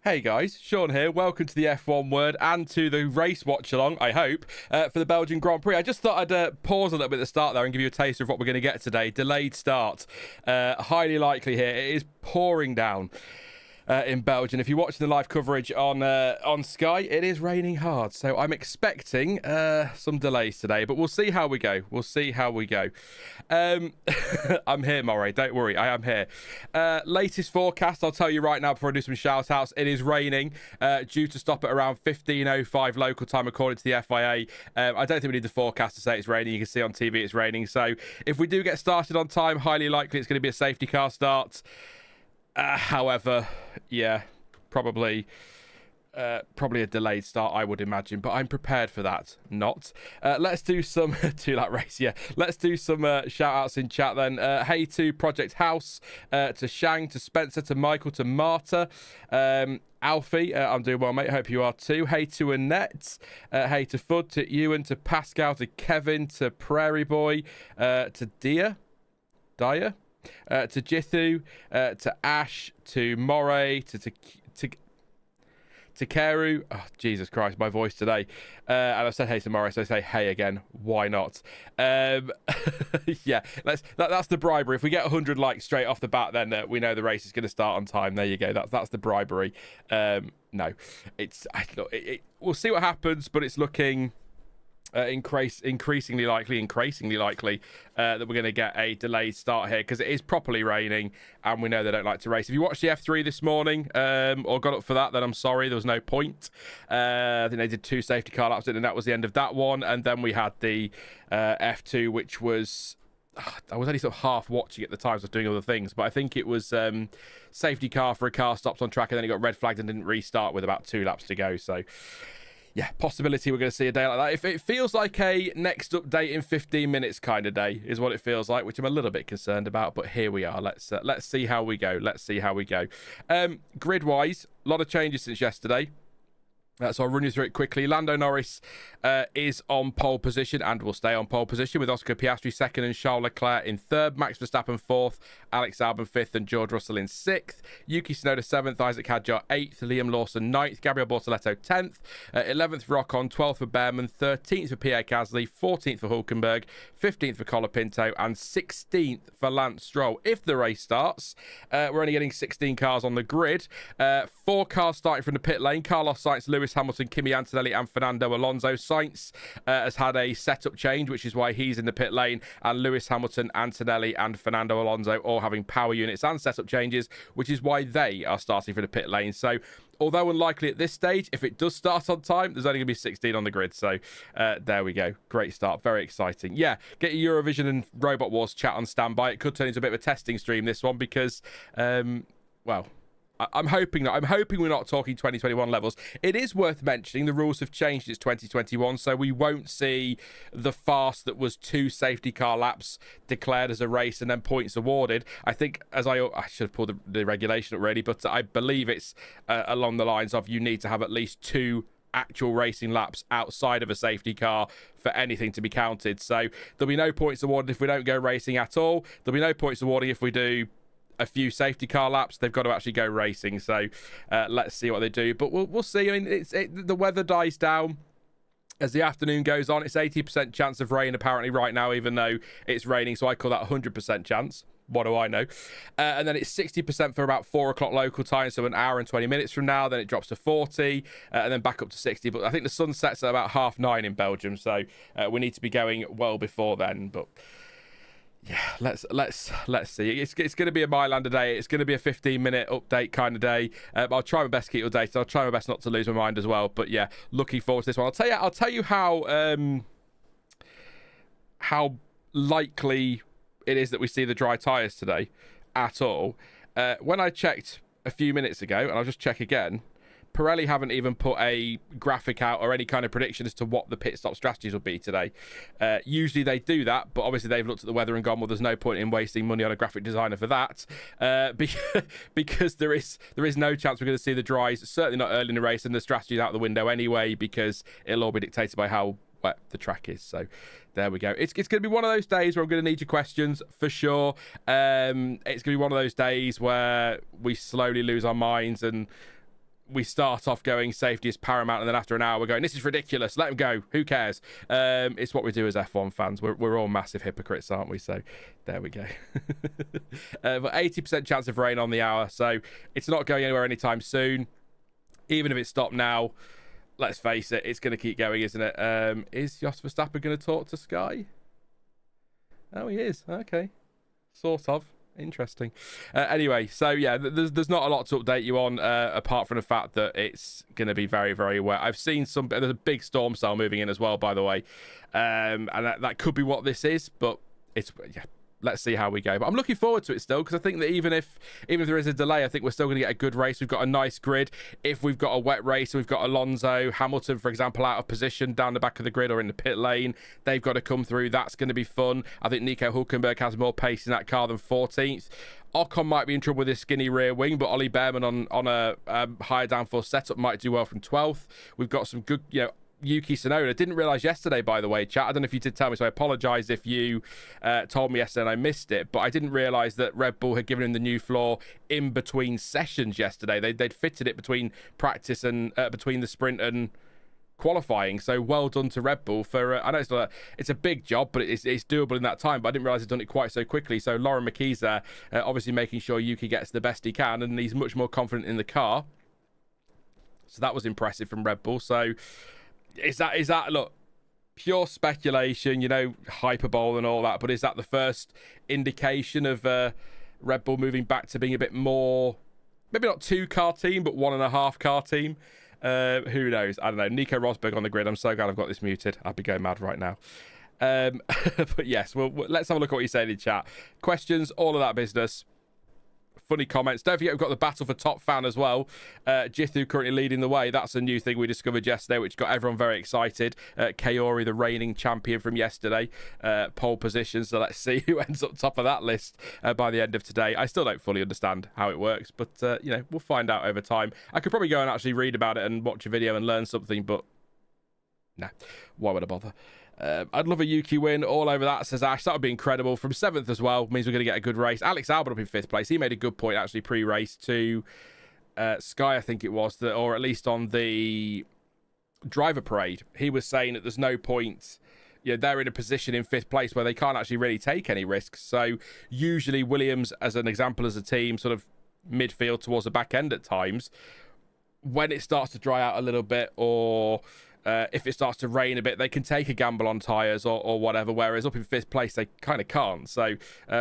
Hey guys, Sean here. Welcome to the F1 Word and to the race watch-along, I hope, for the Belgian Grand Prix. I just thought I'd pause a little bit at the start there and give you a taste of what we're going to get today. Delayed start. Highly likely here. It is pouring down in Belgium. If you're watching the live coverage on Sky, it is raining hard. So I'm expecting some delays today, but we'll see how we go. I'm here, Moray. Don't worry, I am here. Latest forecast, I'll tell you right now before I do some shout-outs. It is raining, due to stop at around 15:05 local time, according to the FIA. I don't think we need the forecast to say it's raining. You can see on TV it's raining. So if we do get started on time, highly likely it's going to be a safety car start. However, yeah, probably a delayed start, I would imagine, but I'm prepared for that. Not. Let's do some to that race. Yeah, let's do some shout outs in chat then. Hey to Project House, to Shang, to Spencer, to Michael, to Marta, Alfie, I'm doing well, mate. Hope you are too. Hey to Annette, hey to Fud, to Ewan, to Pascal, to Kevin, to Prairie Boy, to Dyer, to Jithu, to Ash, to Moray, to Keru. Oh, Jesus Christ, my voice today. And I said hey to Moray, so I say hey again. Why not? Yeah, that's the bribery. If we get 100 likes straight off the bat, then we know the race is going to start on time. There you go. That's the bribery. No, we'll see what happens, but it's looking increasingly likely that we're going to get a delayed start here because it is properly raining and we know they don't like to race. If you watched the F3 this morning or got up for that, then I'm sorry, there was no point. I think they did 2 safety car laps and that was the end of that one. And then we had the F2, which was I was only sort of half watching at the time, so I was doing other things, but I think it was safety car for a car stopped on track and then it got red flagged and didn't restart with about 2 laps to go. So yeah, possibility we're going to see a day like that. If it feels like a next update in 15 minutes kind of day is what it feels like, which I'm a little bit concerned about, but here we are. Let's see how we go. Grid-wise, a lot of changes since yesterday. So I'll run you through it quickly. Lando Norris is on pole position and will stay on pole position with Oscar Piastri second and Charles Leclerc in third, Max Verstappen fourth, Alex Albon fifth and George Russell in sixth, Yuki Tsunoda seventh, Isaac Hadjar eighth, Liam Lawson ninth, Gabriel Bortoleto 10th, 11th for Ocon, 12th for Bearman, 13th for Pierre, 14th for Hulkenberg, 15th for Colapinto and 16th for Lance Stroll. If the race starts, we're only getting 16 cars on the grid. 4 cars starting from the pit lane. Carlos Sainz, Lewis Hamilton, Kimi, Antonelli and Fernando Alonso. Sainz has had a setup change, which is why he's in the pit lane, and Lewis Hamilton, Antonelli and Fernando Alonso all having power units and setup changes, which is why they are starting for the pit lane. So although unlikely at this stage, if it does start on time, there's only going to be 16 on the grid. So there we go. Great start. Very exciting. Yeah, get your Eurovision and Robot Wars chat on standby. It could turn into a bit of a testing stream, this one, because, well, I'm hoping we're not talking 2021 levels. It is worth mentioning the rules have changed. It's 2021, so we won't see the farce that was 2 safety car laps declared as a race and then points awarded. I think, as I should have pulled the regulation up really, but I believe it's along the lines of you need to have at least 2 actual racing laps outside of a safety car for anything to be counted. So there'll be no points awarded if we don't go racing at all. There'll be no points awarded if we do a few safety car laps. They've got to actually go racing, so let's see what they do, but we'll see. I mean, the weather dies down as the afternoon goes on. It's 80% chance of rain apparently right now, even though it's raining, so I call that 100% chance. What do I know? And then it's 60% for about 4 o'clock local time, so an hour and 20 minutes from now. Then it drops to 40 and then back up to 60. But I think the sun sets at about 9:30 in Belgium, so we need to be going well before then. But yeah, let's see. It's going to be a Mylander day. It's going to be a 15-minute update kind of day. I'll try my best to keep you updated. I'll try my best not to lose my mind as well. But yeah, looking forward to this one. I'll tell you how likely it is that we see the dry tyres today at all. When I checked a few minutes ago, and I'll just check again, Pirelli haven't even put a graphic out or any kind of prediction as to what the pit stop strategies will be today. Usually they do that, but obviously they've looked at the weather and gone, well, there's no point in wasting money on a graphic designer for that, because there is no chance we're going to see the dries, certainly not early in the race, and the strategy's out the window anyway, because it'll all be dictated by how wet the track is. So there we go. It's going to be one of those days where I'm going to need your questions for sure. It's going to be one of those days where we slowly lose our minds and we start off going safety is paramount, and then after an hour we're going, this is ridiculous, let him go, who cares? It's what we do as F1 fans. We're all massive hypocrites, aren't we? So there we go. But 80% chance of rain on the hour, so it's not going anywhere anytime soon. Even if it stopped now, let's face it, it's going to keep going, isn't it? Is Jos Verstappen going to talk to Sky? Oh, he is. Okay. Sort of. Interesting. Anyway, so yeah, there's not a lot to update you on apart from the fact that it's going to be very, very wet. I've seen there's a big storm cell moving in as well, by the way, and that could be what this is, but let's see how we go. But I'm looking forward to it still, because I think that even if there is a delay, I think we're still going to get a good race. We've got a nice grid. If we've got a wet race, we've got Alonso, Hamilton, for example, out of position down the back of the grid or in the pit lane. They've got to come through. That's going to be fun. I think Nico Hulkenberg has more pace in that car than 14th. Ocon might be in trouble with his skinny rear wing, but Ollie Bearman on a higher downforce setup might do well from 12th. We've got some good, Yuki Tsunoda. Didn't realise yesterday, by the way, chat. I don't know if you did tell me, so I apologise if you told me yesterday and I missed it, but I didn't realise that Red Bull had given him the new floor in between sessions yesterday. They'd fitted it between practice and between the sprint and qualifying. So well done to Red Bull for I know it's a big job, but it's doable in that time, but I didn't realise they'd done it quite so quickly. So Lauren McKee's there, obviously making sure Yuki gets the best he can, and he's much more confident in the car. So that was impressive from Red Bull. So is that look, pure speculation, hyperbole and all that, but is that the first indication of Red Bull moving back to being a bit more, maybe not 2-car team, but 1.5-car team? Who knows? I don't know. Nico Rosberg on the grid. I'm so glad I've got this muted. I'd be going mad right now. But yes, well, let's have a look at what you say in the chat. Questions, all of that business. Funny comments. Don't forget we've got the battle for top fan as well. Jithu currently leading the way. That's a new thing we discovered yesterday, which got everyone very excited. Kaori, the reigning champion from yesterday, pole position. So let's see who ends up top of that list by the end of today. I still don't fully understand how it works, but we'll find out over time. I could probably go and actually read about it and watch a video and learn something, but nah, why would I bother? I'd love a Yuki win all over that, says Ash. That would be incredible. From 7th as well, means we're going to get a good race. Alex Albon up in 5th place. He made a good point, actually, pre-race to Sky, I think it was, or at least on the driver parade. He was saying that there's no point, they're in a position in 5th place where they can't actually really take any risks. So usually Williams, as an example, as a team, sort of midfield towards the back end at times, when it starts to dry out a little bit, or if it starts to rain a bit, they can take a gamble on tyres or whatever, whereas up in 5th place, they kind of can't. So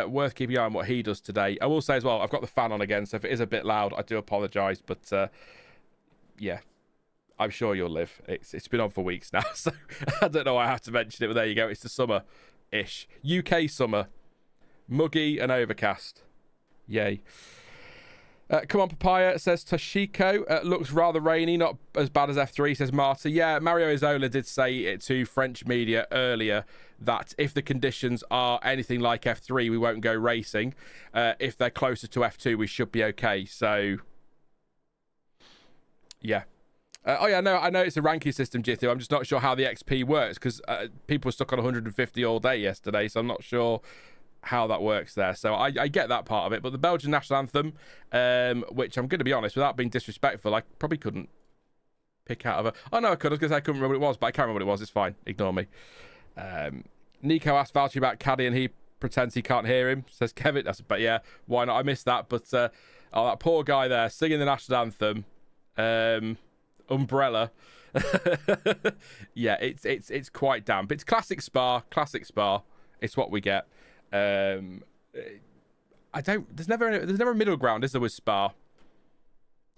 worth keeping an eye on what he does today. I will say as well, I've got the fan on again, so if it is a bit loud, I do apologise. But yeah, I'm sure you'll live. It's been on for weeks now, so I don't know why I have to mention it, but there you go. It's the summer-ish. UK summer. Muggy and overcast. Yay. Come on, Papaya, says Toshiko. Looks rather rainy, not as bad as F3, says Marta. Yeah, Mario Isola did say it to French media earlier that if the conditions are anything like F3, we won't go racing. If they're closer to F2, we should be okay. So, yeah. I know it's a ranking system, Jithu. I'm just not sure how the XP works, because people were stuck on 150 all day yesterday, so I'm not sure how that works there. So I get that part of it, but the Belgian national anthem, which I'm going to be honest, without being disrespectful, I probably couldn't pick out of a... Oh no, I could, because I couldn't remember what it was, but I can't remember what it was. It's fine, ignore me. Nico asked Valtteri about Caddy and he pretends he can't hear him, says Kevin. But yeah, why not? I missed that, but that poor guy there singing the national anthem, Umbrella. Yeah, it's quite damp. It's classic Spa. It's what we get. There's never a middle ground, is there, with Spa?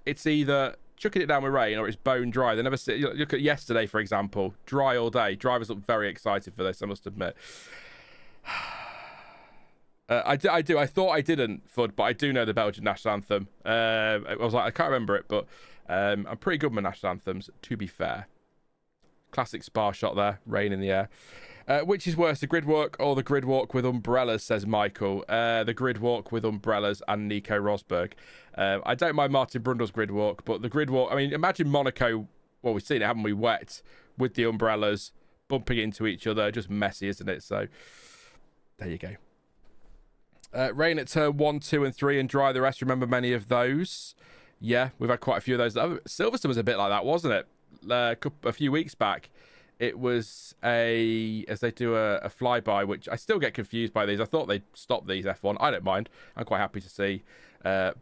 It's either chucking it down with rain or it's bone dry. They never look at yesterday, for example, dry all day. Drivers look very excited for this, I must admit. I do. I thought I didn't, Fud, but I do know the Belgian national anthem. I was like, I can't remember it, but I'm pretty good with my national anthems, to be fair. Classic Spa shot there, rain in the air. Which is worse, the grid walk or the grid walk with umbrellas, says Michael. The grid walk with umbrellas and Nico Rosberg. I don't mind Martin Brundle's grid walk, but the grid walk, I mean, imagine Monaco, well, we've seen it, haven't we, wet with the umbrellas bumping into each other. Just messy, isn't it? So, there you go. Rain at turn 1, 2, and 3 and dry the rest. Remember many of those. Yeah, we've had quite a few of those. Silverstone was a bit like that, wasn't it? A few weeks back. It was as they do a flyby, which I still get confused by these. I thought they'd stop these F1. I don't mind. I'm quite happy to see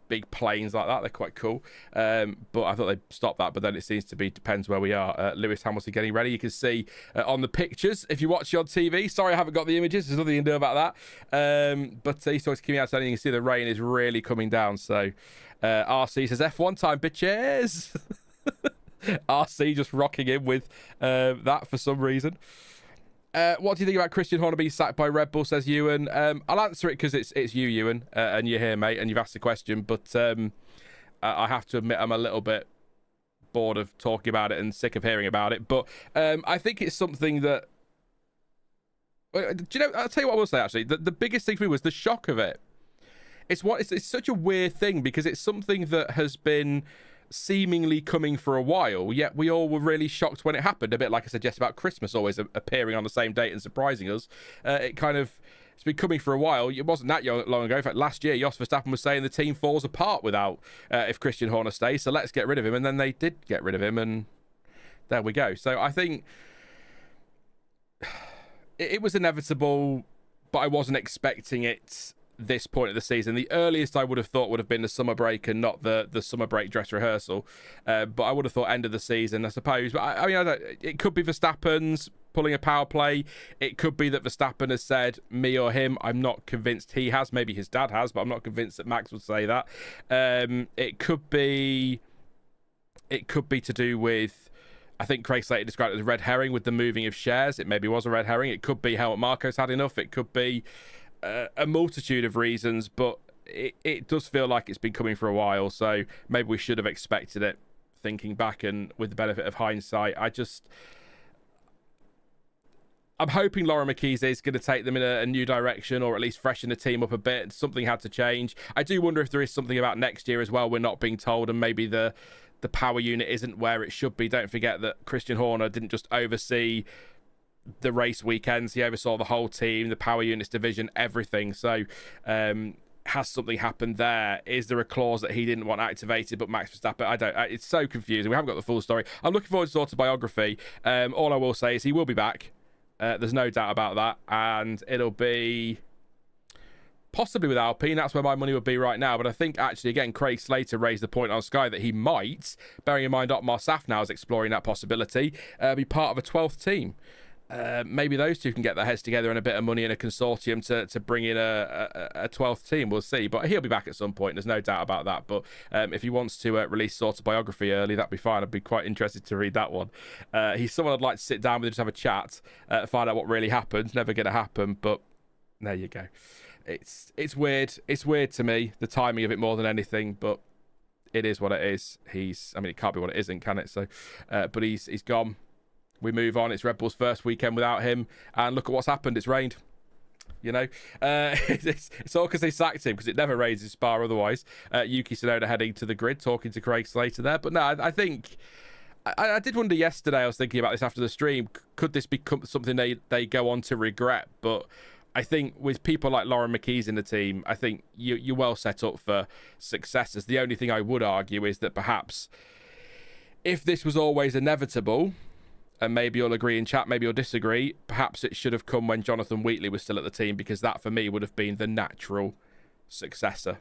big planes like that. They're quite cool. But I thought they'd stop that. But then it seems to be, depends where we are. Lewis Hamilton getting ready. You can see on the pictures, if you watch it on TV. Sorry, I haven't got the images. There's nothing you can do about that. But he's talking to Kimi outside, and you can see the rain is really coming down. So RC says, F1 time, bitches. RC just rocking in with that for some reason. What do you think about Christian Horner being sacked by Red Bull, says Ewan? I'll answer it because it's you, Ewan, and you're here, mate, and you've asked the question. But I have to admit I'm a little bit bored of talking about it and sick of hearing about it. But I think it's something that... Do you know, I'll tell you what I will say, actually. The biggest thing for me was the shock of it. It's such a weird thing because it's something that has been seemingly coming for a while, yet we all were really shocked when it happened, a bit like I said just about Christmas always appearing on the same date and surprising us. It's been coming for a while. It wasn't that long ago. In fact, last year Jos Verstappen was saying the team falls apart without if Christian Horner stays, so let's get rid of him, and then they did get rid of him, and there we go. So I think it was inevitable, but I wasn't expecting it this point of the season. The earliest I would have thought would have been the summer break and not the summer break dress rehearsal, but I would have thought end of the season, I suppose. But I mean, it could be Verstappen's pulling a power play. It could be that Verstappen has said me or him. I'm not convinced he has. Maybe his dad has, but I'm not convinced that Max would say that. It could be to do with, I think Craig Slater described it as a red herring with the moving of shares. It maybe was a red herring. It could be Helmut Marko's had enough. It could be a multitude of reasons, but it does feel like it's been coming for a while, so maybe we should have expected it, thinking back and with the benefit of hindsight. I'm hoping Laura McKees is going to take them in a new direction, or at least freshen the team up a bit. Something had to change. I do wonder if there is something about next year as well we're not being told, and maybe the power unit isn't where it should be. Don't forget that Christian Horner didn't just oversee the race weekends, he oversaw the whole team, the power units division, everything. So has something happened there? Is there a clause that he didn't want activated but Max Verstappen? It's so confusing. We haven't got the full story. I'm looking forward to his autobiography. All I will say is he will be back. There's no doubt about that, and it'll be possibly with Alpine. That's where my money would be right now. But I think actually, again, Craig Slater raised the point on Sky that he might, bearing in mind Otmar Safnauer is exploring that possibility, be part of a 12th team. Maybe those two can get their heads together and a bit of money in a consortium to bring in a 12th team. We'll see, but he'll be back at some point. There's no doubt about that. But if he wants to release his autobiography early, that'd be fine. I'd be quite interested to read that one. He's someone I'd like to sit down with and just have a chat, find out what really happened. Never going to happen, but there you go. It's weird. It's weird to me, the timing of it more than anything, but it is what it is. It can't be what it isn't, can it? So, but he's gone. We move on. It's Red Bull's first weekend without him, and look at what's happened. It's rained. You know, it's all because they sacked him, because it never rains in Spa otherwise. Yuki Tsunoda heading to the grid, talking to Craig Slater there. But no, I think I did wonder yesterday. I was thinking about this after the stream. Could this become something they go on to regret? But I think with people like Lauren McKees in the team, I think you're well set up for successes. The only thing I would argue is that perhaps if this was always inevitable, and maybe you'll agree in chat, maybe you'll disagree, perhaps it should have come when Jonathan Wheatley was still at the team, because that for me would have been the natural successor.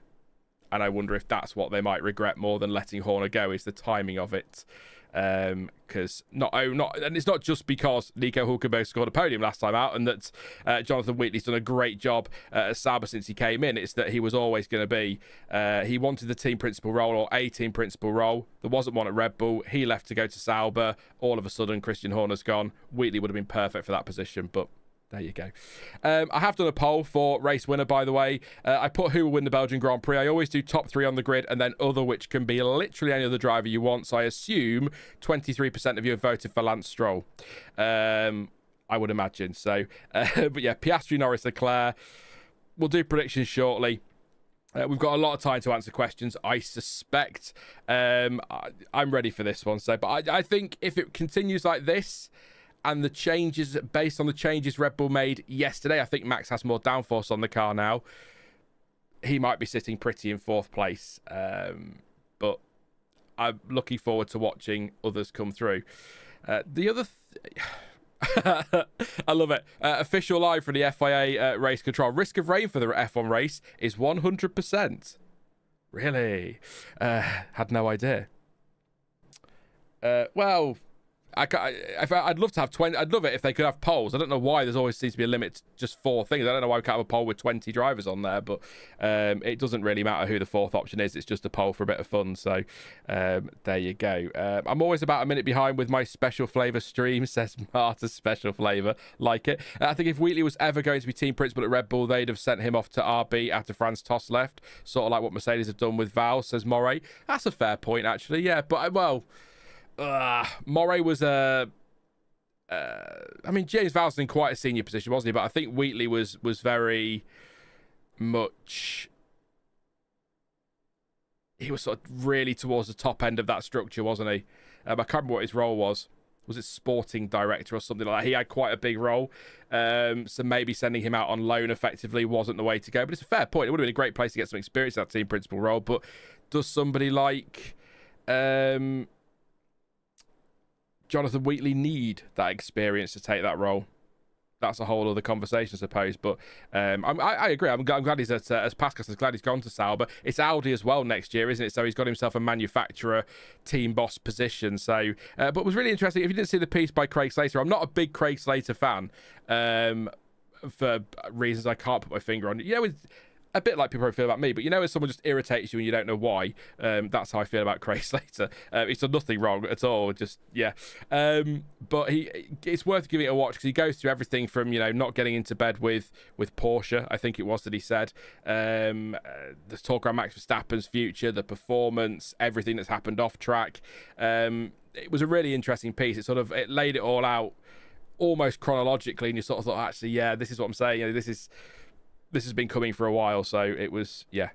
And I wonder if that's what they might regret more than letting Horner go, is the timing of it. Because and it's not just because Nico Hulkenberg scored a podium last time out and that Jonathan Wheatley's done a great job at Sauber since he came in. It's that he was always going to be, he wanted the team principal role, or a team principal role. There wasn't one at Red Bull. He left to go to Sauber. All of a sudden, Christian Horner's gone. Wheatley would have been perfect for that position, but there you go. I have done a poll for race winner, by the way. I put who will win the Belgian Grand Prix. I always do top 3 on the grid and then other, which can be literally any other driver you want. So I assume 23% of you have voted for Lance Stroll. I would imagine. So, but yeah, Piastri, Norris, Leclerc. We'll do predictions shortly. We've got a lot of time to answer questions, I suspect. I'm ready for this one. So, but I think if it continues like this, and the changes, based on the changes Red Bull made yesterday, I think Max has more downforce on the car now. He might be sitting pretty in 4th place. But I'm looking forward to watching others come through. The other I love it. Official live for the FIA race control. Risk of rain for the F1 race is 100%. Really? Had no idea. Well, I'd love to have 20. I'd love it if they could have polls. I don't know why there's always seems to be a limit to just 4 things. I don't know why we can't have a poll with 20 drivers on there, but it doesn't really matter who the 4th option is. It's just a poll for a bit of fun. So there you go. I'm always about a minute behind with my special flavour stream, says Marta's special flavour. Like it. I think if Wheatley was ever going to be team principal at Red Bull, they'd have sent him off to RB after Franz Tost left. Sort of like what Mercedes have done with Val, says Moray. That's a fair point, actually. Yeah, but well... Moray was I mean, James Vowles in quite a senior position, wasn't he? But I think Wheatley was very much... He was sort of really towards the top end of that structure, wasn't he? I can't remember what his role was. Was it sporting director or something like that? He had quite a big role. So maybe sending him out on loan effectively wasn't the way to go. But it's a fair point. It would have been a great place to get some experience in that team principal role. But does somebody like... Jonathan Wheatley need that experience to take that role? That's a whole other conversation, I suppose. But I agree. I'm glad he's at, as Pascal says, glad he's gone to Sauber. It's Audi as well next year, isn't it? So he's got himself a manufacturer, team boss position. So, but it was really interesting. If you didn't see the piece by Craig Slater, I'm not a big Craig Slater fan for reasons I can't put my finger on. You know, a bit like people probably feel about me, but you know, when someone just irritates you and you don't know why, that's how I feel about Craig Slater. He's done nothing wrong at all, just yeah. But it's worth giving it a watch because he goes through everything from, you know, not getting into bed with Porsche, I think it was that he said, the talk around Max Verstappen's future, the performance, everything that's happened off track. It was a really interesting piece. It laid it all out almost chronologically, and you sort of thought, actually, yeah, this is what I'm saying. You know, this has been coming for a while, so it was, yeah.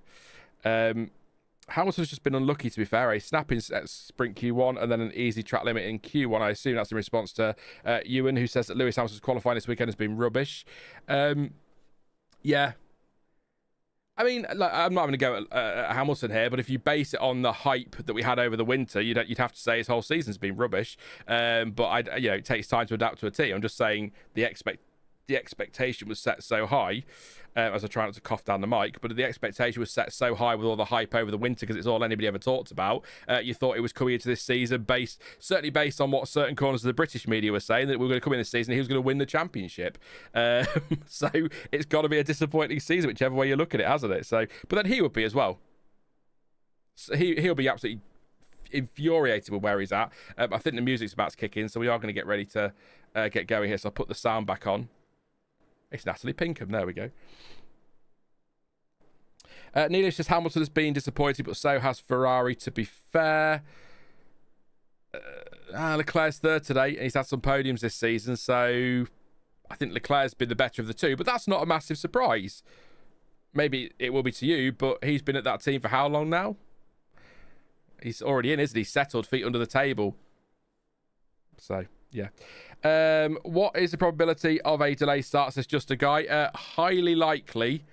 Hamilton's just been unlucky, to be fair. A snapping at sprint Q1 and then an easy track limit in Q1. I assume that's in response to Ewan, who says that Lewis Hamilton's qualifying this weekend has been rubbish. Yeah. I mean, like, I'm not going to go at Hamilton here, but if you base it on the hype that we had over the winter, you'd have to say his whole season's been rubbish. But it takes time to adapt to a team. I'm just saying the expectation was set so high, as I try not to cough down the mic, but the expectation was set so high with all the hype over the winter because it's all anybody ever talked about. You thought it was coming into this season certainly based on what certain corners of the British media were saying, that we were going to come in this season and he was going to win the championship. So it's got to be a disappointing season, whichever way you look at it, hasn't it? So, but then he would be as well. So he'll be absolutely infuriated with where he's at. I think the music's about to kick in, so we are going to get ready to get going here. So I'll put the sound back on. It's Natalie Pinkham. There we go. Neelish says Hamilton has been disappointed, but so has Ferrari, to be fair. Leclerc's third today, and he's had some podiums this season, so I think Leclerc's been the better of the two, but that's not a massive surprise. Maybe it will be to you, but he's been at that team for how long now? He's already in, isn't he? Settled, feet under the table. So, yeah. What is the probability of a delay start, says Just a Guy? Highly likely.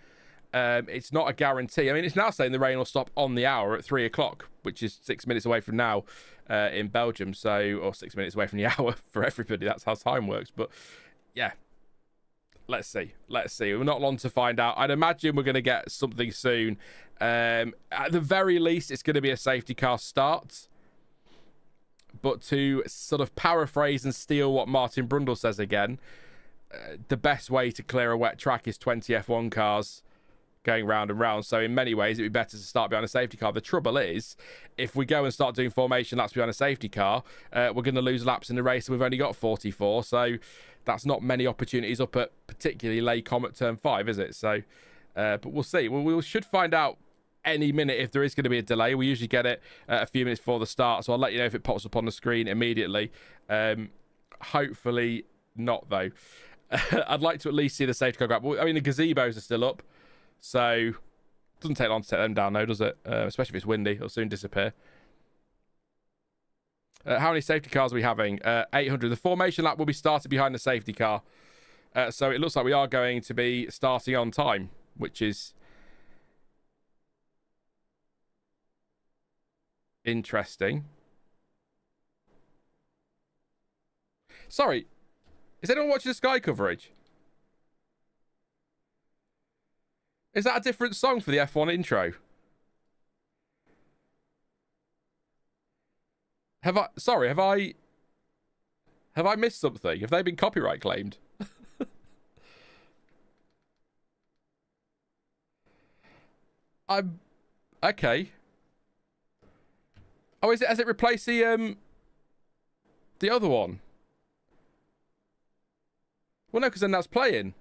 It's not a guarantee. I mean, it's now saying the rain will stop on the hour at 3 o'clock, which is 6 minutes away from now in Belgium. So, or 6 minutes away from the hour for everybody. That's how time works. But yeah, let's see. We're not long to find out. I'd imagine we're going to get something soon. At the very least, it's going to be a safety car start. But to sort of paraphrase and steal what Martin Brundle says again, the best way to clear a wet track is 20 F1 cars going round and round. So in many ways, it'd be better to start behind a safety car. The trouble is, if we go and start doing formation laps behind a safety car, we're going to lose laps in the race, and we've only got 44. So that's not many opportunities up at particularly Les Comet Turn 5, is it? So, but we'll see. We should find out any minute if there is going to be a delay. We usually get it a few minutes before the start, so I'll let you know if it pops up on the screen immediately. Hopefully not, though. I'd like to at least see the safety car grab. I mean, the gazebos are still up, so it doesn't take long to take them down, though, does it? Especially if it's windy, it'll soon disappear. How many safety cars are we having? 800. The formation lap will be started behind the safety car, so it looks like we are going to be starting on time, which is Interesting. Sorry, is anyone watching the Sky coverage? Is that a different song for the F1 intro? Have I missed something? Have they been copyright claimed? I'm okay. Oh, has it replaced the other one? Well, no, because then that's playing.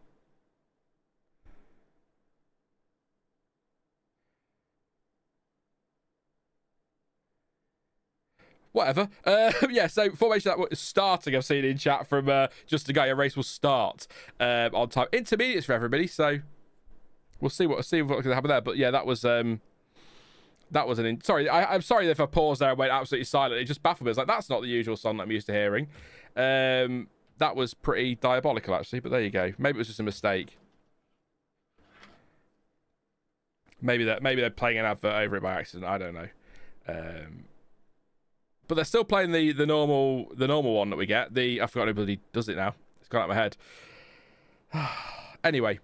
Whatever. Yeah, so formation that was starting, I've seen in chat from just a guy. A race will start on time. Intermediates for everybody, so we'll see what's going to happen there. But yeah, that was sorry. I'm sorry if I paused there and went absolutely silent. It just baffled me. It's like, that's not the usual song that I'm used to hearing. That was pretty diabolical, actually. But there you go. Maybe it was just a mistake. Maybe they're playing an advert over it by accident. I don't know. But they're still playing the normal one that we get. I forgot nobody does it now. It's gone out of my head. Anyway,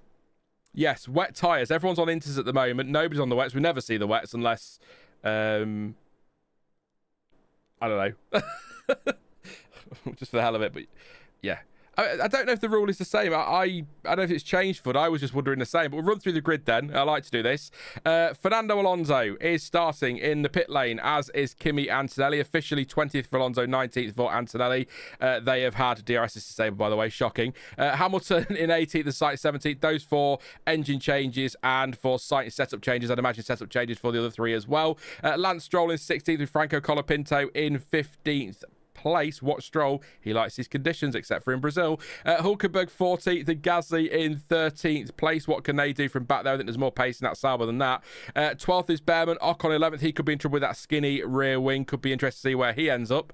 yes, wet tyres. Everyone's on inters at the moment. Nobody's on the wets. We never see the wets unless I don't know. Just for the hell of it, but yeah. I don't know if the rule is the same. I don't know if it's changed, but I was just wondering the same. But we'll run through the grid then. I like to do this. Fernando Alonso is starting in the pit lane, as is Kimi Antonelli. Officially 20th for Alonso, 19th for Antonelli. They have had DRS disabled, by the way. Shocking. Hamilton in 18th and Sainz 17th. Those for engine changes and for Sainz setup changes. I'd imagine setup changes for the other three as well. Lance Stroll in 16th with Franco Colapinto in 15th place. Watch Stroll, he likes his conditions, except for in Brazil. Hulkenberg 14th and Gasly in 13th place. What can they do from back there? I think there's more pace in that Sauber than that. 12th is Bearman. Ocon 11th. He could be in trouble with that skinny rear wing. Could be interesting to see where he ends up.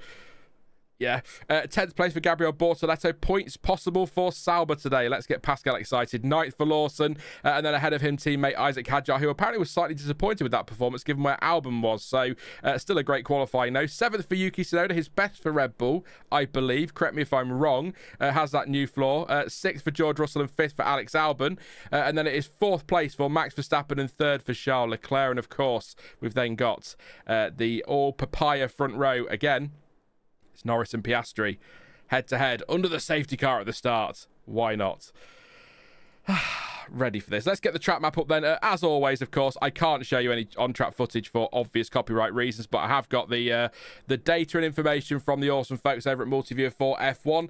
Yeah. 10th place for Gabriel Bortoletto. Points possible for Sauber today. Let's get Pascal excited. 9th for Lawson. And then ahead of him, teammate Isaac Hadjar, who apparently was slightly disappointed with that performance, given where Albon was. So, still a great qualifying, though. 7th for Yuki Tsunoda, his best for Red Bull, I believe. Correct me if I'm wrong. Has that new floor. 6th for George Russell and 5th for Alex Albon. And then it is 4th place for Max Verstappen and 3rd for Charles Leclerc. And, of course, we've then got the all-papaya front row again. Norris and Piastri head-to-head under the safety car at the start. Why not? Ready for this. Let's get the track map up then. As always, of course, I can't show you any on-track footage for obvious copyright reasons, but I have got the data and information from the awesome folks over at Multiviewer for F1.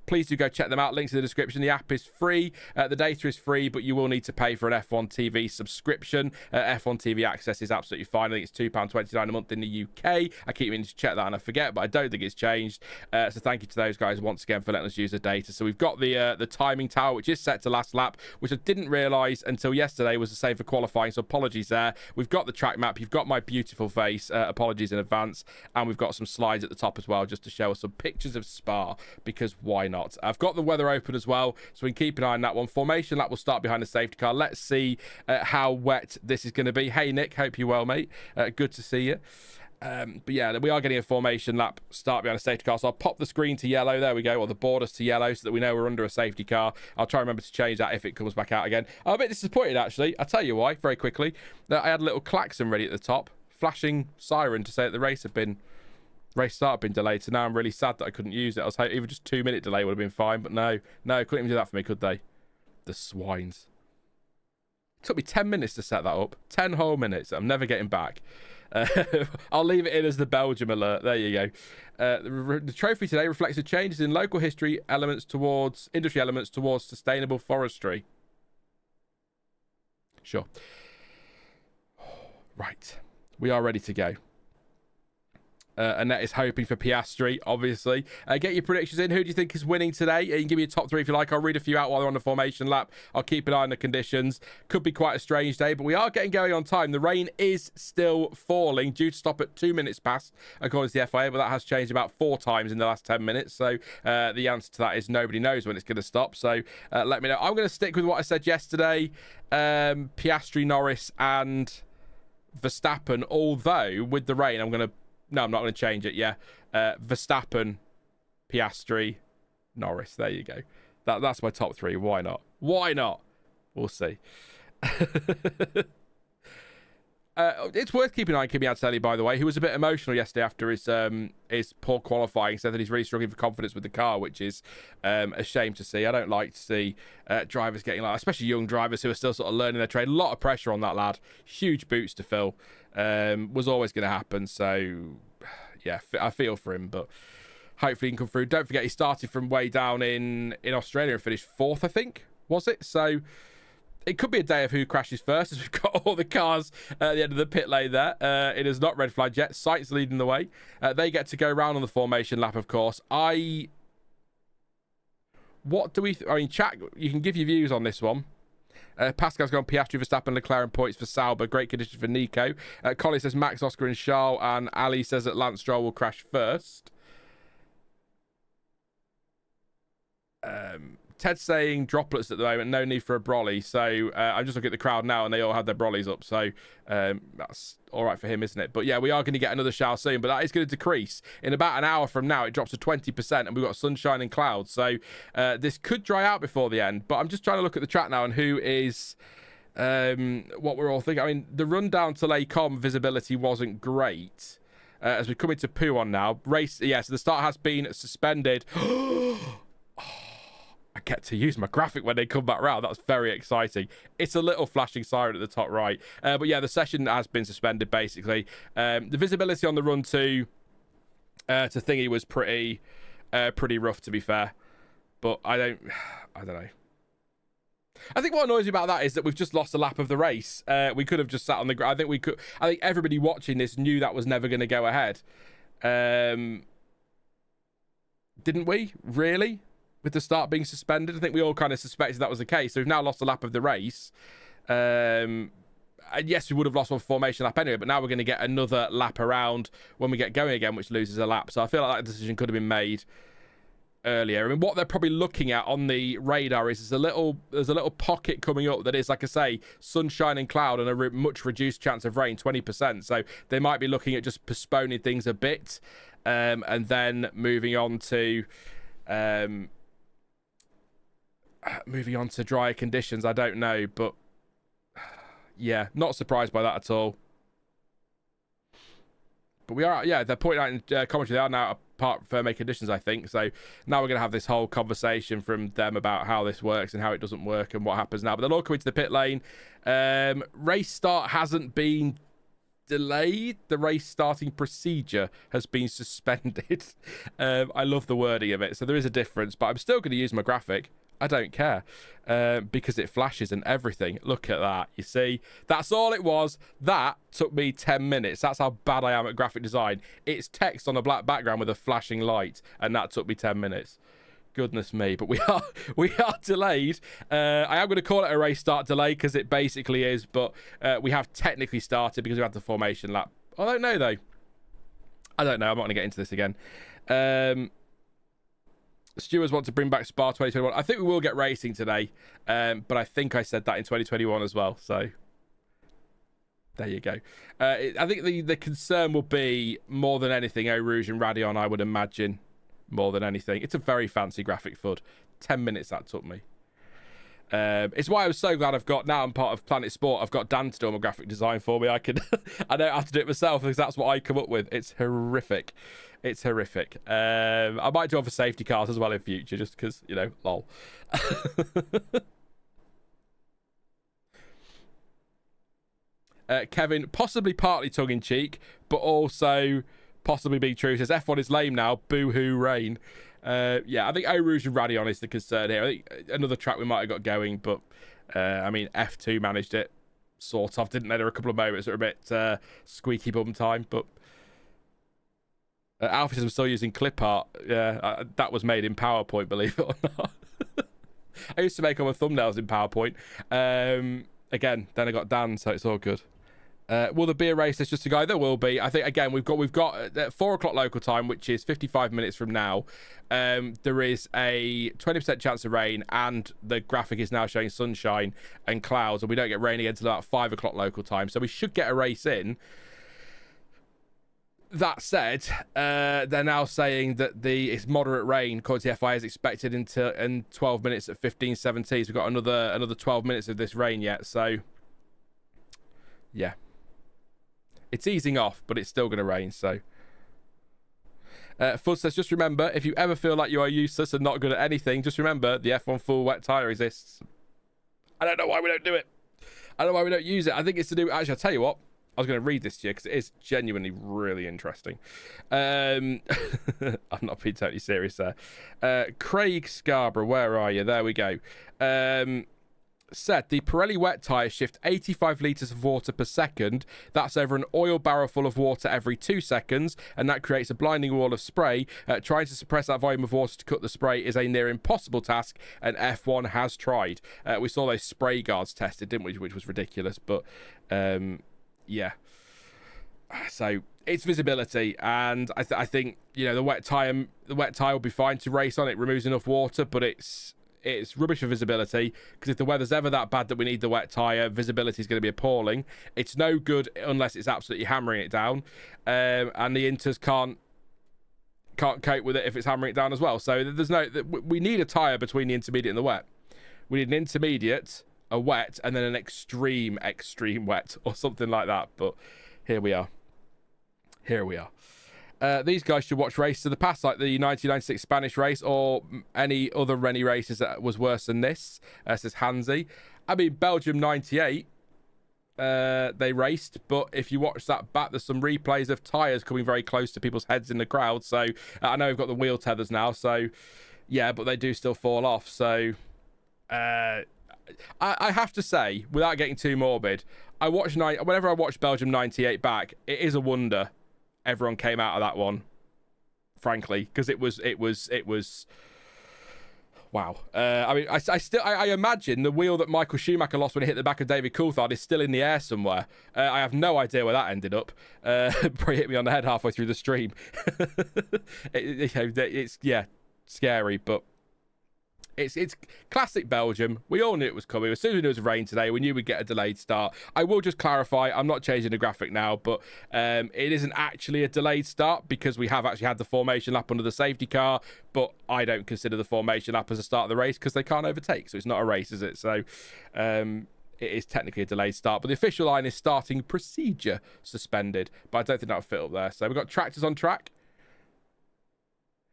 Please do go check them out. Links in the description. The app is free. The data is free, but you will need to pay for an F1 TV subscription. F1 TV access is absolutely fine. I think it's £2.29 a month in the UK. I keep meaning to check that and I forget, but I don't think it's changed. So thank you to those guys once again for letting us use the data. So we've got the timing tower, which is set to last lap, which I didn't realise until yesterday was the same for qualifying. So apologies there. We've got the track map. You've got my beautiful face. Apologies in advance. And we've got some slides at the top as well, just to show us some pictures of Spa, because why not? I've got the weather open as well, so we can keep an eye on that one. Formation lap will start behind the safety car. Let's see how wet this is going to be. Hey, Nick, hope you're well, mate. Good to see you. But yeah, we are getting a formation lap start behind a safety car, so I'll pop the screen to yellow. There we go, or the borders to yellow, so that we know we're under a safety car. I'll try and remember to change that if it comes back out again. I'm a bit disappointed, actually. I'll tell you why, very quickly. That I had a little klaxon ready at the top, flashing siren to say that the race start had been delayed. So now I'm really sad that I couldn't use it. I was hoping even just 2-minute delay would have been fine, but no, couldn't even do that for me, could they? The swines. It took me 10 minutes to set that up. 10 whole minutes. I'm never getting back. I'll leave it in as the Belgium alert. There you go. The trophy today reflects the changes in local industry elements towards sustainable forestry. Sure. Right. We are ready to go. Annette is hoping for Piastri, obviously. Get your predictions in. Who do you think is winning today? You can give me your top 3 if you like. I'll read a few out while they're on the formation lap. I'll keep an eye on the conditions. Could be quite a strange day, but we are getting going on time. The rain is still falling, due to stop at 2 minutes past, according to the FIA, but that has changed about 4 times in the last 10 minutes. So the answer to that is nobody knows when it's going to stop. So let me know. I'm going to stick with what I said yesterday. Piastri, Norris, and... Verstappen, although with the rain, I'm not going to change it. Yeah. Verstappen, Piastri, Norris. There you go. That's my top 3. Why not? Why not? We'll see. It's worth keeping an eye on Kimi Antonelli, by the way, who was a bit emotional yesterday after his poor qualifying. He said that he's really struggling for confidence with the car, which is a shame to see. I don't like to see drivers getting, especially young drivers who are still sort of learning their trade. A lot of pressure on that lad. Huge boots to fill. Was always going to happen. So, yeah, I feel for him, but hopefully he can come through. Don't forget, he started from way down in Australia and finished 4th, I think, was it? So it could be a day of who crashes first, as we've got all the cars at the end of the pit lane there. It is not red flag yet. Sainz leading the way. They get to go round on the formation lap, of course. What do we... I mean, chat, you can give your views on this one. Pascal's gone Piastri, Verstappen, Leclerc and points for Sauber. Great condition for Nico. Collie says Max, Oscar and Charles. And Ali says that Lance Stroll will crash first. Ted's saying droplets at the moment, no need for a brolly. So I'm just looking at the crowd now and they all had their brollies up. So that's all right for him, isn't it? But yeah, we are going to get another shower soon, but that is going to decrease. In about an hour from now, it drops to 20% and we've got sunshine and clouds. So this could dry out before the end. But I'm just trying to look at the track now and who is what we're all thinking. I mean, the run down to Lecom visibility wasn't great. As we come into Pouon now. Race, yes, the start has been suspended. I get to use my graphic when they come back round. That's very exciting. It's a little flashing siren at the top right. But yeah, the session has been suspended, basically. The visibility on the run to Thingy was pretty rough, to be fair. But I don't know. I think what annoys me about that is that we've just lost a lap of the race. We could have just sat on the ground. I think everybody watching this knew that was never going to go ahead. Didn't we? Really? With the start being suspended, I think we all kind of suspected that was the case. So we've now lost a lap of the race. And yes, we would have lost one formation lap anyway, but now we're going to get another lap around when we get going again, which loses a lap. So I feel like that decision could have been made earlier. I mean, what they're probably looking at on the radar is there's a little pocket coming up that is, like I say, sunshine and cloud and a much reduced chance of rain, 20%. So they might be looking at just postponing things a bit and then moving on to drier conditions. I don't know, but yeah, not surprised by that at all. But we are, yeah, they're pointing out in commentary they are now apart from firm conditions, I think. So now we're going to have this whole conversation from them about how this works and how it doesn't work and what happens now. But they'll all come into the pit lane. Race start hasn't been delayed. The race starting procedure has been suspended. I love the wording of it. So there is a difference, but I'm still going to use my graphic. I don't care because it flashes and everything. Look at that. You see, that's all it was. That took me 10 minutes. That's how bad I am at graphic design. It's text on a black background with a flashing light, and that took me 10 minutes. Goodness me. But we are delayed. I am going to call it a race start delay because it basically is, but we have technically started because we had the formation lap. I don't know, though. I don't know. I'm not going to get into this again. Stewards want to bring back Spa 2021. I think we will get racing today, but I think I said that in 2021 as well. So there you go. I think the concern will be more than anything Eau Rouge and Radeon, I would imagine, more than anything. It's a very fancy graphic FUD. 10 minutes that took me. It's why I was so glad I've got, now I'm part of Planet Sport, I've got Dan to do my graphic design for me. I don't have to do it myself because that's what I come up with. It's horrific. It's horrific. I might do it for safety cars as well in future, just because, you know, lol. Kevin, possibly partly tongue-in-cheek, but also possibly being true, says F1 is lame now, boo-hoo rain. Yeah, I think Eau Rouge and Radeon is the concern here. I think another track we might have got going, but I mean, F2 managed it, sort of, didn't they? There were a couple of moments that were a bit squeaky bum time, but Alfie says we're still using clip art. Yeah, that was made in PowerPoint, believe it or not. I used to make all my thumbnails in PowerPoint. Again, then I got Dan, so it's all good. Will there be a race that's just a guy? There will be. I think, again, we've got at 4 o'clock local time, which is 55 minutes from now. There is a 20% chance of rain, and the graphic is now showing sunshine and clouds, and we don't get rain again until about 5 o'clock local time. So we should get a race in. That said, they're now saying that it's moderate rain, according to the FIA, is expected in 12 minutes at 15:17. So we've got another 12 minutes of this rain yet. So, yeah. It's easing off, but it's still going to rain, so. Fud says, just remember, if you ever feel like you are useless and not good at anything, just remember the F1 full wet tyre exists. I don't know why we don't do it. I don't know why we don't use it. I think it's to do... Actually, I'll tell you what. I was going to read this to you because it is genuinely really interesting. I'm not being totally serious there. Craig Scarborough, where are you? There we go. Said the Pirelli wet tyres shift 85 litres of water per second. That's over an oil barrel full of water every 2 seconds, and that creates a blinding wall of spray. Trying to suppress that volume of water to cut the spray is a near impossible task, and F1 has tried. We saw those spray guards tested, didn't we? Which was ridiculous, but yeah. So it's visibility, and I think the wet tyre will be fine to race on. It removes enough water, but it's rubbish for visibility, because if the weather's ever that bad that we need the wet tyre, visibility is going to be appalling. It's no good unless it's absolutely hammering it down, and the Inters can't cope with it if it's hammering it down as well. So we need a tyre between the intermediate and the wet. We need an intermediate, a wet, and then an extreme wet or something like that. But here we are. These guys should watch races of the past, like the 1996 Spanish race or any other Rennie races that was worse than this, says Hansi. I mean, Belgium 98, they raced, but if you watch that back, there's some replays of tyres coming very close to people's heads in the crowd. So I know we've got the wheel tethers now, so yeah, but they do still fall off. So I have to say, without getting too morbid, whenever I watch Belgium 98 back, it is a wonder everyone came out of that one, frankly, because it was wow. I mean, I imagine the wheel that Michael Schumacher lost when he hit the back of David Coulthard is still in the air somewhere. I have no idea where that ended up. Probably hit me on the head halfway through the stream. It's scary, but it's classic Belgium. We all knew it was coming. As soon as we knew it was rain today, we knew we'd get a delayed start. I will just clarify, I'm not changing the graphic now, but it isn't actually a delayed start because we have actually had the formation lap under the safety car, but I don't consider the formation lap as a start of the race because they can't overtake, so it's not a race, is it? So it is technically a delayed start, but the official line is starting procedure suspended, but I don't think that'll fit up there. So we've got tractors on track.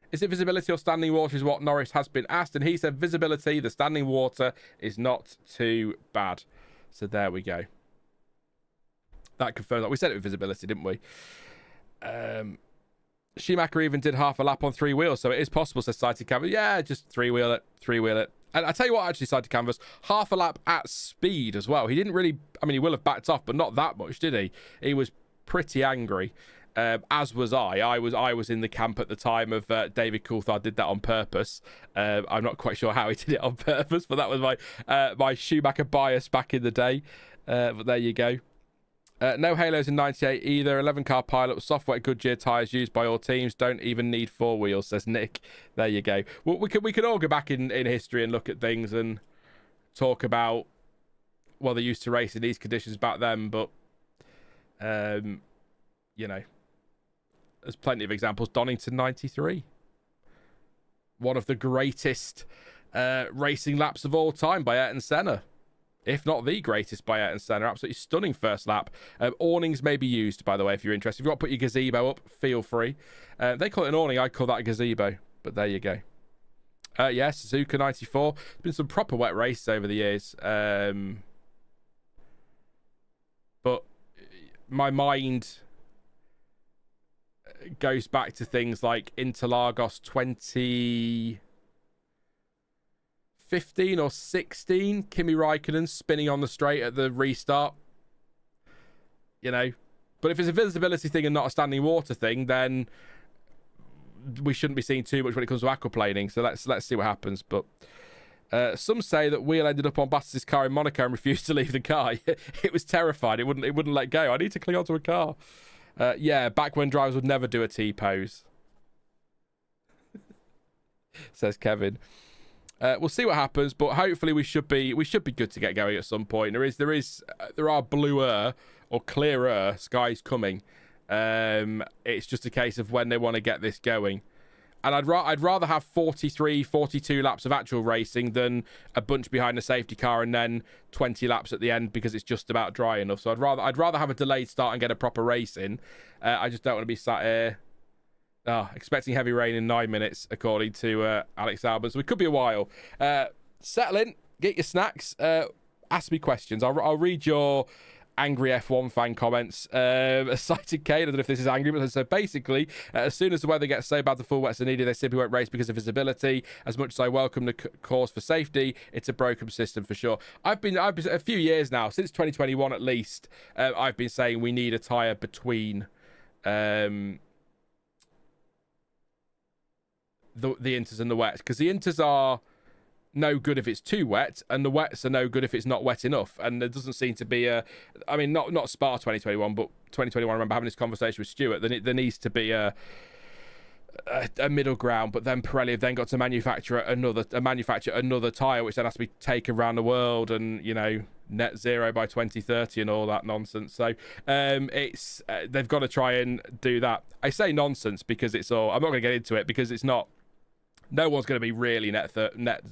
Is it visibility or standing water is what Norris has been asked, and he said visibility, the standing water is not too bad. So there we go. That confirms that. We said it with visibility, didn't we? Schumacher even did half a lap on 3 wheels, so it is possible, says Sighted Canvas. Yeah, just 3-wheel it. And I tell you what, actually, Sighted Canvas, half a lap at speed as well. He didn't really, I mean, he will have backed off, but not that much, did he? He was pretty angry. As was I. I was in the camp at the time of David Coulthard did that on purpose. I'm not quite sure how he did it on purpose, but that was my Schumacher bias back in the day. But there you go. No Halos in 98 either. 11-car pilot with soft-wet Goodyear tyres used by all teams. Don't even need 4 wheels, says Nick. There you go. Well, we could all go back in history and look at things and talk about, well, they used to race in these conditions back then, but, there's plenty of examples. Donington 93. One of the greatest racing laps of all time by Ayrton Senna. If not the greatest by Ayrton Senna. Absolutely stunning first lap. Awnings may be used, by the way, if you're interested. If you want to put your gazebo up, feel free. They call it an awning. I call that a gazebo. But there you go. Yes, Suzuka 94. There's been some proper wet races over the years. But my mind goes back to things like Interlagos 2015 or 16, Kimi Raikkonen spinning on the straight at the restart. But if it's a visibility thing and not a standing water thing, then we shouldn't be seeing too much when it comes to aquaplaning. So let's see what happens. But Some say that Wheel ended up on Bottas's car in Monaco and refused to leave the car. It was terrified. It wouldn't let go. I need to cling onto a car. Yeah, back when drivers would never do a T-pose. Says Kevin. We'll see what happens, but hopefully we should be good to get going at some point. There are bluer or clearer skies coming. It's just a case of when they want to get this going. And I'd rather have 43, 42 laps of actual racing than a bunch behind the safety car and then 20 laps at the end because it's just about dry enough. So I'd rather have a delayed start and get a proper race in. I just don't want to be sat here expecting heavy rain in 9 minutes, according to Alex Albon. So it could be a while. Settle in, get your snacks, ask me questions. I'll read your angry F1 fan comments. Cited Kane, I don't know if this is angry, but so basically, as soon as the weather gets so bad the full wets are needed, they simply won't race because of visibility. As much as I welcome the cause for safety, it's a broken system for sure. I've been a few years now, since 2021 at least, I've been saying we need a tyre between the inters and the wets, because the inters are no good if it's too wet, and the wets are no good if it's not wet enough. And there doesn't seem to be not Spa 2021, but 2021. I remember having this conversation with Stuart. There needs to be a middle ground. But then Pirelli have then got to manufacture another tyre, which then has to be taken around the world, and net zero by 2030 and all that nonsense. So they've got to try and do that. I say nonsense because it's all. I'm not going to get into it because it's not. No one's going to be really net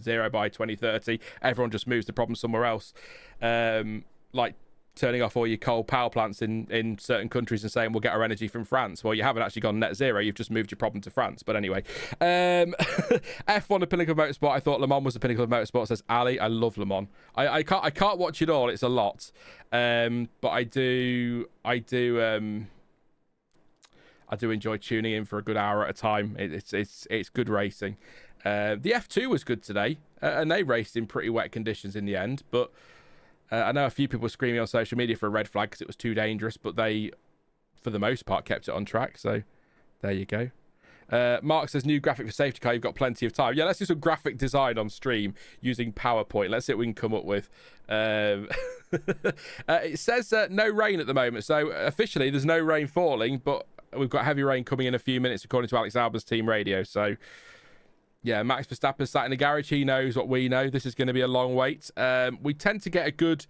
zero by 2030. Everyone just moves the problem somewhere else. Like turning off all your coal power plants in certain countries and saying we'll get our energy from France. Well, you haven't actually gone net zero. You've just moved your problem to France. But anyway, F1, the pinnacle of motorsport. I thought Le Mans was the pinnacle of motorsport, says Ali. I love Le Mans. I can't watch it all. It's a lot. But I do enjoy tuning in for a good hour at a time. It's good racing. The F2 was good today, and they raced in pretty wet conditions in the end. But I know a few people were screaming on social media for a red flag because it was too dangerous, but they, for the most part, kept it on track. So there you go. Mark says, new graphic for safety car. You've got plenty of time. Yeah, let's do some graphic design on stream using PowerPoint. Let's see what we can come up with. It says no rain at the moment. So officially, there's no rain falling, but we've got heavy rain coming in a few minutes, according to Alex Albon's team radio. So, yeah, Max Verstappen sat in the garage. He knows what we know. This is going to be a long wait. We tend to get a good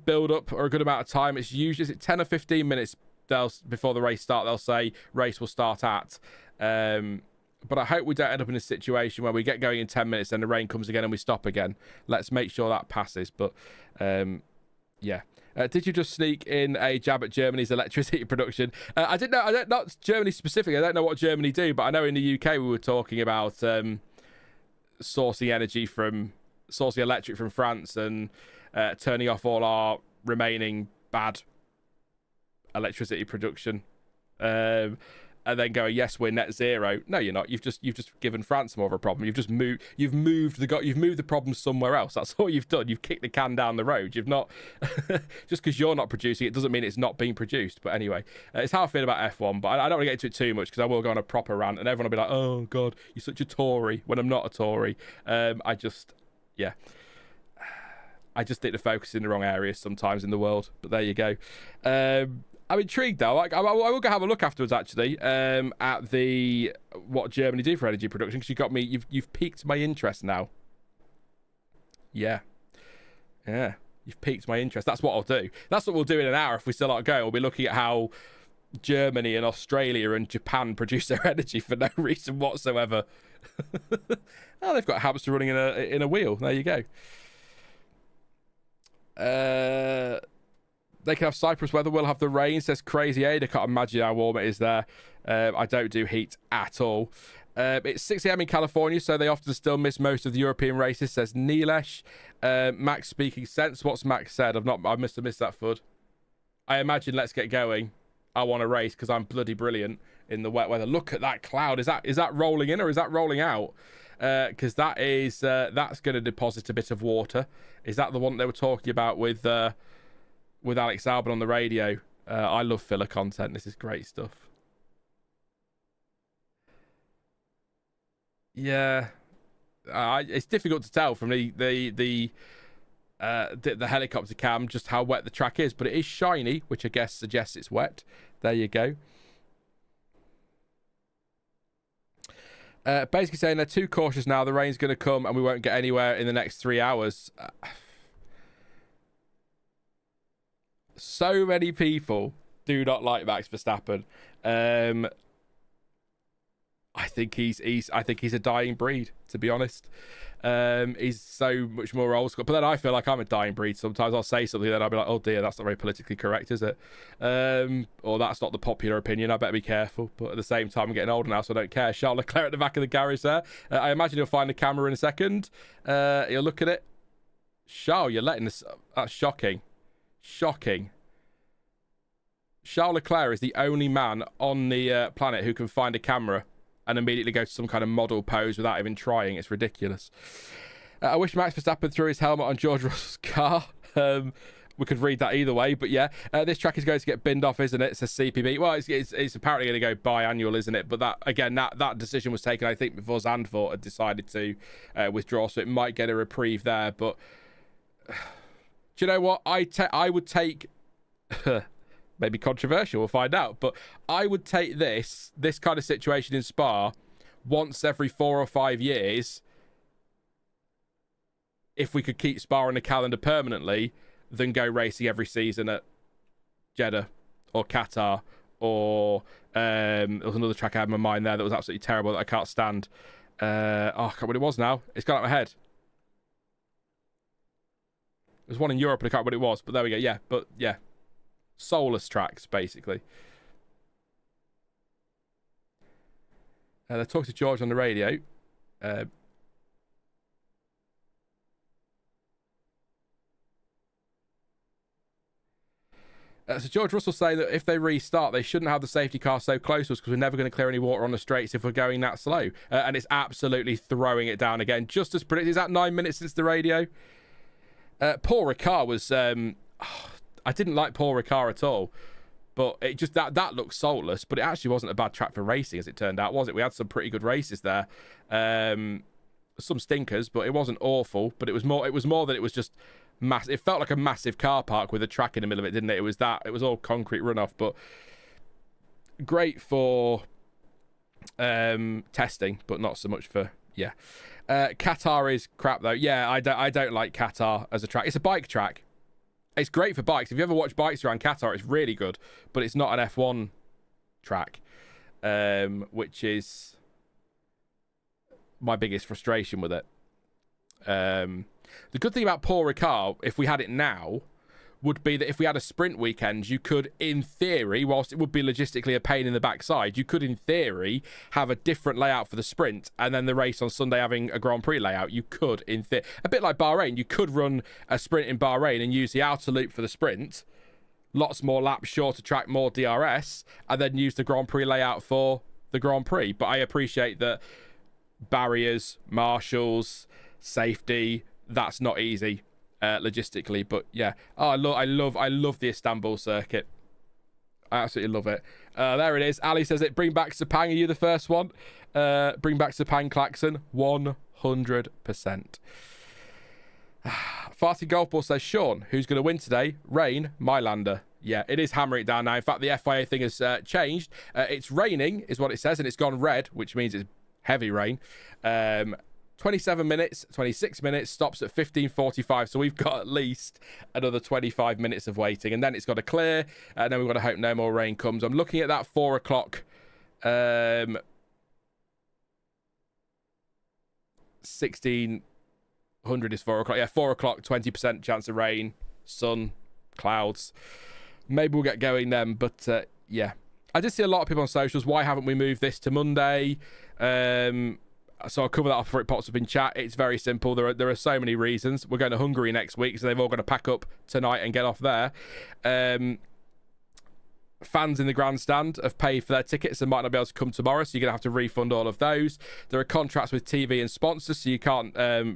build-up or a good amount of time. It's usually 10 or 15 minutes before the race start. They'll say race will start at. But I hope we don't end up in a situation where we get going in 10 minutes and the rain comes again and we stop again. Let's make sure that passes. But, yeah. Did you just sneak in a jab at Germany's electricity production? I didn't know. I don't, not Germany specifically. I don't know what Germany do, but I know in the UK we were talking about sourcing electric from France and turning off all our remaining bad electricity production. And then going, yes, we're net zero. No, you're not. You've just given France more of a problem. You've moved the problem somewhere else. That's all you've done. You've kicked the can down the road. You've not just because you're not producing it doesn't mean it's not being produced. But anyway, it's how I feel about F1. But I don't want to get into it too much because I will go on a proper rant and everyone will be like, "Oh God, you're such a Tory." When I'm not a Tory, I just think the focus is in the wrong areas sometimes in the world. But there you go. I'm intrigued though. I will go have a look afterwards actually at what Germany do for energy production because you've piqued my interest now. Yeah, you've piqued my interest. That's what I'll do. That's what we'll do in an hour if we still aren't going. We'll be looking at how Germany and Australia and Japan produce their energy for no reason whatsoever. Oh, they've got a hamster running in a wheel. There you go. They can have Cyprus weather. We'll have the rain, says Crazy Aid. I can't imagine how warm it is there. I don't do heat at all. It's 6 a.m. in California, so they often still miss most of the European races, says Nilesh. Max speaking sense. What's Max said? I must have missed that, Fud. I imagine let's get going. I want to race because I'm bloody brilliant in the wet weather. Look at that cloud. Is that rolling in or is that rolling out? Because that's going to deposit a bit of water. Is that the one they were talking about with Alex Albon on the radio? I love filler content. This is great stuff. Yeah. It's difficult to tell from the helicopter cam just how wet the track is, but it is shiny, which I guess suggests it's wet. There you go. Basically saying they're too cautious now. The rain's going to come and we won't get anywhere in the next 3 hours. So many people do not like Max Verstappen. I think he's a dying breed, to be honest. He's so much more old school. But then I feel like I'm a dying breed. Sometimes I'll say something, then I'll be like, oh dear, that's not very politically correct, is it? Or that's not the popular opinion. I better be careful. But at the same time, I'm getting older now, so I don't care. Charles Leclerc at the back of the garage there. I imagine he'll find the camera in a second. He'll look at it. Charles, you're letting this... That's shocking. Shocking. Charles Leclerc is the only man on the planet who can find a camera and immediately go to some kind of model pose without even trying. It's ridiculous. I wish Max Verstappen threw his helmet on George Russell's car. We could read that either way, but yeah. This track is going to get binned off, isn't it? It's a CPB. Well, it's apparently going to go biannual, isn't it? But that, again, that decision was taken, I think, before Zandvoort had decided to withdraw, so it might get a reprieve there. But do you know what? I would take... Maybe controversial, we'll find out. But I would take this kind of situation in Spa once every 4 or 5 years, if we could keep Spa on the calendar permanently, than go racing every season at Jeddah or Qatar or there was another track I had in my mind there that was absolutely terrible that I can't stand. I can't remember what it was now. It's gone out of my head. There's one in Europe and I can't remember what it was, but there we go. Yeah, but yeah. Soulless tracks, basically. They talked to George on the radio. So George Russell saying that if they restart, they shouldn't have the safety car so close to us because we're never going to clear any water on the straights if we're going that slow. And it's absolutely throwing it down again. Just as predicted. Is that 9 minutes since the radio? Paul Ricard was... I didn't like Paul Ricard at all, but it just that looked soulless. But it actually wasn't a bad track for racing, as it turned out, was it? We had some pretty good races there, some stinkers, but it wasn't awful. But it was more that it was just massive. It felt like a massive car park with a track in the middle of it, didn't it? It was all concrete runoff, but great for testing, but not so much for Qatar is crap though. Yeah, I don't like Qatar as a track. It's a bike track. It's great for bikes. If you ever watch bikes around Qatar, it's really good. But it's not an F1 track, which is my biggest frustration with it. The good thing about Paul Ricard, if we had it now, would be that if we had a sprint weekend, you could, in theory, whilst it would be logistically a pain in the backside, you could, in theory, have a different layout for the sprint and then the race on Sunday having a Grand Prix layout. You could, in theory, a bit like Bahrain, you could run a sprint in Bahrain and use the outer loop for the sprint, lots more laps, shorter track, more DRS, and then use the Grand Prix layout for the Grand Prix. But I appreciate that barriers, marshals, safety, that's not easy. Logistically, but yeah, I love the Istanbul circuit. I absolutely love it. There it is. Ali says it. Bring back Sepang. Are you the first one? Bring back Sepang Klaxon. 100%. Farty Golf Ball says, Sean, who's going to win today? Rain, Mylander. Yeah, it is hammering it down now. In fact, the FIA thing has changed. It's raining, is what it says, and it's gone red, which means it's heavy rain. 27 minutes, 26 minutes, stops at 15:45. So we've got at least another 25 minutes of waiting. And then it's got to clear. And then we've got to hope no more rain comes. I'm looking at that 4 o'clock. 1600 is 4 o'clock. Yeah, 4 o'clock, 20% chance of rain, sun, clouds. Maybe we'll get going then. But yeah, I did see a lot of people on socials. Why haven't we moved this to Monday? So I'll cover that off before it pops up in chat. It's very simple. There are so many reasons. We're going to Hungary next week, so they've all got to pack up tonight and get off there. fans in the grandstand have paid for their tickets and might not be able to come tomorrow, so you're going to have to refund all of those. There are contracts with TV and sponsors, so you can't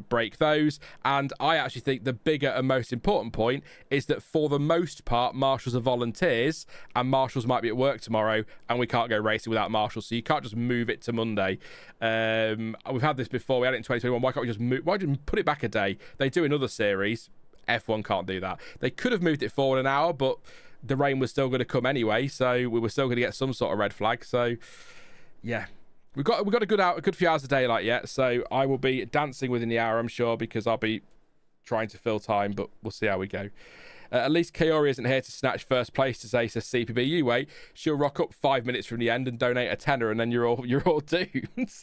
break those. And I actually think the bigger and most important point is that for the most part, marshals are volunteers, and marshals might be at work tomorrow, and we can't go racing without marshals, so you can't just move it to Monday. We've had this before. We had it in 2021. Why can't we just move? Why didn't we put it back a day? They do in other series. F1 can't do that. They could have moved it forward an hour, but the rain was still going to come anyway, so we were still going to get some sort of red flag. So yeah, we've got a good few hours of daylight yet, so I will be dancing within the hour, I'm sure, because I'll be trying to fill time, but we'll see how we go. At least Kaori isn't here to snatch first place today, says CPB. You wait, she'll rock up 5 minutes from the end and donate a tenner, and then you're all doomed.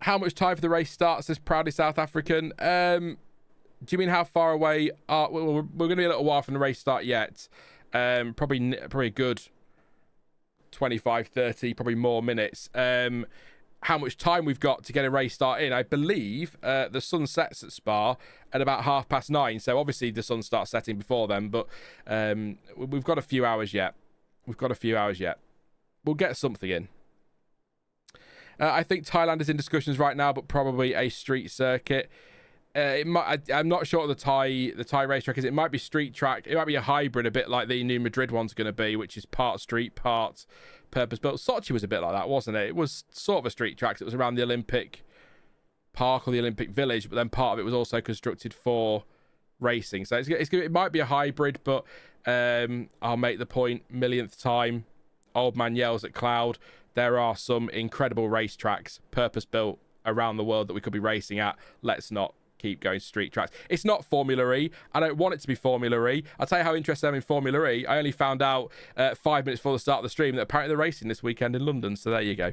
How much time for the race starts, this proudly South African? Do you mean how far away? We're going to be a little while from the race start yet. Probably a good 25, 30, probably more minutes. How much time we've got to get a race start in? I believe the sun sets at Spa at about 9:30. So obviously the sun starts setting before then, but we've got a few hours yet. We'll get something in. I think Thailand is in discussions right now, but probably a street circuit. I'm not sure what the Thai racetrack is. It might be street track. It might be a hybrid, a bit like the new Madrid one's going to be, which is part street, part purpose-built. Sochi was a bit like that, wasn't it? It was sort of a street track. It was around the Olympic Park or the Olympic Village, but then part of it was also constructed for racing. So it might be a hybrid, but I'll make the point millionth time. Old man yells at cloud. There are some incredible racetracks, purpose-built around the world that we could be racing at. Let's not keep going street tracks. It's not Formula E. I don't want it to be Formula E. I'll tell you how interested I am in Formula E. I only found out 5 minutes before the start of the stream that apparently they're racing this weekend in London. So there you go.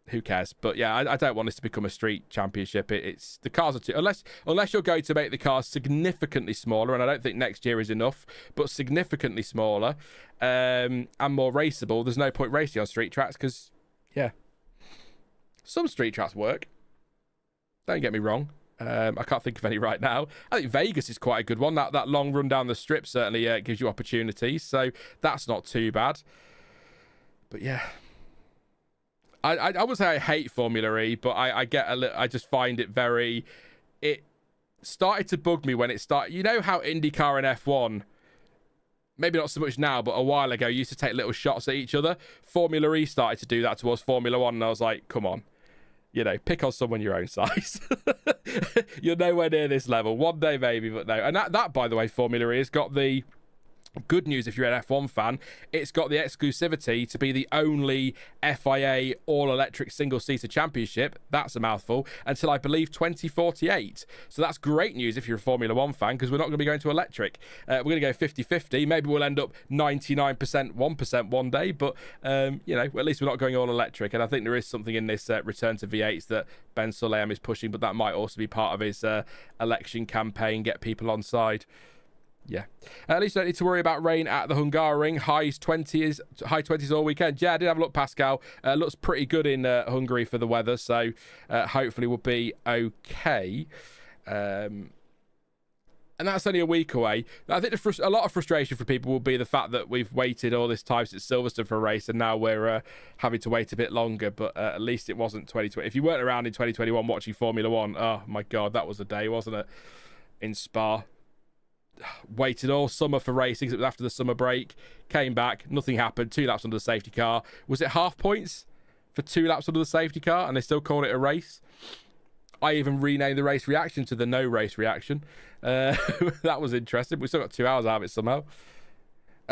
Who cares? But yeah, I don't want this to become a street championship. It's the cars are too, unless you're going to make the cars significantly smaller, and I don't think next year is enough, but significantly smaller and more raceable. There's no point racing on street tracks because, yeah, some street tracks work. Don't get me wrong. I can't think of any right now. I think Vegas is quite a good one. That long run down the strip certainly gives you opportunities, so that's not too bad. But yeah, I would say I hate Formula E, but I get a little. I just find it very. It started to bug me when it started. You know how IndyCar and F1, maybe not so much now, but a while ago, used to take little shots at each other. Formula E started to do that towards Formula One, and I was like, come on. You know, pick on someone your own size. You're nowhere near this level. One day, maybe, but no. And that, by the way, Formula E has got the good news if you're an F1 fan. It's got the exclusivity to be the only FIA all-electric single-seater championship. That's a mouthful. Until, I believe, 2048. So that's great news if you're a Formula One fan, because we're not going to be going to electric. We're going to go 50-50. Maybe we'll end up 99%, 1% one day. But, you know, at least we're not going all-electric. And I think there is something in this return to V8s that Ben Sulayem is pushing, but that might also be part of his election campaign, get people on side. Yeah. At least you don't need to worry about rain at the Hungaroring. High 20s all weekend. Yeah, I did have a look, Pascal. Looks pretty good in Hungary for the weather, so hopefully we'll be okay. And that's only a week away. I think a lot of frustration for people will be the fact that we've waited all this time since Silverstone for a race, and now we're having to wait a bit longer, but at least it wasn't 2020. If you weren't around in 2021 watching Formula One, oh my God, that was a day, wasn't it? In Spa. Waited all summer for racing. It was after the summer break. Came back. Nothing happened. 2 laps under the safety car. Was it half points for 2 laps under the safety car? And they still called it a race. I even renamed the race reaction to the no race reaction. That was interesting. We still got 2 hours out of it somehow.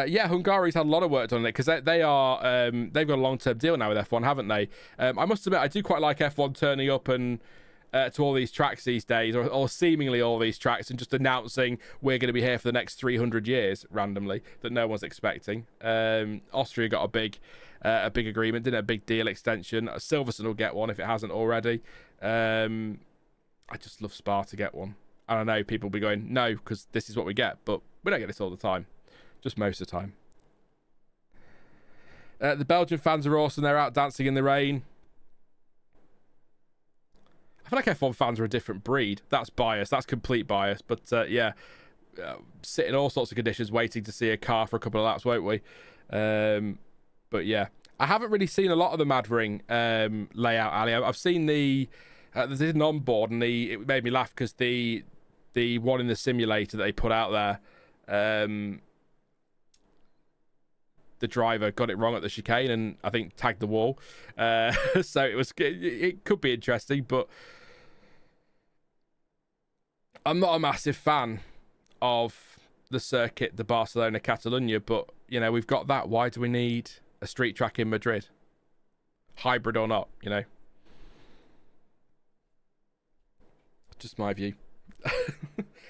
Yeah, Hungary's had a lot of work done on it because they've got a long-term deal now with F1, haven't they? I must admit, I do quite like F1 turning up and to all these tracks these days, or seemingly all these tracks, and just announcing we're going to be here for the next 300 years randomly that no one's expecting. Austria got a big agreement, didn't it? A big deal extension. Silverstone will get one if it hasn't already. I just love Spa to get one. And I know people will be going, no, because this is what we get, but we don't get this all the time. Just most of the time. The Belgian fans are awesome. They're out dancing in the rain. I feel like F1 fans are a different breed. That's bias. That's complete bias. But yeah, sit in all sorts of conditions waiting to see a car for a couple of laps, won't we? But yeah, I haven't really seen a lot of the Mad Ring layout, Ali. I've seen there's an onboard, and it made me laugh because the one in the simulator that they put out there, the driver got it wrong at the chicane and I think tagged the wall. So it could be interesting, but I'm not a massive fan of the circuit, the Barcelona Catalunya, but we've got that. Why do we need a street track in Madrid? Hybrid or not, Just my view.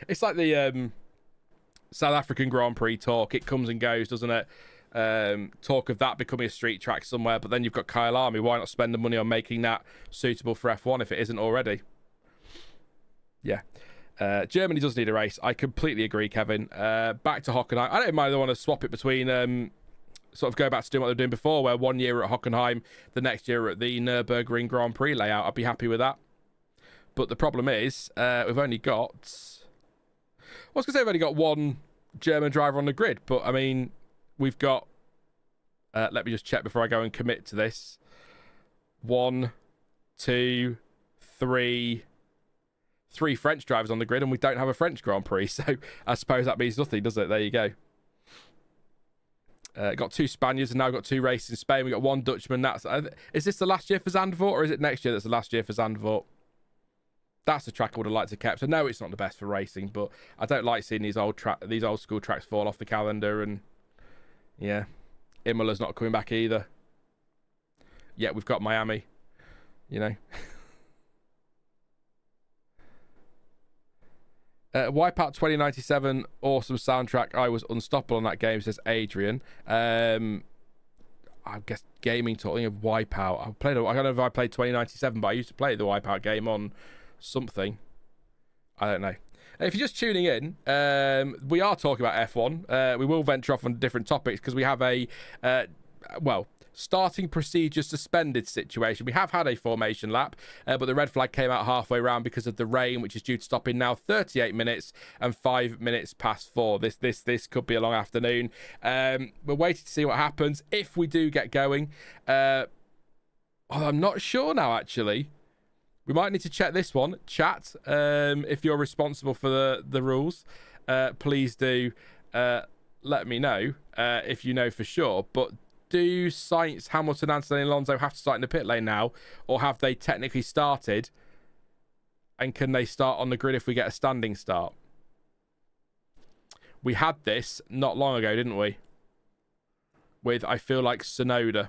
It's like the South African Grand Prix talk. It comes and goes, doesn't it? Talk of that becoming a street track somewhere, but then you've got Kyle Army. Why not spend the money on making that suitable for F1 if it isn't already? Yeah. Germany does need a race. I completely agree, Kevin. Back to Hockenheim. I don't mind. I want to swap it between sort of go back to doing what they were doing before, where 1 year at Hockenheim, the next year at the Nürburgring Grand Prix layout. I'd be happy with that. But the problem is, we've only got... I was going to say we've only got one German driver on the grid, but I mean, we've got... let me just check before I go and commit to this. 1, 2, 3... 3 French drivers on the grid, and we don't have a French Grand Prix, so I suppose that means nothing, does it? There you go. Got 2 Spaniards, and now got 2 races in Spain. We got 1 Dutchman. Is this the last year for Zandvoort, or is it next year that's the last year for Zandvoort? That's the track I would have liked to kept. I know it's not the best for racing, but I don't like seeing these old school tracks fall off the calendar. And yeah, Imola's not coming back either. Yet we've got Miami, Wipeout 2097, awesome soundtrack. I was unstoppable on that game, says Adrian. I guess gaming talking of Wipeout. I don't know if I played 2097, but I used to play the Wipeout game on something. I don't know. If you're just tuning in, we are talking about F1. We will venture off on different topics because we have a starting procedure suspended situation. We have had a formation lap, but the red flag came out halfway round because of the rain, which is due to stop in now 38 minutes and 5 minutes past 4. This could be a long afternoon. We're waiting to see what happens if we do get going. I'm not sure now, actually. We might need to check this one. Chat, if you're responsible for the rules, please do let me know if you know for sure. But do Sainz, Hamilton, Antonelli, and Alonso have to start in the pit lane now, or have they technically started? And can they start on the grid if we get a standing start? We had this not long ago, didn't we? With, I feel like, Tsunoda.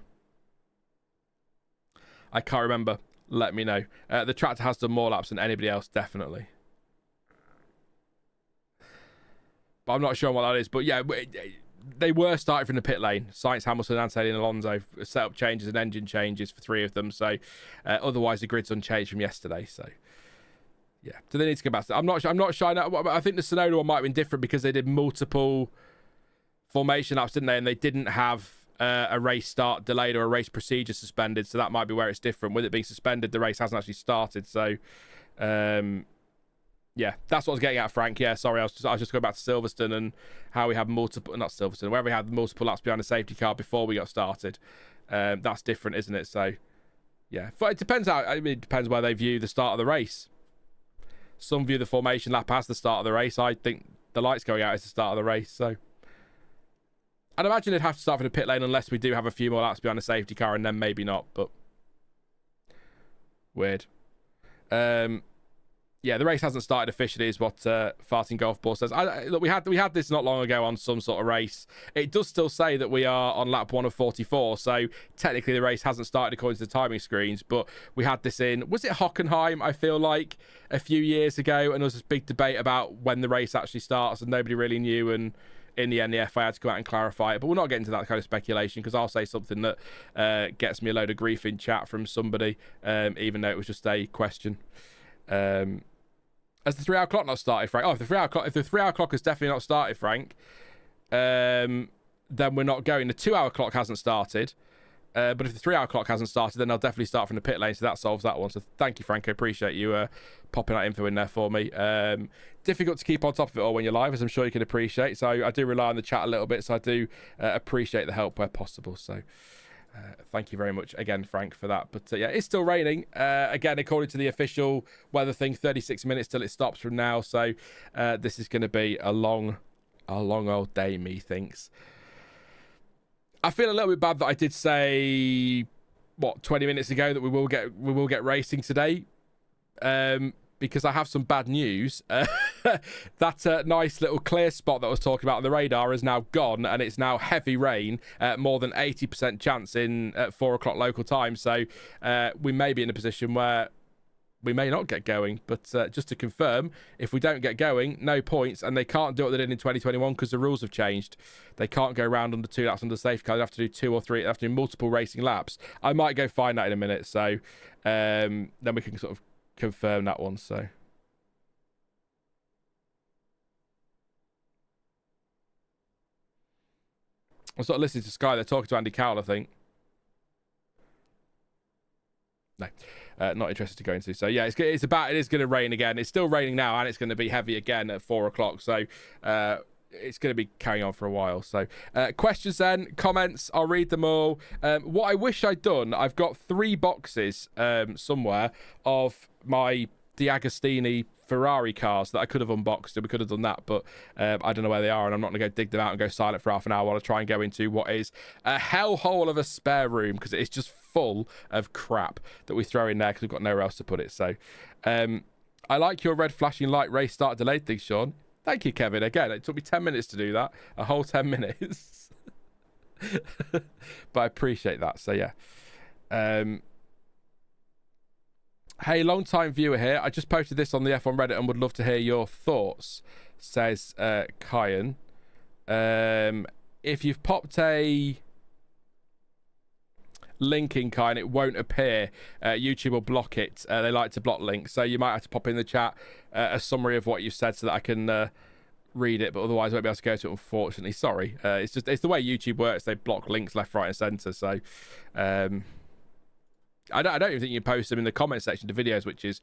I can't remember. Let me know. The tractor has done more laps than anybody else, definitely. But I'm not sure what that is. But yeah, they were starting from the pit lane. Sainz, Hamilton, Antonelli, and Alonso set up changes and engine changes for 3 of them. So otherwise, the grid's unchanged from yesterday. So yeah, do they need to go back? I'm not sure. I think the Tsunoda one might have been different because they did multiple formation laps, didn't they? And they didn't have a race start delayed or a race procedure suspended. So that might be where it's different. With it being suspended, the race hasn't actually started. So yeah, that's what I was getting at, Frank. Yeah, sorry, I was just going back to Silverstone and how we had where we had multiple laps behind the safety car before we got started. That's different, isn't it? So yeah, but it depends it depends where they view the start of the race. Some view the formation lap as the start of the race. I think the lights going out is the start of the race. So I'd imagine they'd have to start from the pit lane unless we do have a few more laps behind the safety car, and then maybe not. But weird. Yeah, the race hasn't started officially, is what Farting Golf Ball says. Look, we had this not long ago on some sort of race. It does still say that we are on lap 1 of 44, so technically the race hasn't started according to the timing screens. But we had this in, was it Hockenheim? I feel like a few years ago, and there was this big debate about when the race actually starts, and nobody really knew. And in the end, the FIA had to come out and clarify it. But we're not getting into that kind of speculation because I'll say something that gets me a load of grief in chat from somebody, even though it was just a question. Has the 3-hour clock not started, Frank? Oh, if the 3-hour clock has definitely not started, Frank, then we're not going. The 2-hour clock hasn't started. But if the 3 hour clock hasn't started, then I'll definitely start from the pit lane. So that solves that one. So thank you, Franco. Appreciate you popping that info in there for me. Difficult to keep on top of it all when you're live, as I'm sure you can appreciate. So I do rely on the chat a little bit. So I do appreciate the help where possible. So thank you very much again, Frank, for that. But yeah, it's still raining. Again, according to the official weather thing, 36 minutes till it stops from now. So this is going to be a long old day, methinks. I feel a little bit bad that I did say 20 minutes ago that we will get racing today, because I have some bad news. That nice little clear spot that I was talking about on the radar is now gone, and it's now heavy rain, more than 80% chance at 4 o'clock local time. So we may be in a position where we may not get going. But just to confirm, if we don't get going, no points, and they can't do what they did in 2021 because the rules have changed. They can't go round under 2 laps under safety car. They have to do 2 or 3. They have to do multiple racing laps. I might go find that in a minute, so then we can sort of confirm that one. So I'm sort of listening to Sky. They're talking to Andy Cowell, I think. No. Not interested to go into. So yeah, it is going to rain again. It's still raining now, and it's going to be heavy again at 4 o'clock. So it's going to be carrying on for a while. So questions then, comments, I'll read them all. What I wish I'd done, I've got 3 boxes somewhere of my D'Agostini Ferrari cars that I could have unboxed, and we could have done that, but I don't know where they are, and I'm not going to go dig them out and go silent for half an hour while I try and go into what is a hellhole of a spare room, because it's just full of crap that we throw in there because we've got nowhere else to put it. So I like your red flashing light race start delayed thing, Sean. Thank you, Kevin. Again, it took me 10 minutes to do that, a whole 10 minutes. But I appreciate that. So yeah. Hey, long time viewer here. I just posted this on the F1 Reddit and would love to hear your thoughts, says Kyan. If you've popped a link in, Kyan, it won't appear. YouTube will block it. They like to block links, so you might have to pop in the chat a summary of what you've said so that I can read it, but otherwise I won't be able to go to it, unfortunately. Sorry. It's the way YouTube works. They block links left, right and centre, so I don't even think you can post them in the comment section to videos, which is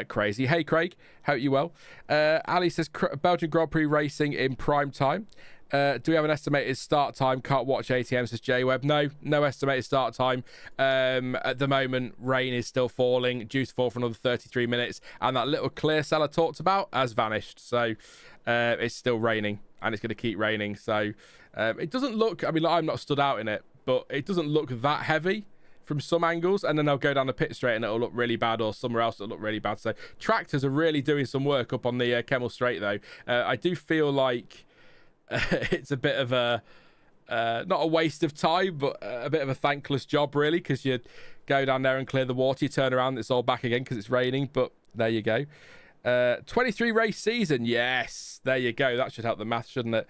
crazy. Hey, Craig, hope you well. Ali says, Belgian Grand Prix racing in prime time. Do we have an estimated start time? Can't watch ATM, says J-Web. No estimated start time. At the moment, rain is still falling, due to fall for another 33 minutes. And that little clear cell I talked about has vanished. So it's still raining, and it's going to keep raining. So it doesn't look, I mean, I'm not stood out in it, but it doesn't look that heavy from some angles, and then they'll go down the pit straight and it'll look really bad, or somewhere else it'll look really bad. So tractors are really doing some work up on the Kemmel Straight, though. I do feel like it's a bit of a not a waste of time, but a bit of a thankless job, really, because you go down there and clear the water, you turn around, it's all back again because it's raining. But there you go. 23 race season, yes, there you go. That should help the math, shouldn't it?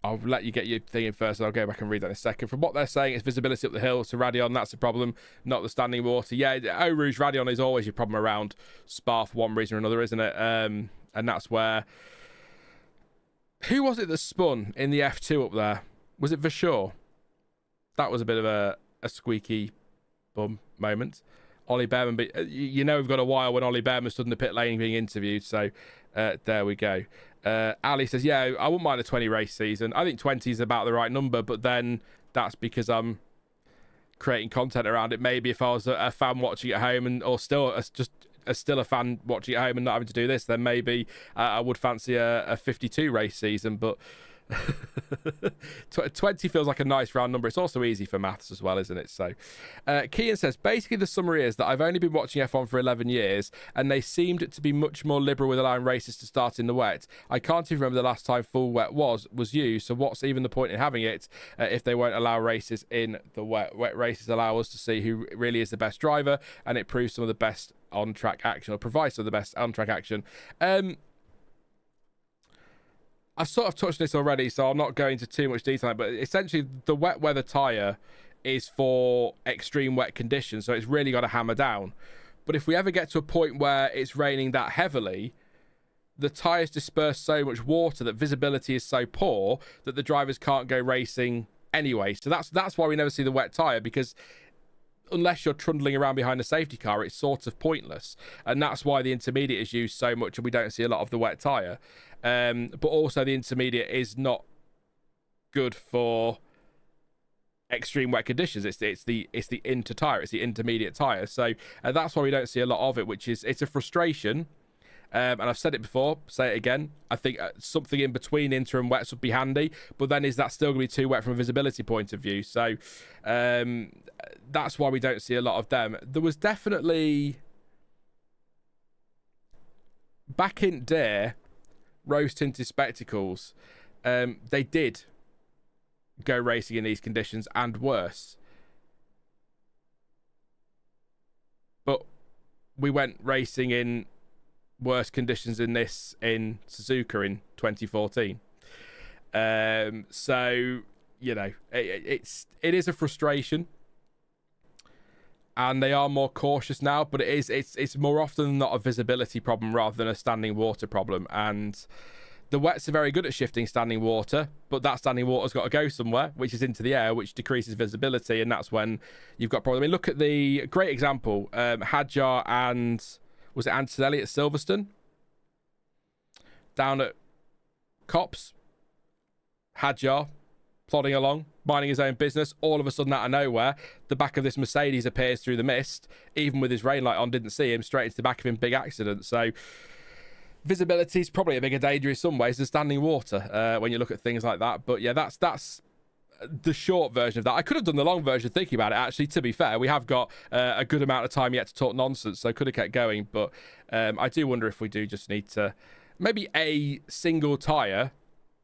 I'll let you get your thing in first, and I'll go back and read that in a second. From what they're saying, it's visibility up the hill to Radion. That's the problem, not the standing water. Yeah, Eau Rouge, Radion is always your problem around Spa for one reason or another, isn't it? And that's where... Who was it that spun in the F2 up there? Was it Verschoor? That was a bit of a squeaky bum moment. Ollie Bearman, but you know we've got a while when Ollie Bearman stood in the pit lane being interviewed, so there we go. Ali says, yeah, I wouldn't mind a 20 race season. I think 20 is about the right number, but then that's because I'm creating content around it. Maybe if I was a fan watching at home, or still a fan watching at home and not having to do this, then maybe I would fancy a 52 race season. But 20 feels like a nice round number. It's also easy for maths as well, isn't it? So Kian says, basically the summary is that I've only been watching F1 for 11 years, and they seemed to be much more liberal with allowing races to start in the wet. I can't even remember the last time full wet was used, so what's even the point in having it if they won't allow races in the wet? Wet races allow us to see who really is the best driver, and it proves some of the best on-track action, or provides some of the best on-track action. I've sort of touched on this already, so I'll not go into too much detail, but essentially the wet weather tyre is for extreme wet conditions, so it's really got to hammer down. But if we ever get to a point where it's raining that heavily, the tyres disperse so much water that visibility is so poor that the drivers can't go racing anyway. So that's why we never see the wet tyre, because unless you're trundling around behind a safety car, it's sort of pointless. And that's why the intermediate is used so much and we don't see a lot of the wet tyre. But also the intermediate is not good for extreme wet conditions. It's the inter tyre, it's the intermediate tyre. So that's why we don't see a lot of it, which is, it's a frustration. And I've said it before, say it again. I think something in between inter and wets would be handy, but then is that still going to be too wet from a visibility point of view? So that's why we don't see a lot of them. There was definitely, back in day, rose-tinted spectacles, they did go racing in these conditions and worse. But we went racing in worse conditions in this in Suzuka in 2014. So, you know, it is a frustration, and they are more cautious now, but it's more often than not a visibility problem rather than a standing water problem. And the wets are very good at shifting standing water, but that standing water's got to go somewhere, which is into the air, which decreases visibility, and that's when you've got problems. I mean, look at the great example, Hadjar and was it Antonelli at Silverstone? Down at Cops, Hadjar plodding along, minding his own business. All of a sudden, out of nowhere, the back of this Mercedes appears through the mist. Even with his rain light on, didn't see him. Straight into the back of him, big accident. So visibility is probably a bigger danger in some ways than standing water when you look at things like that. But yeah, that's the short version of that. I could have done the long version thinking about it, actually. To be fair, we have got a good amount of time yet to talk nonsense, so I could have kept going. But I do wonder if we do just need to maybe a single tyre,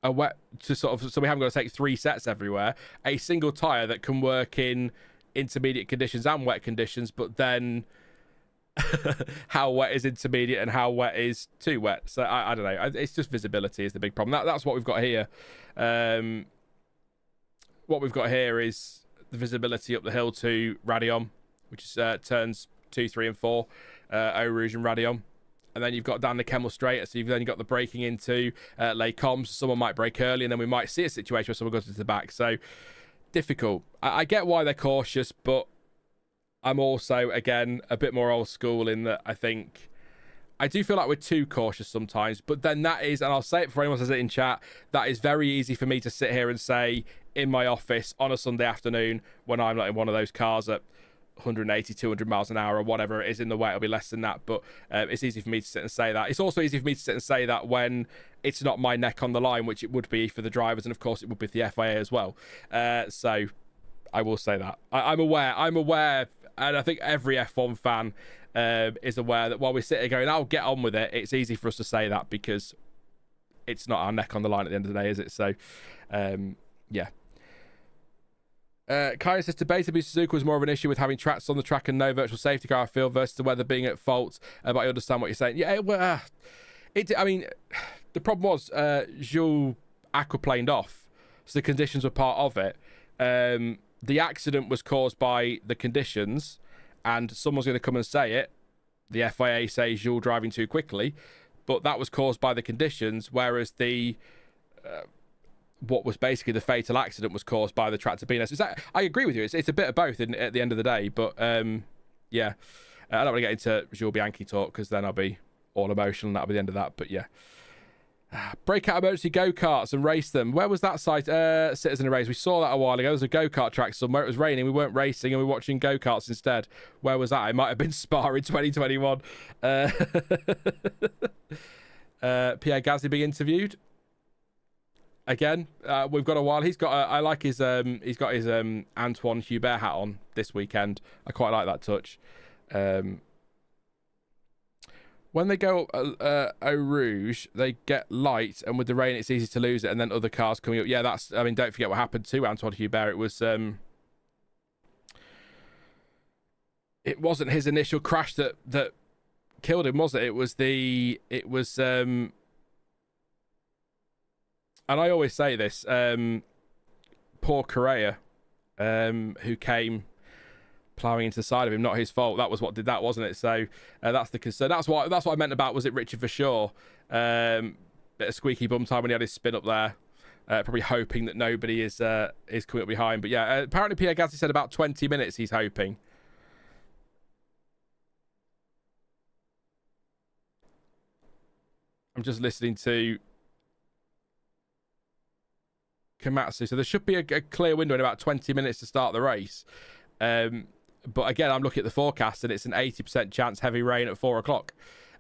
a wet, to sort of, so we haven't got to take 3 sets everywhere, a single tyre that can work in intermediate conditions and wet conditions, but then how wet is intermediate and how wet is too wet. So I don't know, it's just visibility is the big problem. That's what we've got here. What we've got here is the visibility up the hill to Radion, which is turns 2, 3 and 4, Eau Rouge and Radion. And then you've got down the Kemmel Straight, so you've then got the braking into Les Combes. Someone might brake early, and then we might see a situation where someone goes into the back. So difficult. I get why they're cautious, but I'm also, again, a bit more old school in that I do feel like we're too cautious sometimes. But then that is, and I'll say it before anyone says it in chat, that is very easy for me to sit here and say in my office on a Sunday afternoon when I'm not in one of those cars at 180, 200 miles an hour or whatever it is in the way. It'll be less than that, but it's easy for me to sit and say that. It's also easy for me to sit and say that when it's not my neck on the line, which it would be for the drivers, and of course it would be for the FIA as well. So I will say that. I'm aware, and I think every F1 fan is aware that while we sit here going, I'll get on with it, it's easy for us to say that because it's not our neck on the line at the end of the day, is it? So yeah. Kaya says, debatably, Suzuka was more of an issue with having tracks on the track and no virtual safety car, I feel, versus the weather being at fault. But I understand what you're saying. Yeah, well, I mean, the problem was Jules aquaplaned off, so the conditions were part of it. The accident was caused by the conditions, and someone's going to come and say it. The FIA says Jules driving too quickly, but that was caused by the conditions, whereas the what was basically the fatal accident was caused by the tractor being there. I agree with you. It's a bit of both at the end of the day. But yeah, I don't want to get into Jules Bianchi talk because then I'll be all emotional and that'll be the end of that. But yeah, break out emergency go-karts and race them. Where was that site? Citizen Race. We saw that a while ago. There was a go-kart track somewhere. It was raining. We weren't racing and we were watching go-karts instead. Where was that? It might have been Spa in 2021. Pierre Gasly being interviewed. Again, we've got a while. He's got. I like his. He's got his Antoine Hubert hat on this weekend. I quite like that touch. When they go Eau Rouge, they get light, and with the rain, it's easy to lose it. And then other cars coming up. Yeah, that's. I mean, don't forget what happened to Antoine Hubert. It was. It wasn't his initial crash that killed him, was it? It was the. It was. And I always say this, poor Correa, who came ploughing into the side of him, not his fault. That was what did that, wasn't it? So that's the concern. That's what I meant about, was it Richard for sure? Bit of squeaky bum time when he had his spin up there. Probably hoping that nobody is coming up behind. But yeah, apparently Pierre Gasly said about 20 minutes he's hoping. I'm just listening to Komatsu. So there should be a clear window in about 20 minutes to start the race. But again, I'm looking at the forecast and it's an 80% chance heavy rain at 4 o'clock.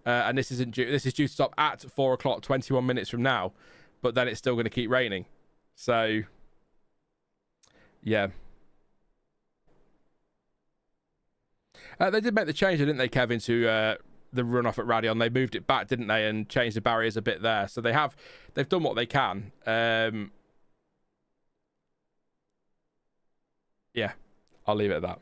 And this is due to stop at 4 o'clock, 21 minutes from now. But then it's still going to keep raining. So, yeah. They did make the change, didn't they, Kevin, to the runoff at Radion? They moved it back, didn't they, and changed the barriers a bit there. So they've done what they can. Yeah, I'll leave it at that.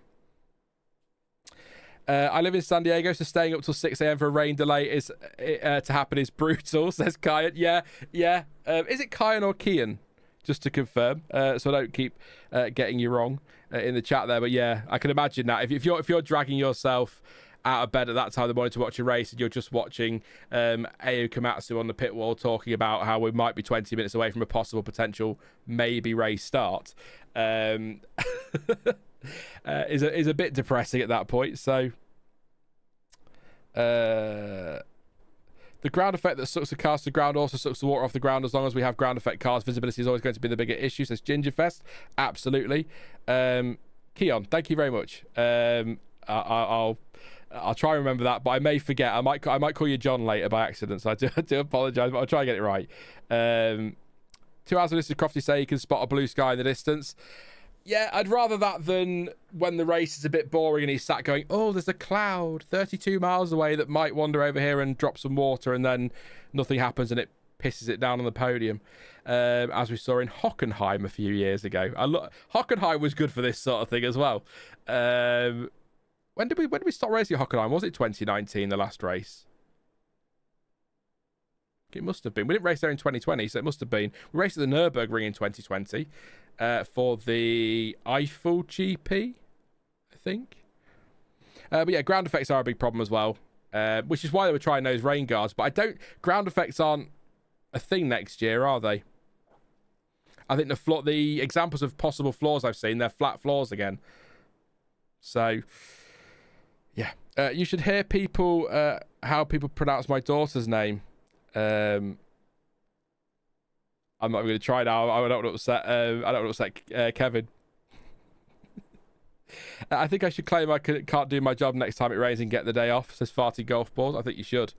I live in San Diego, so staying up till 6 a.m. for a rain delay to happen is brutal, says Kyan. Yeah. Is it Kyan or Kian? Just to confirm, so I don't keep getting you wrong in the chat there. But yeah, I can imagine that if you're dragging yourself out of bed at that time of the morning to watch a race, and you're just watching Ayo Komatsu on the pit wall talking about how we might be 20 minutes away from a possible potential maybe race start, is a bit depressing at that point. So the ground effect that sucks the cars to the ground also sucks the water off the ground. As long as we have ground effect cars, visibility is always going to be the bigger issue, says Gingerfest. Absolutely. Keon, thank you very much. I'll try and remember that, but I may forget. I might call you John later by accident, so I do apologise, but I'll try and get it right. 2 hours of Mr. Crofty say you can spot a blue sky in the distance. Yeah, I'd rather that than when the race is a bit boring and he's sat going, oh, there's a cloud 32 miles away that might wander over here and drop some water, and then nothing happens and it pisses it down on the podium, as we saw in Hockenheim a few years ago. Hockenheim was good for this sort of thing as well. When did we stop racing at Hockenheim? Was it 2019, the last race? It must have been. We didn't race there in 2020, so it must have been. We raced at the Nürburgring in 2020 for the Eiffel GP, I think. But yeah, ground effects are a big problem as well, which is why they were trying those rain guards. But ground effects aren't a thing next year, are they? I think the examples of possible flaws I've seen, they're flat floors again. So, yeah. You should hear how people pronounce my daughter's name. I'm not going to try now. I don't want to upset Kevin. I think I should claim I can't do my job next time it rains and get the day off, says Farty Golf Balls. I think you should.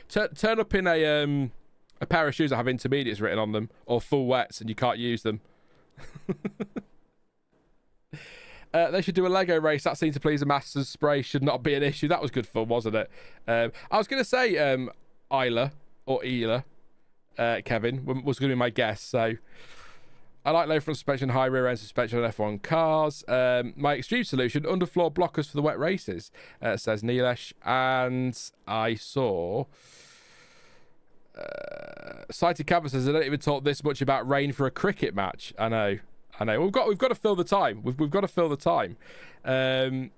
Turn up in a pair of shoes that have intermediates written on them, or full wets, and you can't use them. They should do a Lego race. That seemed to please the Masters. Spray should not be an issue. That was good fun, wasn't it? I was going to say Isla or Ela, Kevin, was going to be my guess. So I like low front suspension, high rear end suspension on F1 cars. My extreme solution, underfloor blockers for the wet races, says Nilesh. And I saw Sighted Canvas says, I don't even talk this much about rain for a cricket match. I know. We've got to fill the time. We've got to fill the time. I'm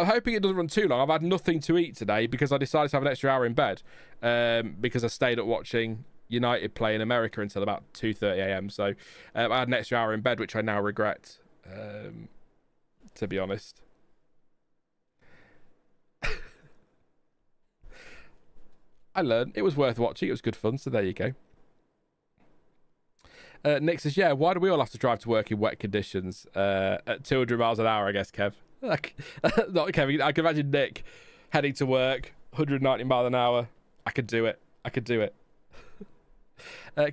hoping it doesn't run too long. I've had nothing to eat today because I decided to have an extra hour in bed because I stayed up watching United play in America until about 2:30 a.m. So I had an extra hour in bed, which I now regret, to be honest. I learned. It was worth watching. It was good fun. So there you go. Nick says, yeah, why do we all have to drive to work in wet conditions at 200 miles an hour, I guess, Kev? Not Kevin. I can imagine Nick heading to work, 190 miles an hour. I could do it.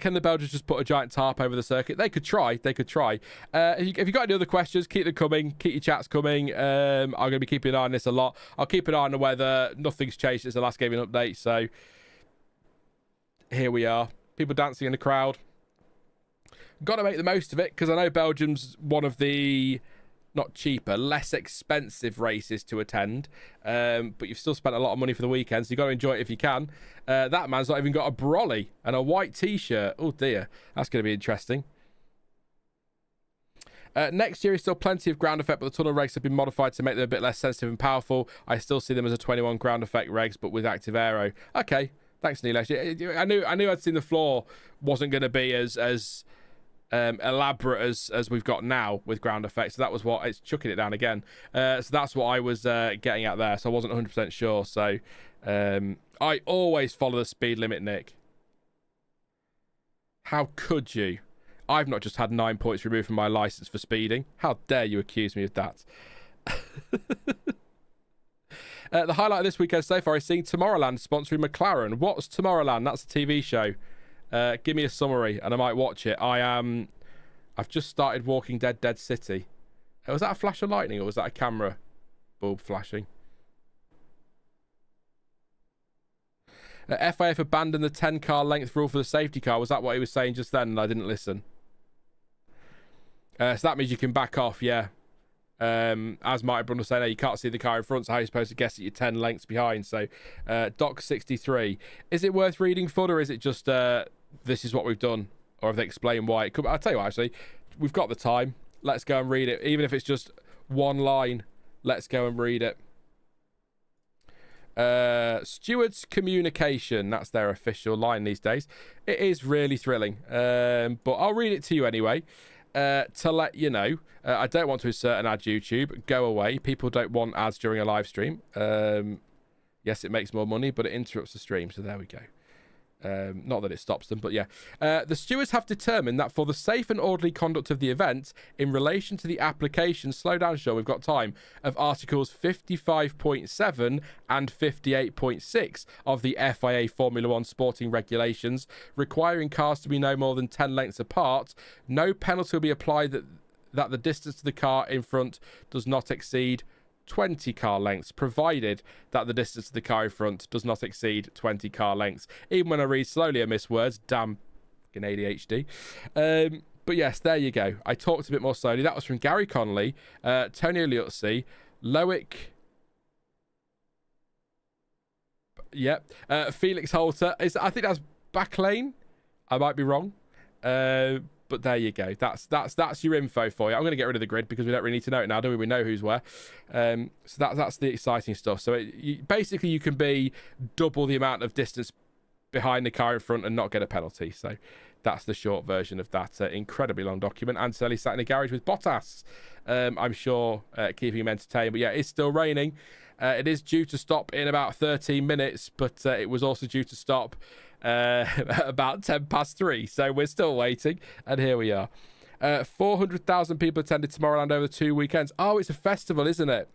Can the Belgians just put a giant tarp over the circuit? They could try. If you got any other questions, keep them coming. Keep your chats coming. I'm going to be keeping an eye on this a lot. I'll keep an eye on the weather. Nothing's changed since the last gaming update. So here we are. People dancing in the crowd. Got to make the most of it because I know Belgium's one of the not cheaper, less expensive races to attend. But you've still spent a lot of money for the weekend, so you've got to enjoy it if you can. That man's not even got a brolly and a white t-shirt. Oh dear, that's going to be interesting. Next year is still plenty of ground effect, but the tunnel regs have been modified to make them a bit less sensitive and powerful. I still see them as a 21 ground effect regs, but with active aero. Okay, thanks, Nilesh. I knew I'd seen the floor wasn't going to be as elaborate as we've got now with ground effect. So that was what it's chucking it down again. So that's what I was getting at there. So I wasn't 100% sure. So I always follow the speed limit, Nick. How could you? I've not just had 9 points removed from my license for speeding. How dare you accuse me of that? The highlight of this weekend so far is seeing Tomorrowland sponsoring McLaren. What's Tomorrowland? That's a TV show. Give me a summary and I might watch it. I've just started Walking Dead City. Was that a flash of lightning or was that a camera bulb flashing? FIF abandoned the 10-car length rule for the safety car. Was that what he was saying just then and I didn't listen? So that means you can back off, yeah. As Marty Brundle said, you can't see the car in front, so how are you supposed to guess that you're 10 lengths behind? So, Doc63. Is it worth reading FUD or is it just this is what we've done? Or have they explained why? I'll tell you what, actually, we've got the time. Let's go and read it. Even if it's just one line, let's go and read it. Stewards communication, that's their official line these days. It is really thrilling, but I'll read it to you anyway. To let you know, I don't want to insert an ad YouTube. Go away. People don't want ads during a live stream. Yes, it makes more money, but it interrupts the stream. So there we go. Not that it stops them, but yeah. The stewards have determined that for the safe and orderly conduct of the event, in relation to the application, slow down, Sean, we've got time, of Articles 55.7 and 58.6 of the FIA Formula One sporting regulations, requiring cars to be no more than 10 lengths apart, no penalty will be applied that the distance to the car in front does not exceed 20 car lengths, provided that the distance to the car in front does not exceed 20 car lengths. Even when I read slowly, I miss words. Damn fucking ADHD. But yes, there you go. I talked a bit more slowly. That was from Gary Connolly, Tony Liuzzi, Loic. Yep. Felix Holter. I think that's Backlane. I might be wrong. But there you go. That's your info for you. I'm going to get rid of the grid because we don't really need to know it now, do we? We know who's where. So that's the exciting stuff. So basically you can be double the amount of distance behind the car in front and not get a penalty. So that's the short version of that incredibly long document. Antonelli sat in a garage with Bottas. I'm sure keeping him entertained. But yeah, it's still raining. It is due to stop in about 13 minutes, but it was also due to stop about 10 past 3, so we're still waiting, and here we are. 400,000 people attended Tomorrowland over 2 weekends. Oh, it's a festival, isn't it?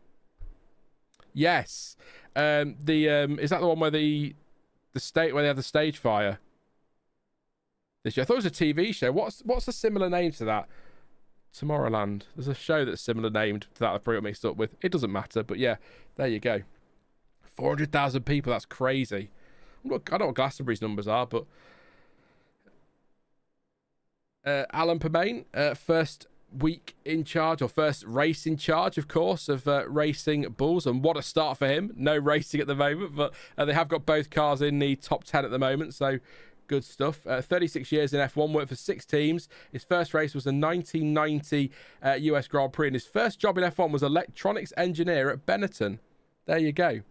Yes. Is that the one where the state where they have the stage fire this year? I thought it was a TV show. What's a similar name to that? Tomorrowland. There's a show that's similar named to that I've probably got mixed up with. It doesn't matter, but yeah, there you go. 400,000 people, that's crazy. I don't know what Glastonbury's numbers are, but Alan Permain, first week in charge, or first race in charge, of course, of Racing Bulls, and what a start for him. No racing at the moment, but they have got both cars in the top 10 at the moment, so good stuff. 36 years in F1, worked for 6 teams. His first race was the 1990 US Grand Prix, and his first job in F1 was electronics engineer at Benetton. There you go.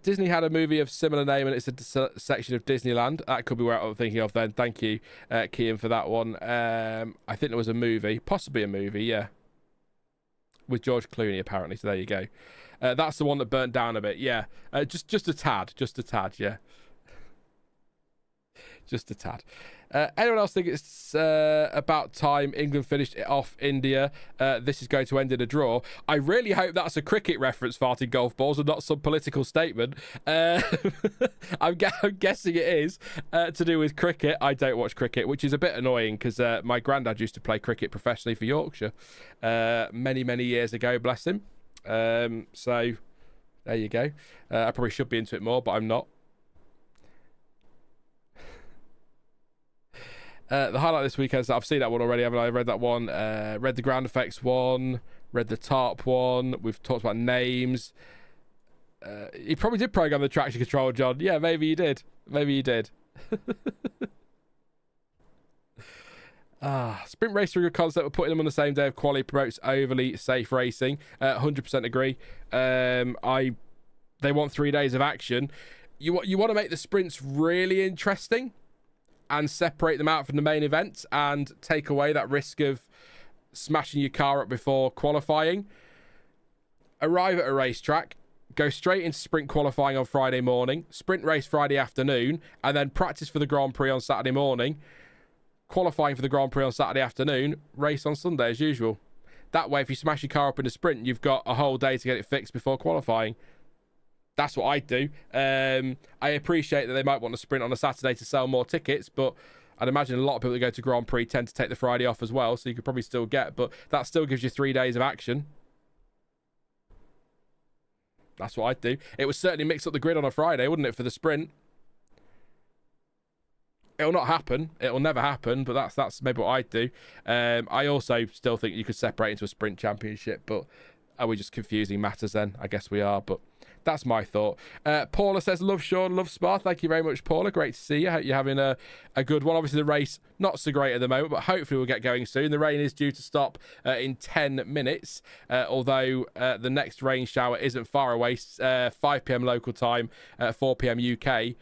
Disney had a movie of similar name, and it's a section of Disneyland. That could be where I'm thinking of then. Thank you, Kian, for that one. I think there was a movie, possibly a movie, yeah, with George Clooney, apparently. So there you go. That's the one that burnt down a bit, yeah. Just a tad, yeah. Just a tad. Anyone else think it's about time England finished it off India? This is going to end in a draw. I really hope that's a cricket reference, farting golf balls, and not some political statement. I'm guessing it is to do with cricket. I don't watch cricket, which is a bit annoying because my granddad used to play cricket professionally for Yorkshire many, many years ago, bless him. So there you go. I probably should be into it more, but I'm not. The highlight this weekend is I've seen that one already, haven't I? Read that one. Read the ground effects one. Read the tarp one. We've talked about names. He probably did program the traction control, John. Yeah, maybe he did. Sprint race through a concept of putting them on the same day of quali promotes overly safe racing. 100% agree. They want 3 days of action. You want to make the sprints really interesting and separate them out from the main events and take away that risk of smashing your car up before qualifying. Arrive at a racetrack, go straight into sprint qualifying on Friday morning, sprint race Friday afternoon, and then practice for the Grand Prix on Saturday morning, qualifying for the Grand Prix on Saturday afternoon, race on Sunday as usual. That way, if you smash your car up in a sprint, you've got a whole day to get it fixed before qualifying. That's what I'd do. I appreciate that they might want to sprint on a Saturday to sell more tickets, but I'd imagine a lot of people that go to Grand Prix tend to take the Friday off as well, so you could probably still get, but that still gives you 3 days of action. That's what I'd do. It would certainly mix up the grid on a Friday, wouldn't it, for the sprint? It'll not happen. It'll never happen, but that's maybe what I'd do. I also still think you could separate into a sprint championship, but are we just confusing matters then? I guess we are, but that's my thought. Paula says, love Sean, love Spa. Thank you very much, Paula. Great to see you. Hope you're having a good one. Obviously, the race, not so great at the moment, but hopefully we'll get going soon. The rain is due to stop in 10 minutes, although the next rain shower isn't far away, 5 p.m. local time, 4 p.m. UK.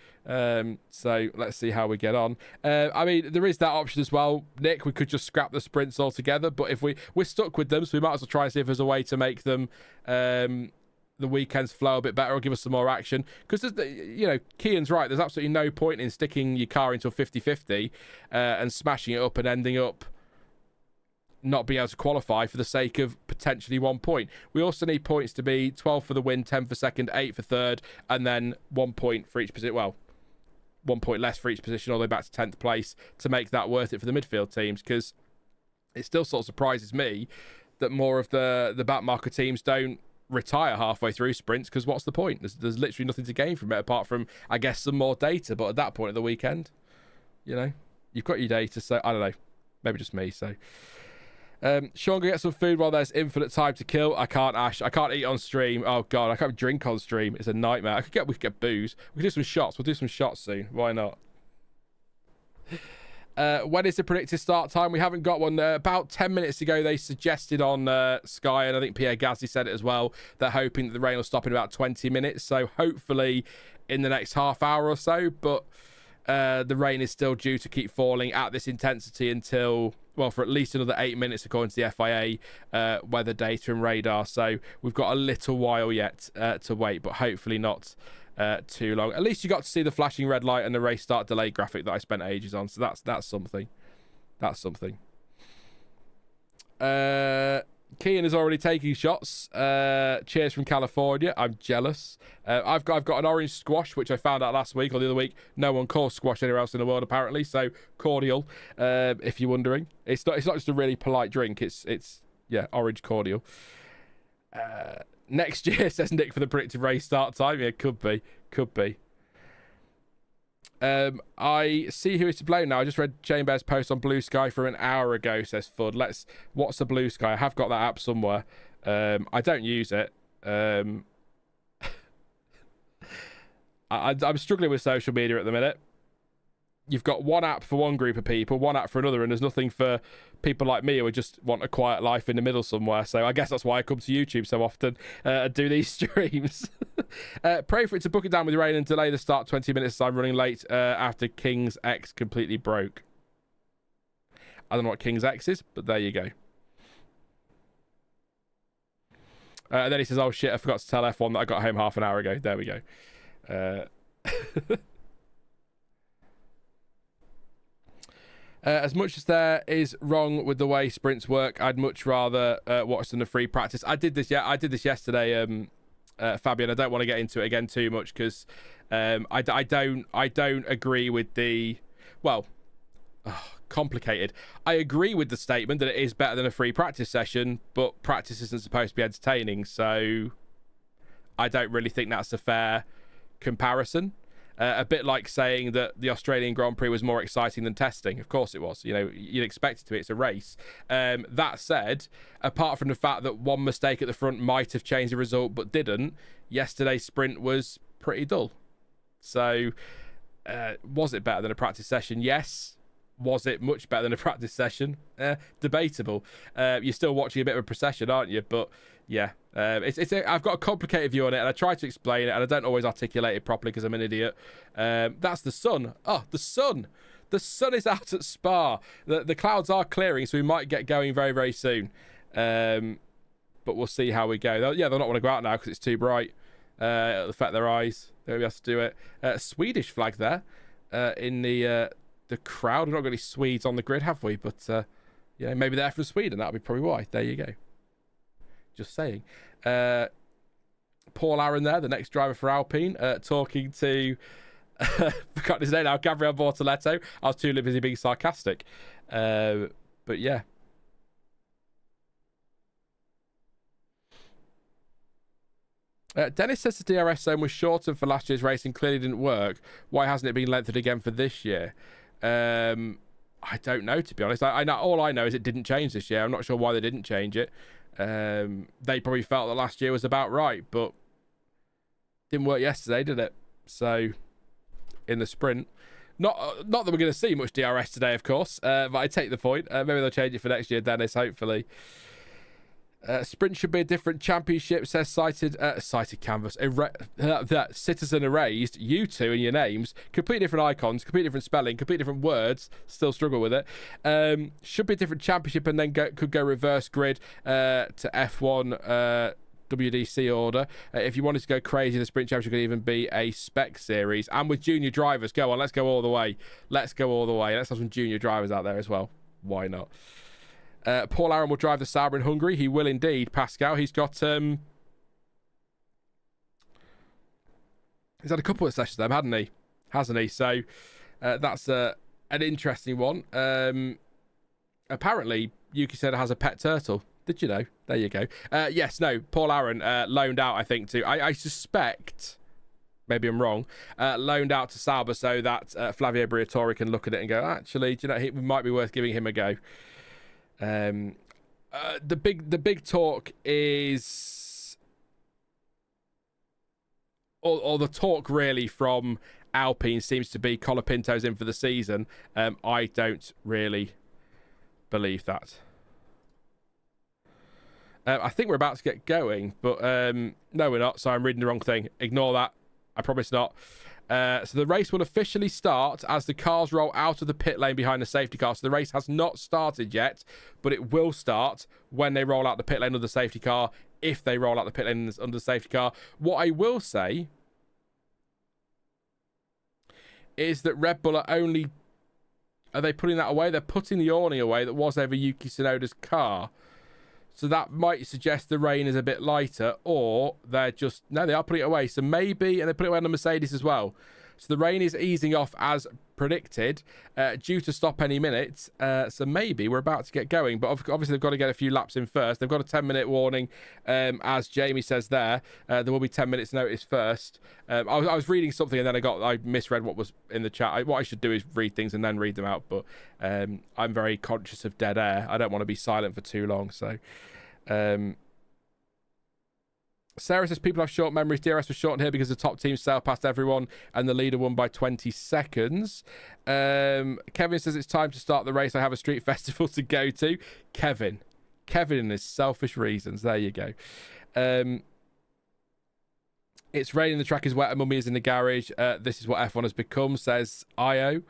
So let's see how we get on. I mean, there is that option as well, Nick. We could just scrap the sprints altogether, but if we're stuck with them, so we might as well try and see if there's a way to make them the weekends flow a bit better or give us some more action. Because, Kian's right. There's absolutely no point in sticking your car into a 50-50 and smashing it up and ending up not being able to qualify for the sake of potentially 1 point. We also need points to be 12 for the win, 10 for second, 8 for third, and then 1 point for each position. Well, 1 point less for each position all the way back to 10th place to make that worth it for the midfield teams, because it still sort of surprises me that more of the backmarker teams don't retire halfway through sprints, because what's the point? There's literally nothing to gain from it apart from, I guess, some more data. But at that point of the weekend, you've got your data, so I don't know, maybe just me. So Sean, go get some food while there's infinite time to kill. I can't, Ash. I can't eat on stream. Oh god, I can't drink on stream. It's a nightmare. We could get booze. We could do some shots. We'll do some shots soon. Why not? When is the predicted start time? We haven't got one. About 10 minutes ago, they suggested on Sky, and I think Pierre Gasly said it as well, they're hoping that the rain will stop in about 20 minutes. So hopefully in the next half hour or so. But the rain is still due to keep falling at this intensity until, well, for at least another 8 minutes, according to the FIA weather data and radar. So we've got a little while yet to wait, but hopefully not too long. At least you got to see the flashing red light and the race start delay graphic that I spent ages on. So that's something. That's something. Kian is already taking shots. Cheers from California. I'm jealous. I've got an orange squash, which I found out last week or the other week. No one calls squash anywhere else in the world, apparently. So cordial, if you're wondering. It's not just a really polite drink. It's orange cordial. Next year, says Nick, for the predicted race start time. Yeah, could be. I see who is to blame now. I just read Jane Bear's post on Blue Sky from an hour ago, says Fud. What's the Blue Sky? I have got that app somewhere. I don't use it. I'm struggling with social media at the minute. You've got one app for one group of people, one app for another, and there's nothing for people like me who just want a quiet life in the middle somewhere. So I guess that's why I come to YouTube so often and do these streams. Pray for it to book it down with rain and delay the start 20 minutes as I'm running late after King's X completely broke. I don't know what King's X is, but there you go. And then he says, oh shit, I forgot to tell F1 that I got home half an hour ago. There we go. As much as there is wrong with the way sprints work, I'd much rather watch them the free practice. I did this yesterday, Fabian. I don't want to get into it again too much because I don't agree with the complicated. I agree with the statement that it is better than a free practice session, but practice isn't supposed to be entertaining, so I don't really think that's a fair comparison. A bit like saying that the Australian Grand Prix was more exciting than testing. Of course it was. You'd expect it to be. It's a race. That said, apart from the fact that one mistake at the front might have changed the result but didn't, yesterday's sprint was pretty dull. So, was it better than a practice session? Yes. Was it much better than a practice session? Debatable. You're still watching a bit of a procession, aren't you? But yeah, I've got a complicated view on it, and I try to explain it, and I don't always articulate it properly because I'm an idiot. That's the sun. Oh, the sun. The sun is out at Spa. The clouds are clearing, so we might get going very, very soon. But we'll see how we go. They'll not want to go out now because it's too bright. It'll affect their eyes. They won't be able to do it. Swedish flag there in the crowd. We've not got any Swedes on the grid, have we? But maybe they're from Sweden. That'll be probably why. There you go. Just saying. Paul Aaron there, the next driver for Alpine, talking to... forgot his name now, Gabriel Bortoletto. I was too busy being sarcastic. But yeah. Dennis says the DRS zone was shortened for last year's race and clearly didn't work. Why hasn't it been lengthened again for this year? I don't know, to be honest. I know, all I know is it didn't change this year. I'm not sure why they didn't change it. They probably felt that last year was about right, but didn't work yesterday, did it? So in the sprint, not that we're going to see much DRS today, of course, but I take the point. Maybe they'll change it for next year, Dennis, hopefully. Sprint should be a different championship, says cited canvas. Citizen erased. You two in your names. Completely different icons, completely different spelling, completely different words. Still struggle with it. Should be a different championship and then could go reverse grid to F1 WDC order. If you wanted to go crazy, the sprint championship could even be a spec series. And with junior drivers, go on, let's go all the way. Let's go all the way. Let's have some junior drivers out there as well. Why not? Paul Aaron will drive the Sauber in Hungary. He will indeed, Pascal. He's got... he's had a couple of sessions there, hasn't he? So that's an interesting one. Apparently, Yuki said it has a pet turtle. Did you know? There you go. Paul Aaron loaned out, I think, to... I suspect... Maybe I'm wrong. Loaned out to Sauber so that Flavio Briatore can look at it and go, actually, do you know, it might be worth giving him a go. The big talk is, or the talk really from Alpine seems to be Colapinto's in for the season. I don't really believe that. I think we're about to get going, but no, we're not. So I'm reading the wrong thing. Ignore that. I promise not. So the race will officially start as the cars roll out of the pit lane behind the safety car. So the race has not started yet, but it will start when they roll out the pit lane under the safety car, if they roll out the pit lane under the safety car. What I will say is that Red Bull are they putting that away? They're putting the awning away that was over Yuki Tsunoda's car. So that might suggest the rain is a bit lighter, or they are putting it away. So maybe, and they put it away on the Mercedes as well. So the rain is easing off as predicted, due to stop any minute. So maybe we're about to get going. But obviously they've got to get a few laps in first. They've got a 10-minute warning, as Jamie says there. There will be 10 minutes notice first. I was reading something and then I misread what was in the chat. What I should do is read things and then read them out. But I'm very conscious of dead air. I don't want to be silent for too long. So... Sarah says people have short memories. DRS was shortened here because the top team sailed past everyone and the leader won by 20 seconds. Kevin says it's time to start the race. I have a street festival to go to. Kevin and his selfish reasons. There you go. It's raining, the track is wet and Mummy is in the garage. This is what F1 has become, says Io.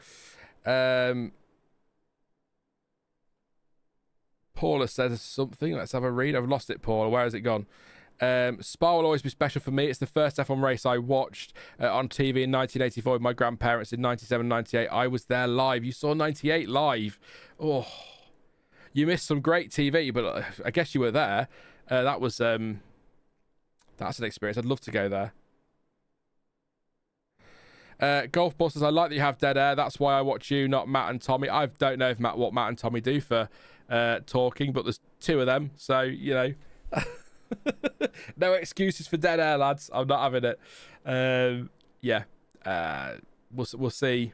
Paula says something. Let's have a read. I've lost it, Paula. Where has it gone? Spa will always be special for me. It's the first F1 race I watched on TV in 1984 with my grandparents. In 97, 98, I was there live. You saw 98 live. Oh, you missed some great TV, but I guess you were there. That's an experience. I'd love to go there. Golf Busters, I like that you have dead air. That's why I watch you, not Matt and Tommy. I don't know what Matt and Tommy do for talking, but there's two of them, so you know. No excuses for dead air, lads. I'm not having it. We'll see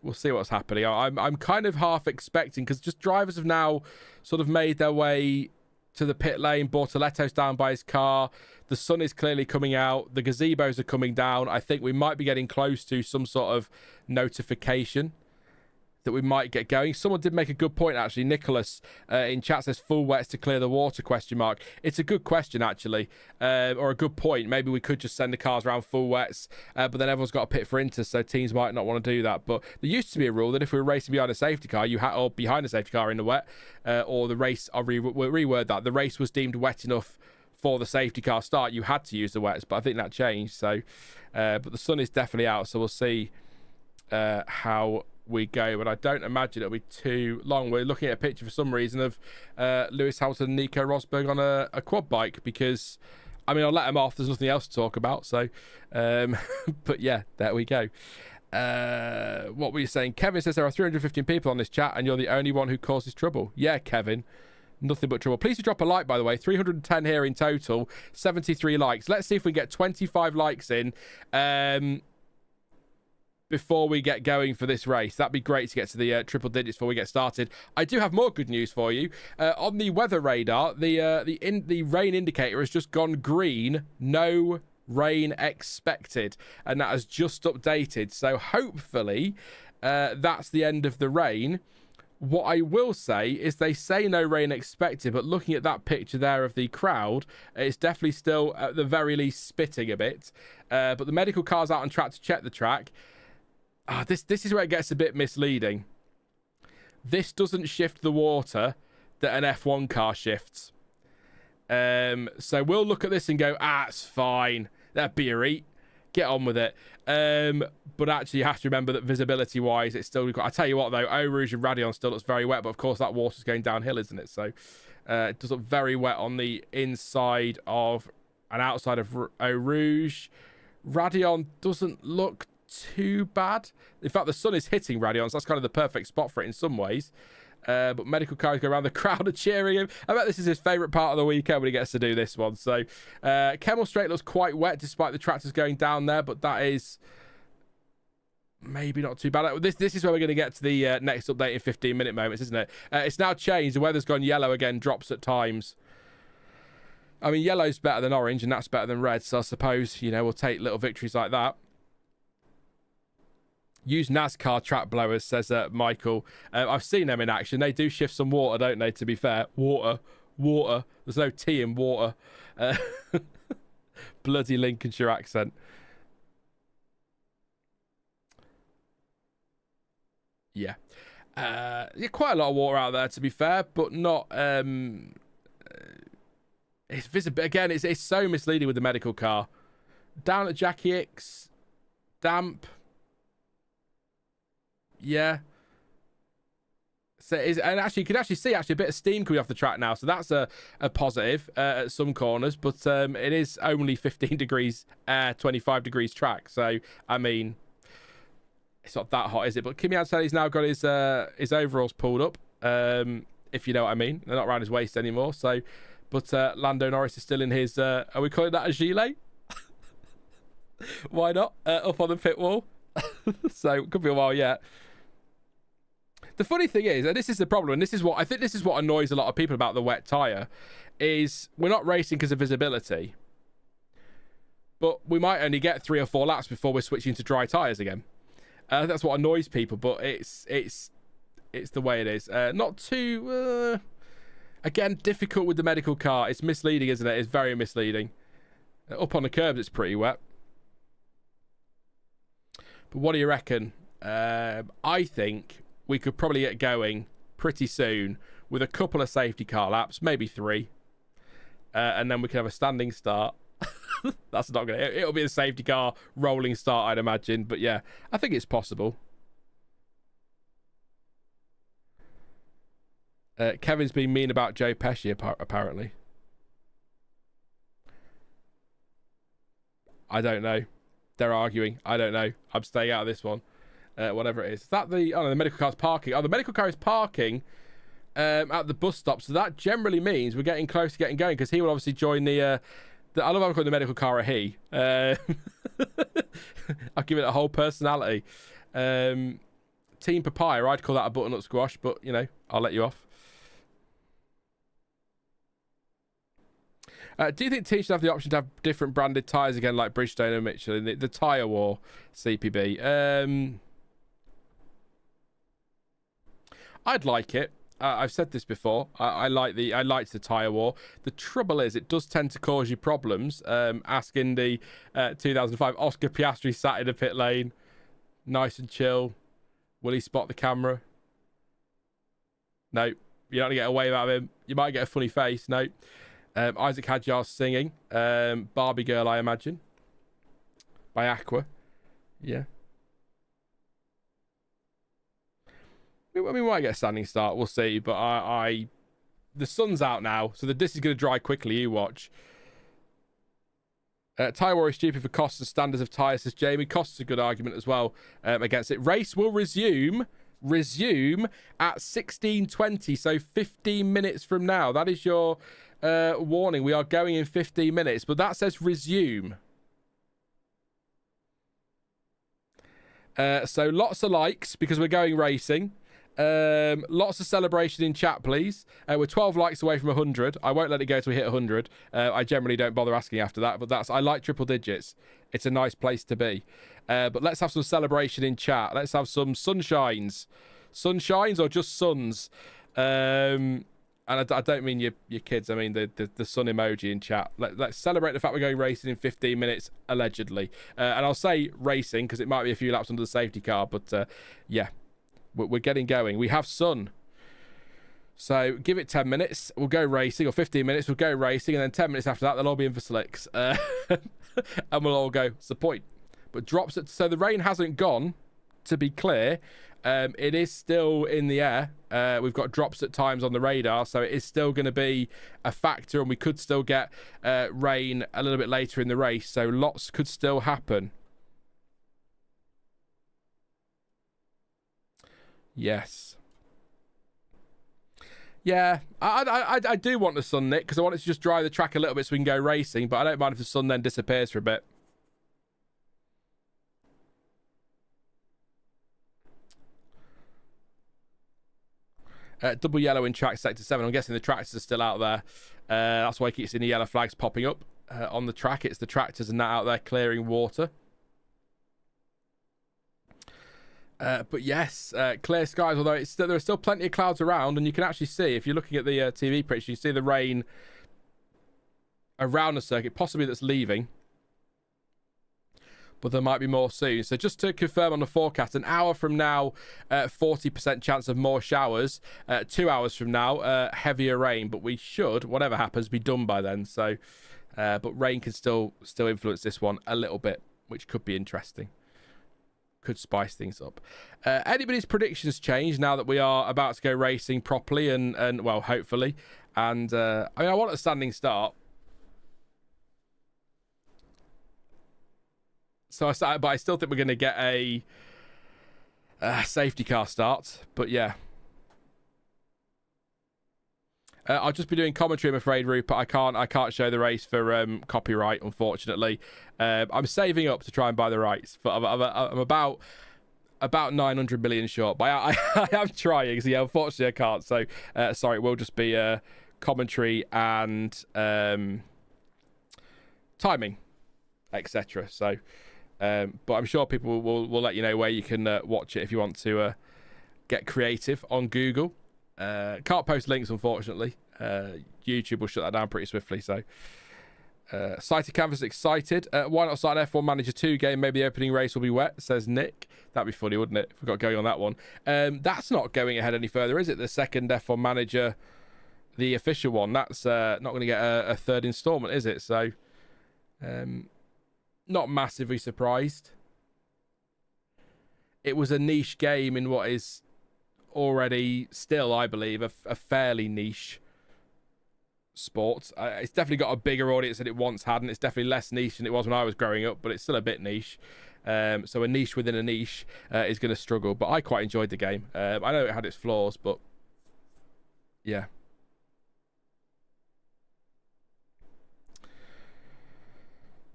what's happening. I'm kind of half expecting, because just drivers have now sort of made their way to the pit lane. Bortoletto's down by his car. The sun is clearly coming out. The gazebos are coming down. I think we might be getting close to some sort of notification. that we might get going. Someone did make a good point, actually. Nicholas in chat says full wets to clear the water, question mark. It's a good question, actually, or a good point. Maybe we could just send the cars around full wets, but then everyone's got a pit for Inter, so teams might not want to do that. But there used to be a rule that if we were racing behind a safety car, or behind a safety car in the wet, or the race, I'll reword that, the race was deemed wet enough for the safety car start, you had to use the wets, but I think that changed. So, but the sun is definitely out, so we'll see how we go, but I don't imagine it'll be too long. We're looking at a picture for some reason of Lewis Hamilton and Nico Rosberg on a quad bike, because I mean, I'll let them off, there's nothing else to talk about, so but yeah, there we go. What were you saying? Kevin says there are 315 people on this chat and you're the only one who causes trouble. Yeah, Kevin, nothing but trouble. Please do drop a like, by the way. 310 here in total, 73 likes. Let's see if we get 25 likes in before we get going for this race. That'd be great to get to the triple digits before we get started. I do have more good news for you. On the weather radar, the rain indicator has just gone green. No rain expected, and that has just updated. So hopefully that's the end of the rain. What I will say is they say no rain expected, but looking at that picture there of the crowd, it's definitely still at the very least spitting a bit. But the medical car's out on track to check the track. This is where it gets a bit misleading. This doesn't shift the water that an F1 car shifts. So we'll look at this and go, it's fine. That beer eat. Get on with it. But actually, you have to remember that visibility-wise, it's still... I tell you what, though, Eau Rouge and Radion still looks very wet, but of course that water's going downhill, isn't it? So it does look very wet on the inside of and outside of Eau Rouge. Radion doesn't look too bad. In fact, the sun is hitting Radion, so that's kind of the perfect spot for it in some ways. But medical cars go around, the crowd are cheering him. I bet this is his favourite part of the weekend when he gets to do this one. So Kemmel Straight looks quite wet despite the tractors going down there, but that is maybe not too bad. This is where we're going to get to the next update in 15-minute moments, isn't it? It's now changed. The weather's gone yellow again, drops at times. I mean, yellow's better than orange, and that's better than red, so I suppose, we'll take little victories like that. Use NASCAR track blowers, says Michael. I've seen them in action. They do shift some water, don't they, to be fair? Water. There's no T in water. Bloody Lincolnshire accent. Yeah. Quite a lot of water out there, to be fair, but not... it's visible. Again, it's so misleading with the medical car. Down at Jackie X. Damp. Yeah. So and actually, you can actually see a bit of steam coming off the track now. So that's a positive at some corners. But it is only 15 degrees air, 25 degrees track. So, I mean, it's not that hot, is it? But Kimi Antonelli's now got his overalls pulled up, if you know what I mean. They're not around his waist anymore. So, but Lando Norris is still in his, are we calling that a gilet? Why not? Up on the pit wall. So, it could be a while yet. The funny thing is, and this is the problem, and this is what annoys a lot of people about the wet tyre, is we're not racing because of visibility, but we might only get 3 or 4 laps before we're switching to dry tyres again. That's what annoys people, but it's the way it is. Not too, again, difficult with the medical car. It's misleading, isn't it? It's very misleading. Up on the curbs, it's pretty wet. But what do you reckon? I think we could probably get going pretty soon with a couple of safety car laps, maybe 3. And then we can have a standing start. That's not going to... It'll be a safety car rolling start, I'd imagine. But yeah, I think it's possible. Kevin's been mean about Joe Pesci, apparently. I don't know. They're arguing. I don't know. I'm staying out of this one. Whatever it is. Is that the... Oh, no, the medical car's parking. Oh, the medical car is parking at the bus stop. So that generally means we're getting close to getting going, because he will obviously join the I love how I'm calling the medical car a he. I'll give it a whole personality. Team Papaya, I'd call that a butternut squash, but, I'll let you off. Do you think teams should have the option to have different branded tyres again, like Bridgestone and Michelin, the tyre war, CPB? I'd like it. I've said this before. I liked the tyre war. The trouble is, it does tend to cause you problems. Ask Indy 2005. Oscar Piastri sat in a pit lane, nice and chill. Will he spot the camera? No. You're not going to get a wave out of him. You might get a funny face. No. Isaac Hadjar singing. Barbie Girl, I imagine. By Aqua. Yeah. We might get a standing start. We'll see. But the sun's out now, so this is going to dry quickly. You watch. Tyre war is stupid for costs and standards of tyre, says Jamie. Costs a good argument as well against it. Race will resume at 16:20, so 15 minutes from now. That is your warning. We are going in 15 minutes, but that says resume. So lots of likes because we're going racing. Lots of celebration in chat, please. We're 12 likes away from 100. I won't let it go till we hit 100. I generally don't bother asking after that, but I like triple digits. It's a nice place to be. But let's have some celebration in chat. Let's have some sunshines or just suns. And I don't mean your kids. I mean the sun emoji in chat. Let's celebrate the fact we're going racing in 15 minutes allegedly. And I'll say racing because it might be a few laps under the safety car, but yeah. We're getting going. We have sun. So give it 10 minutes. We'll go racing, or 15 minutes. We'll go racing. And then 10 minutes after that, they'll all be in for slicks. And we'll all go, it's the point. But drops it. So the rain hasn't gone, to be clear. It is still in the air. We've got drops at times on the radar. So it is still going to be a factor. And we could still get rain a little bit later in the race. So lots could still happen. Yes. Yeah, I do want the sun, Nick, because I want it to just dry the track a little bit so we can go racing, but I don't mind if the sun then disappears for a bit. Double yellow in track sector 7. I'm guessing the tractors are still out there. That's why you keep seeing the yellow flags popping up on the track. It's the tractors and that out there clearing water. But yes, clear skies, although there are still plenty of clouds around, and you can actually see, if you're looking at the TV picture, you see the rain around the circuit, possibly that's leaving. But there might be more soon. So just to confirm on the forecast, an hour from now, 40% chance of more showers. 2 hours from now, heavier rain. But we should, whatever happens, be done by then. So, but rain can still influence this one a little bit, which could be interesting. Could spice things up. Anybody's predictions change now that we are about to go racing properly and well, hopefully. And I mean, I want a standing start. So but I still think we're going to get a safety car start. But yeah. I'll just be doing commentary, I'm afraid, Rupert. I can't show the race for copyright, unfortunately. I'm saving up to try and buy the rights, but I'm about 900 million short. But I am trying. So yeah, unfortunately, I can't. So sorry, it will just be commentary and timing, etc. So, but I'm sure people will let you know where you can watch it if you want to get creative on Google. Can't post links, unfortunately. YouTube will shut that down pretty swiftly. So, Sighted Canvas excited. Why not start an F1 Manager 2 game? Maybe the opening race will be wet, says Nick. That'd be funny, wouldn't it, if we got going on that one? That's not going ahead any further, is it? The second F1 Manager, the official one, that's not going to get a third installment, is it? So, not massively surprised. It was a niche game in what is already still, I believe, a fairly niche sport. It's definitely got a bigger audience than it once had, and it's definitely less niche than it was when I was growing up, but it's still a bit niche. So a niche within a niche is going to struggle, but I quite enjoyed the game. I know it had its flaws, but yeah.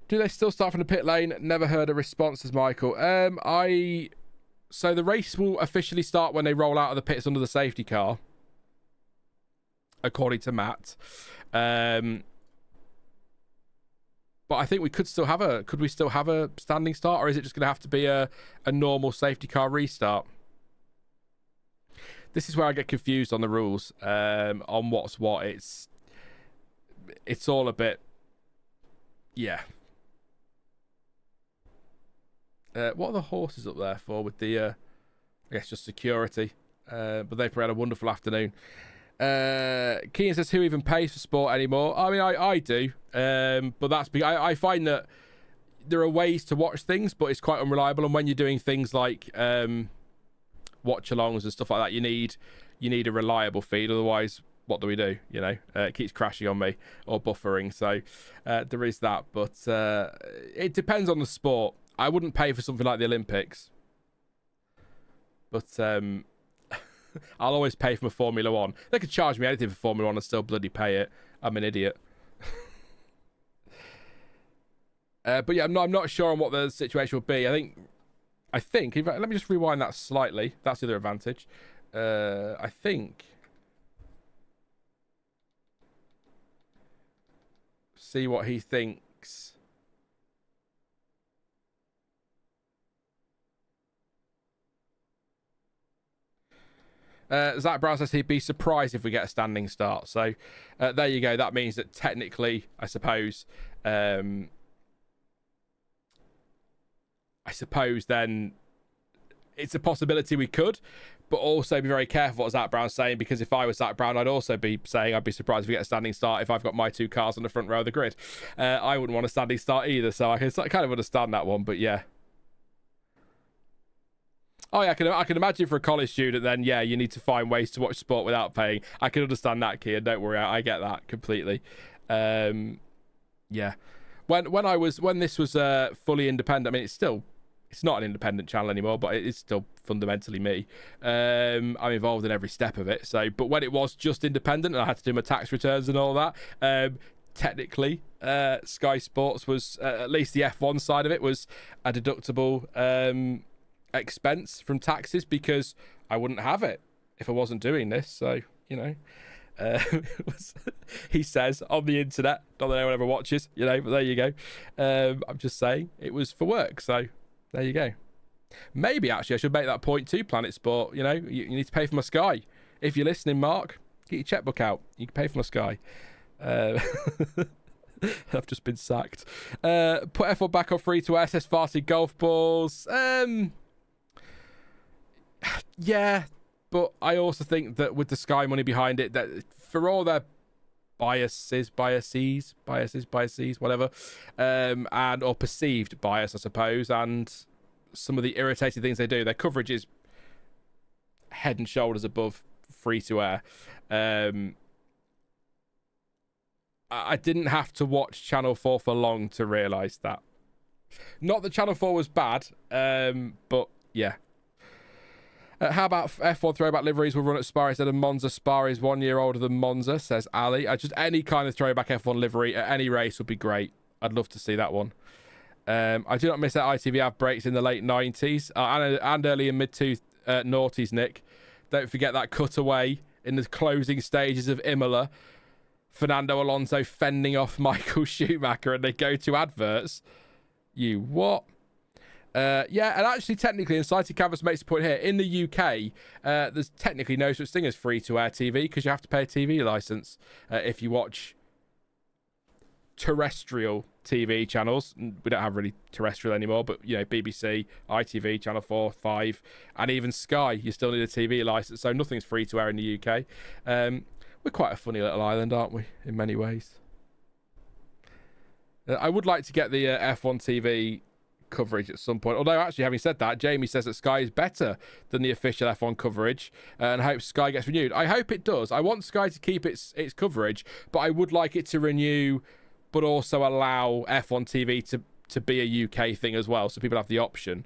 Do they still start from the pit lane? Never heard a response, says Michael. So the race will officially start when they roll out of the pits under the safety car, according to Matt. But I think we could still have a standing start, or is it just going to have to be a normal safety car restart? this is where I get confused on the rules, on what's what. It's all a bit, yeah. What are the horses up there for with the, I guess just security? But they've probably had a wonderful afternoon. Keane says, who even pays for sport anymore? I mean, I do. But that's because I find that there are ways to watch things, but it's quite unreliable. And when you're doing things like watch-alongs and stuff like that, you need a reliable feed. Otherwise, what do we do? You know, it keeps crashing on me or buffering. So there is that. But it depends on the sport. I wouldn't pay for something like the Olympics. But I'll always pay for my Formula One. They could charge me anything for Formula One and still bloody pay it. I'm an idiot. But yeah, I'm not sure on what the situation would be. I think let me just rewind that slightly. That's the other advantage. I think. See what he thinks. Zach Brown says he'd be surprised if we get a standing start. So there you go. That means that technically, I suppose then it's a possibility we could, but also be very careful what Zach Brown's saying, because if I was Zach Brown, I'd also be saying I'd be surprised if we get a standing start if I've got my two cars on the front row of the grid. I wouldn't want a standing start either, so I kind of understand that one, but yeah. Oh yeah, I can imagine for a college student then, yeah, you need to find ways to watch sport without paying. I can understand that, Kian, don't worry, I get that completely. Yeah. When this was fully independent, I mean, it's not an independent channel anymore, but it's still fundamentally me. I'm involved in every step of it. So, but when it was just independent and I had to do my tax returns and all that, technically, Sky Sports was, at least the F1 side of it, was a deductible expense from taxes, because I wouldn't have it if I wasn't doing this. So, you know, he says on the internet, not that anyone ever watches, you know, but there you go. I'm just saying it was for work. So there you go. Maybe actually I should make that point to Planet Sport. You know, you need to pay for my Sky. If you're listening, Mark, get your checkbook out. You can pay for my Sky. I've just been sacked. Put F1 back on free to SS Varsity golf balls. Yeah, but I also think that with the Sky money behind it, that for all their biases, whatever, and or perceived bias, I suppose, and some of the irritating things they do, their coverage is head and shoulders above free to air. I didn't have to watch Channel 4 for long to realise that. Not that Channel 4 was bad, but yeah. How about F1 throwback liveries will run at Spa instead of Monza? Spa is 1 year older than Monza, says Ali. Just any kind of throwback F1 livery at any race would be great. I'd love to see that one. I do not miss that ITV ad breaks in the late 90s and early and mid-noughties, Nick. Don't forget that cutaway in the closing stages of Imola. Fernando Alonso fending off Michael Schumacher, and they go to adverts. You what? Yeah, and actually, technically, Inciting Canvas makes a point here. In the UK, there's technically no such thing as free-to-air TV, because you have to pay a TV license if you watch terrestrial TV channels. We don't have really terrestrial anymore, but, you know, BBC, ITV, Channel 4, 5, and even Sky, you still need a TV license, so nothing's free-to-air in the UK. We're quite a funny little island, aren't we, in many ways? I would like to get the F1 TV coverage at some point, although actually, having said that, Jamie says that Sky is better than the official F1 coverage and hopes Sky gets renewed. I hope it does. I want Sky to keep its coverage, but I would like it to renew, but also allow F1 TV to be a UK thing as well, so people have the option.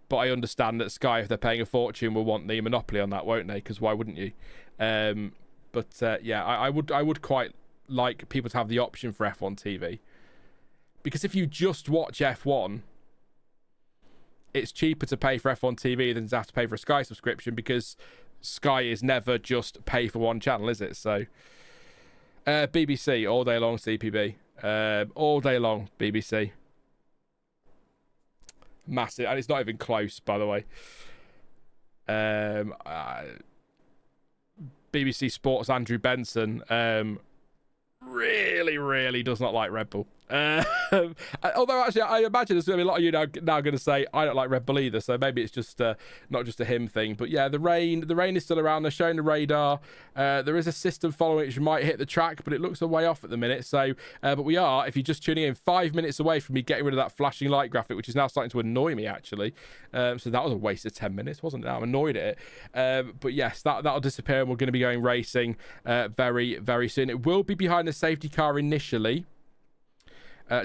But I understand that Sky, if they're paying a fortune, will want the monopoly on that, won't they? Because why wouldn't you? Yeah, I would quite like people to have the option for F1 TV, because if you just watch F1, it's cheaper to pay for F1 TV than to have to pay for a Sky subscription, because Sky is never just pay for one channel, is it? So, BBC, all day long, CPB. All day long, BBC. Massive. And it's not even close, by the way. BBC Sports Andrew Benson really does not like Red Bull. Although actually I imagine there's going to be a lot of you now going to say I don't like Red Bull either, so maybe it's just not just a him thing. But yeah, the rain is still around. They're showing the radar. There is a system following which might hit the track, but it looks a way off at the minute. So but we are, if you're just tuning in, 5 minutes away from me getting rid of that flashing light graphic, which is now starting to annoy me actually. So that was a waste of 10 minutes, wasn't it? I'm annoyed at it. But yes, that'll disappear, and we're going to be going racing very soon. It will be behind the safety car initially.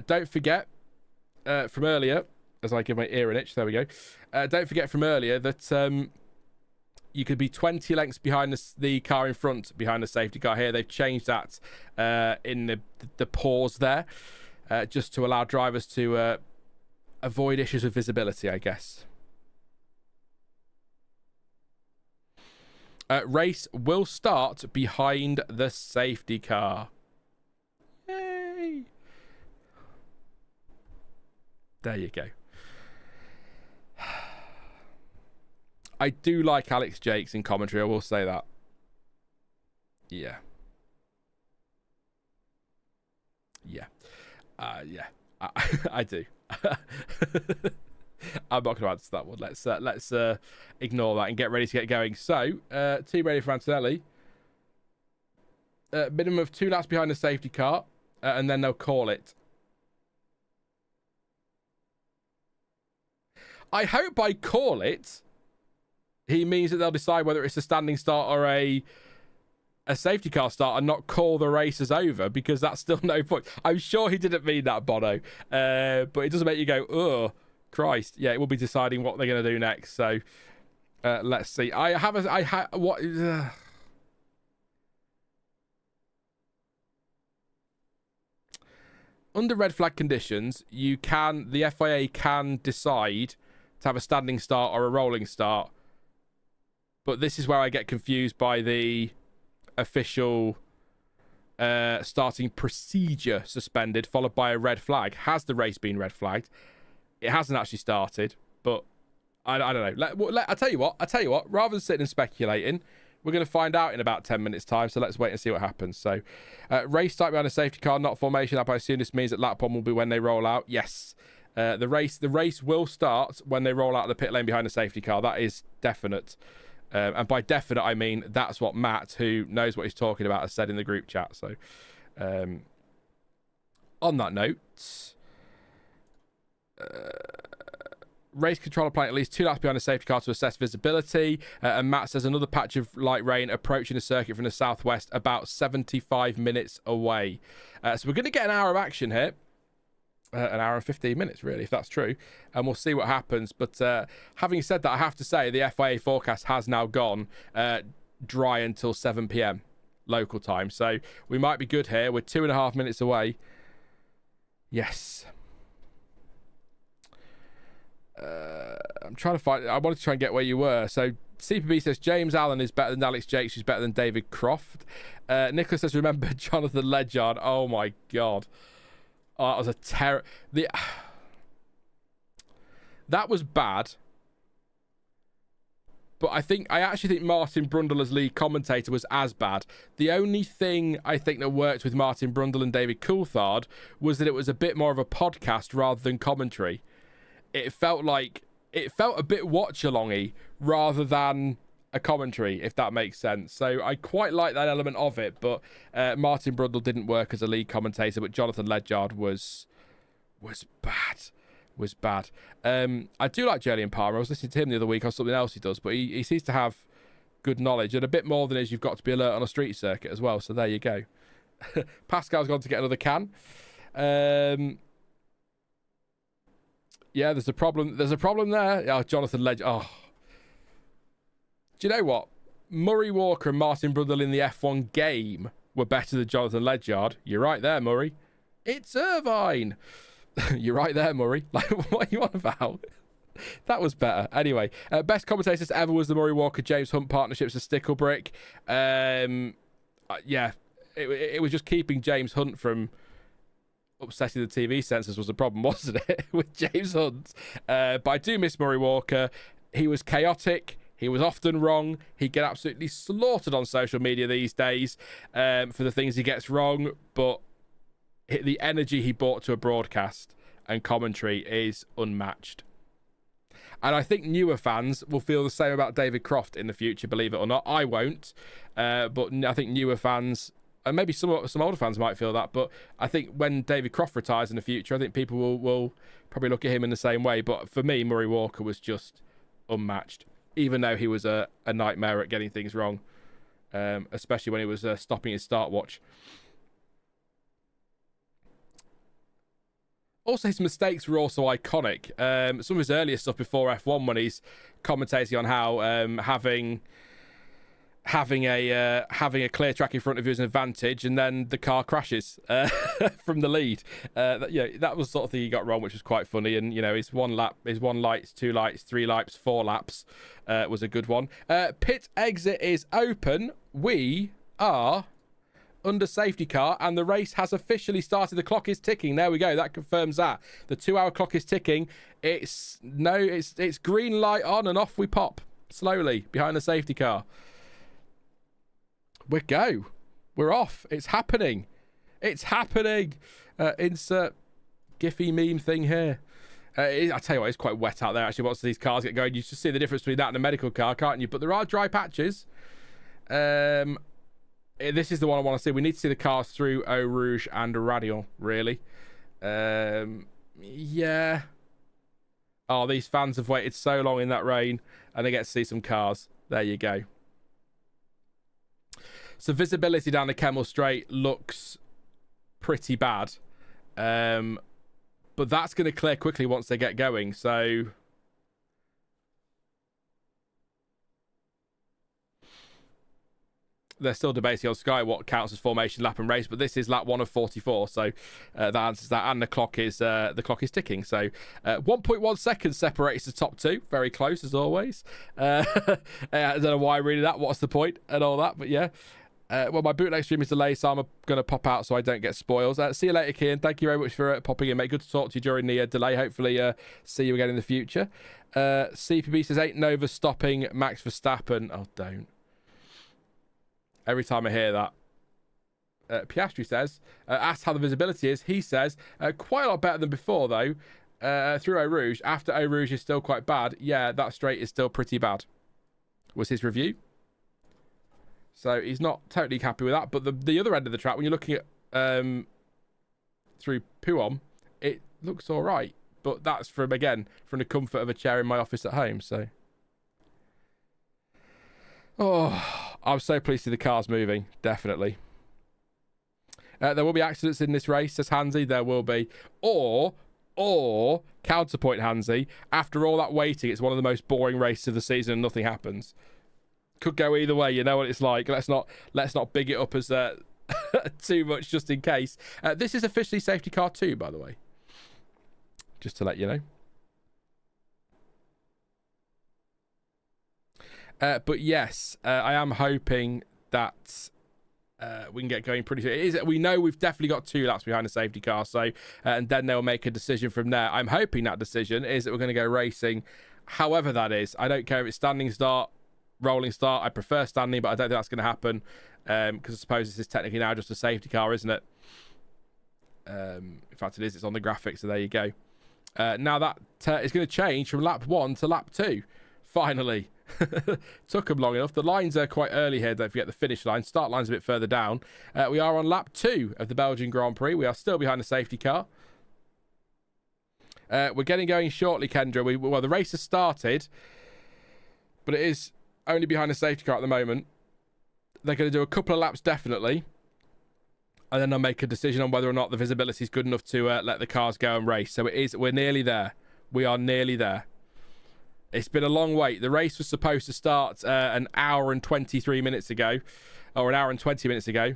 Don't forget from earlier, as I give my ear an itch, there we go. Don't forget from earlier that you could be 20 lengths behind the car in front, behind the safety car here. They've changed that in the pause there, just to allow drivers to avoid issues with visibility, I guess. Race will start behind the safety car. Yay! There you go. I do like Alex Jakes in commentary, I will say that. Yeah. Yeah. Yeah. I do. I'm not going to answer that one. Let's ignore that and get ready to get going. So, team ready for Antonelli. Minimum of 2 laps behind the safety car, and then they'll call it. I hope by call it, he means that they'll decide whether it's a standing start or a safety car start and not call the races over, because that's still no point. I'm sure he didn't mean that, Bono. But it doesn't make you go, oh, Christ. Yeah, it will be deciding what they're going to do next. So let's see. Under red flag conditions, the FIA can decide to have a standing start or a rolling start. But this is where I get confused by the official starting procedure suspended, followed by a red flag. Has the race been red flagged? It hasn't actually started, but I don't know. I'll tell you what, rather than sitting and speculating, we're going to find out in about 10 minutes' time, so let's wait and see what happens. So, race start behind a safety car, not formation up. I assume this means that lap 1 will be when they roll out. Yes. The race will start when they roll out of the pit lane behind the safety car. That is definite. And by definite, I mean that's what Matt, who knows what he's talking about, has said in the group chat. So, on that note, race control applying at least 2 laps behind the safety car to assess visibility. And Matt says another patch of light rain approaching the circuit from the southwest, about 75 minutes away. So we're going to get an hour of action here. An hour and 15 minutes, really, if that's true. And we'll see what happens. But having said that, I have to say the FIA forecast has now gone dry until 7 p.m. local time. So we might be good here. We're 2.5 minutes away. Yes. I'm trying to find... I wanted to try and get where you were. So CPB says James Allen is better than Alex Jakes, who's better than David Croft. Nicholas says, remember Jonathan Ledyard. Oh, my God. Oh, that was a terror. That was bad. But I actually think Martin Brundle as lead commentator was as bad. The only thing I think that worked with Martin Brundle and David Coulthard was that it was a bit more of a podcast rather than commentary. It felt a bit watch-along-y rather than a commentary, if that makes sense. So I quite like that element of it, but Martin Brundle didn't work as a lead commentator, but Jonathan Ledyard was bad. I do like Julian Palmer. I was listening to him the other week on something else he does, but he seems to have good knowledge, and a bit more than is you've got to be alert on a street circuit as well. So there you go. Pascal's gone to get another can. Yeah, there's a problem. There's a problem there. Oh, Jonathan Ledyard. Oh. Do you know what? Murray Walker and Martin Brundle in the F1 game were better than Jonathan Ledyard. You're right there, Murray. It's Irvine. You're right there, Murray. Like, what are you on about? That was better. Anyway, best commentators ever was the Murray Walker James Hunt partnerships of Sticklebrick. Yeah, it was just keeping James Hunt from upsetting the TV censors was the problem, wasn't it? With James Hunt. But I do miss Murray Walker. He was chaotic. He was often wrong. He'd get absolutely slaughtered on social media these days for the things he gets wrong. But the energy he brought to a broadcast and commentary is unmatched. And I think newer fans will feel the same about David Croft in the future, believe it or not. I won't. But I think newer fans, and maybe some older fans might feel that. But I think when David Croft retires in the future, I think people will probably look at him in the same way. But for me, Murray Walker was just unmatched, even though he was a nightmare at getting things wrong, especially when he was stopping his start watch. Also, his mistakes were also iconic. Some of his earlier stuff before F1, when he's commentating on how having a clear track in front of you is an advantage, and then the car crashes from the lead. That was sort of thing he got wrong, which was quite funny. And his one lights, 2 lights, 3 laps, 4 laps was a good one. Pit exit is open. We are under safety car, and the race has officially started. The clock is ticking. There we go. That confirms that the 2-hour clock is ticking. It's green light on, and off we pop slowly behind the safety car. We're off. It's happening. Insert Giphy meme thing here. I tell you what, it's quite wet out there actually. Once these cars get going, you just see the difference between that and a medical car, can't you? But there are dry patches. This is the one I want to see. We need to see the cars through Eau Rouge and Radion, really. Yeah. Oh, these fans have waited so long in that rain, and they get to see some cars. There you go. So visibility down the Kemmel Straight looks pretty bad. But that's going to clear quickly once they get going. So they're still debating on Sky what counts as formation lap and race, but this is lap 1 of 44, so that answers that. And the clock is ticking. So 1.1 seconds separates the top 2, very close as always. I don't know why I read that. What's the point and all that? But yeah. Well, my bootleg stream is delayed, so I'm going to pop out so I don't get spoils. See you later, Kian. Thank you very much for popping in, mate. Good to talk to you during the delay. Hopefully, see you again in the future. CPB says, ain't Nova stopping Max Verstappen. Oh, don't. Every time I hear that. Piastri says, asked how the visibility is. He says, quite a lot better than before, though. Through Eau Rouge. After Eau Rouge is still quite bad. Yeah, that straight is still pretty bad. Was his review. So he's not totally happy with that. But the other end of the track, when you're looking at through Puom, it looks all right. But that's from the comfort of a chair in my office at home. So, I'm so pleased to see the cars moving. Definitely. There will be accidents in this race, says Hansi. There will be. Or counterpoint, Hansi. After all that waiting, it's one of the most boring races of the season and nothing happens. Could go either way. You know what it's like. Let's not big it up as too much, just in case. This is officially safety car 2, by the way. Just to let you know. But yes, I am hoping that we can get going pretty soon. We know we've definitely got 2 laps behind the safety car, so and then they'll make a decision from there. I'm hoping that decision is that we're going to go racing, however that is. I don't care if it's standing start, rolling start. I prefer standing, but I don't think that's going to happen because I suppose this is technically now just a safety car, isn't it? In fact, it is. It's on the graphics, so there you go. Now that is going to change from lap 1 to lap 2. Finally. Took them long enough. The lines are quite early here. Don't forget the finish line. Start line's a bit further down. We are on lap 2 of the Belgian Grand Prix. We are still behind the safety car. We're getting going shortly, Kendra. Well, the race has started, but it is only behind the safety car at the moment. They're going to do a couple of laps definitely, and then they'll make a decision on whether or not the visibility is good enough to let the cars go and race. So we're nearly there. We are nearly there. It's been a long wait. The race was supposed to start an hour and 23 minutes ago, or an hour and 20 minutes ago,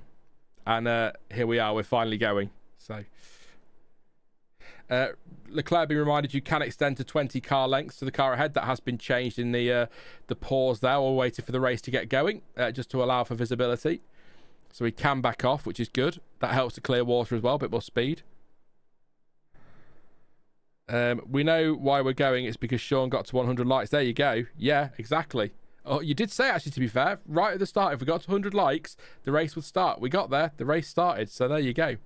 and here we are. We're finally going. So Leclerc being reminded you can extend to 20 car lengths to the car ahead. That has been changed in the pause there. We're waiting for the race to get going, just to allow for visibility. So we can back off, which is good. That helps to clear water as well, a bit more speed. We know why we're going. It's because Sean got to 100 lights. There you go. Yeah, exactly. Oh, you did say, actually, to be fair, right at the start, if we got to 100 likes, the race would start. We got there. The race started. So there you go.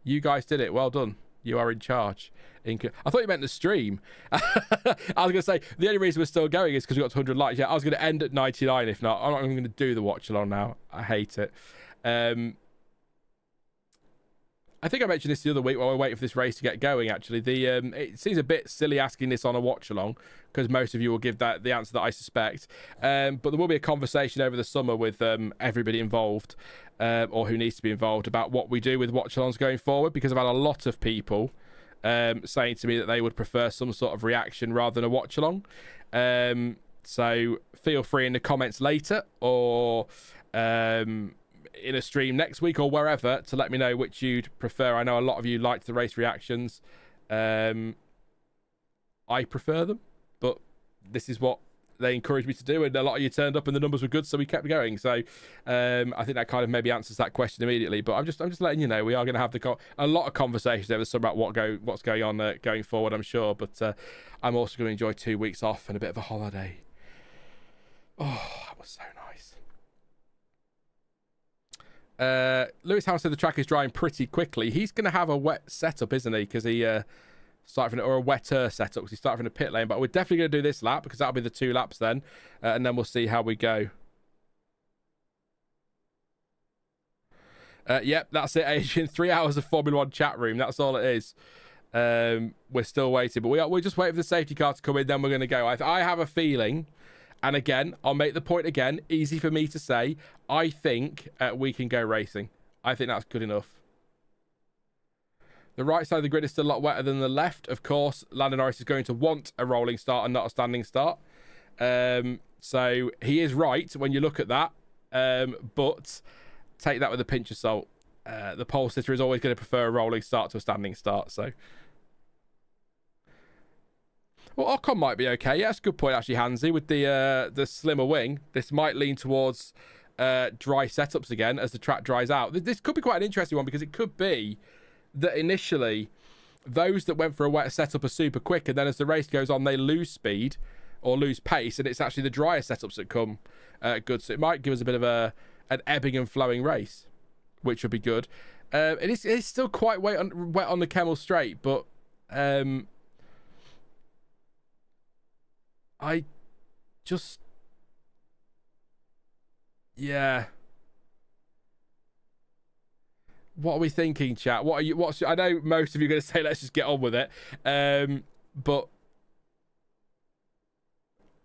You guys did it. Well done. You are in charge. I thought you meant the stream. I was going to say, the only reason we're still going is because we got to 100 likes. Yeah, I was going to end at 99 if not. I'm not even going to do the watch along now. I hate it. I think I mentioned this the other week while we're waiting for this race to get going, actually. It seems a bit silly asking this on a watch-along, because most of you will give that the answer that I suspect. But there will be a conversation over the summer with everybody involved, or who needs to be involved, about what we do with watch-alongs going forward, because I've had a lot of people saying to me that they would prefer some sort of reaction rather than a watch-along. So feel free in the comments later, or in a stream next week or wherever, to let me know which you'd prefer. I know a lot of you liked the race reactions. I prefer them, but this is what they encouraged me to do, and a lot of you turned up and the numbers were good, so we kept going. So I think that kind of maybe answers that question immediately, but I'm just letting you know we are going to have a lot of conversations over the summer about what's going on going forward, I'm sure. But I'm also going to enjoy 2 weeks off and a bit of a holiday. Oh, that was so nice. Lewis Hamilton said the track is drying pretty quickly. He's going to have a wet setup, isn't he? Because he started or a wetter setup because he started from the pit lane. But we're definitely going to do this lap because that'll be the 2 laps then, and then we'll see how we go. Yep, that's it, Adrian. 3 hours of Formula One chat room. That's all it is. We're still waiting, but we're just waiting for the safety car to come in. Then we're going to go. I have a feeling. And again, I'll make the point again, easy for me to say, I think we can go racing. I think that's good enough. The right side of the grid is still a lot wetter than the left. Of course, Lando Norris is going to want a rolling start and not a standing start. So he is right when you look at that. But take that with a pinch of salt. The pole sitter is always going to prefer a rolling start to a standing start. So... Well, Ocon might be okay. Yeah, that's a good point, actually, Hansy. With the slimmer wing, this might lean towards dry setups again as the track dries out. This could be quite an interesting one, because it could be that initially those that went for a wet setup are super quick, and then as the race goes on, they lose speed or lose pace, and it's actually the drier setups that come good. So it might give us a bit of an ebbing and flowing race, which would be good. It's still quite wet on the Kemmel Straight, but... I just... Yeah. What are we thinking, chat? I know most of you are going to say, let's just get on with it. But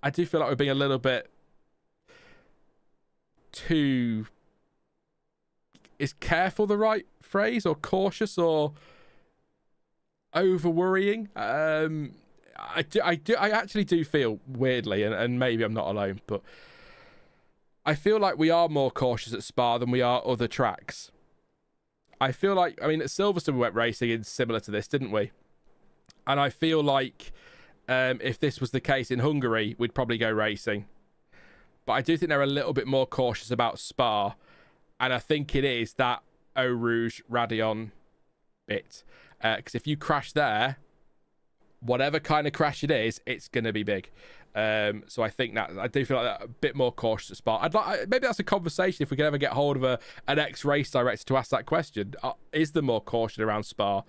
I do feel like we're being a little bit too... Is careful the right phrase? Or cautious? Or over worrying? I actually do feel, weirdly, and maybe I'm not alone, but I feel like we are more cautious at Spa than we are other tracks. I feel like, I mean, at Silverstone we went racing in similar to this, didn't we? And I feel like if this was the case in Hungary, we'd probably go racing. But I do think they're a little bit more cautious about Spa, and I think it is that Eau Rouge Radion bit. Because if you crash there... Whatever kind of crash it is, it's going to be big. So I think that I do feel like that a bit more cautious at Spa. Maybe that's a conversation if we can ever get hold of an ex-race director to ask that question. Is there more caution around Spa?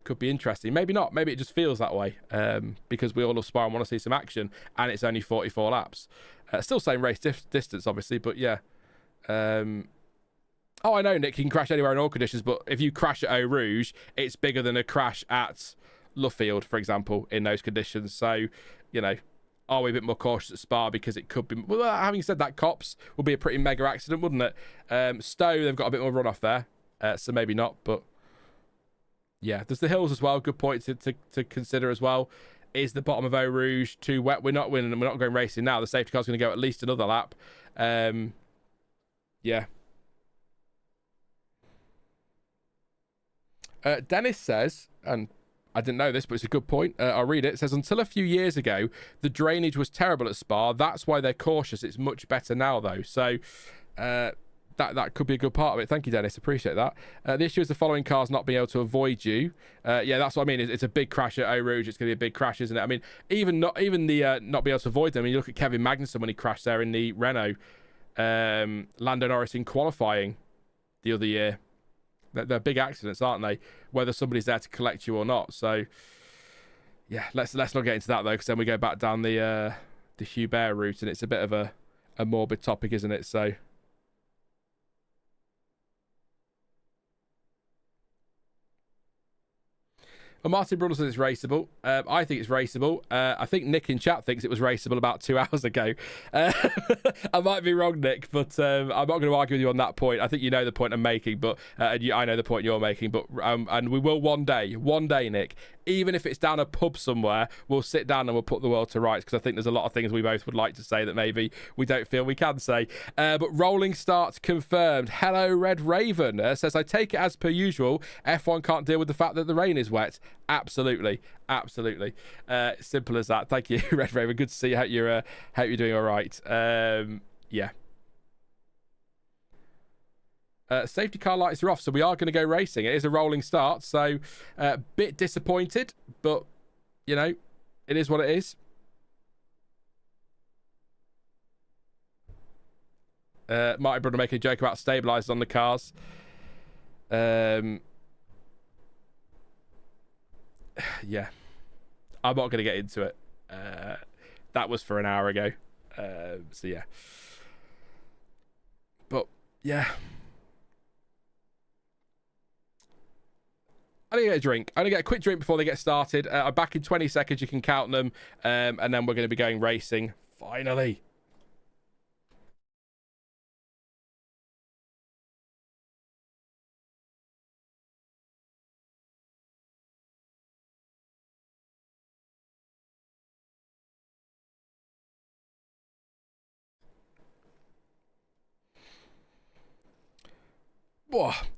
Could be interesting. Maybe not. Maybe it just feels that way because we all love Spa and want to see some action, and it's only 44 laps. Still same race distance, obviously, but yeah. Oh, I know, Nick, you can crash anywhere in all conditions, but if you crash at Eau Rouge, it's bigger than a crash at Luffield, for example, in those conditions. So, you know, are we a bit more cautious at Spa because it could be... Well, having said that, Cops would be a pretty mega accident, wouldn't it? Stowe, they've got a bit more runoff there, so maybe not, but... Yeah, there's the hills as well. Good point to consider as well. Is the bottom of Eau Rouge too wet? We're not winning, and we're not going racing now. The safety car's going to go at least another lap. Yeah. Dennis says, and I didn't know this, but it's a good point. I'll read it. It says, until a few years ago, the drainage was terrible at Spa. That's why they're cautious. It's much better now, though. So that could be a good part of it. Thank you, Dennis. Appreciate that. The issue is the following cars not being able to avoid you. Yeah, that's what I mean. It's a big crash at Eau Rouge. It's going to be a big crash, isn't it? I mean, even the not being able to avoid them. I mean, you look at Kevin Magnussen when he crashed there in the Renault. Lando Norris in qualifying the other year. They're big accidents, aren't they? Whether somebody's there to collect you or not. So, yeah, let's not get into that though, because then we go back down the Hubert route, and it's a bit of a morbid topic, isn't it? So. Well, Martin Brundle says it's raceable. I think it's raceable. I think Nick in chat thinks it was raceable about 2 hours ago. I might be wrong, Nick, but I'm not going to argue with you on that point. I think you know the point I'm making, but I know the point you're making. But and we will one day, Nick, even if it's down a pub somewhere, we'll sit down and we'll put the world to rights, because I think there's a lot of things we both would like to say that maybe we don't feel we can say. But rolling start confirmed. Hello, Red Raven says, I take it as per usual, F1 can't deal with the fact that the rain is wet. Absolutely. Simple as that. Thank you, Red Raven. Good to see you. Hope you're doing all right. Yeah. Safety car lights are off, so we are going to go racing. It is a rolling start, so bit disappointed, but you know, it is what it is. Marty Brother making a joke about stabilizers on the cars. Yeah, I'm not going to get into it. That was for an hour ago. So yeah, but yeah. I'm going to get a drink. I'm going to get a quick drink before they get started. I'm back in 20 seconds. You can count them. And then we're going to be going racing. Finally.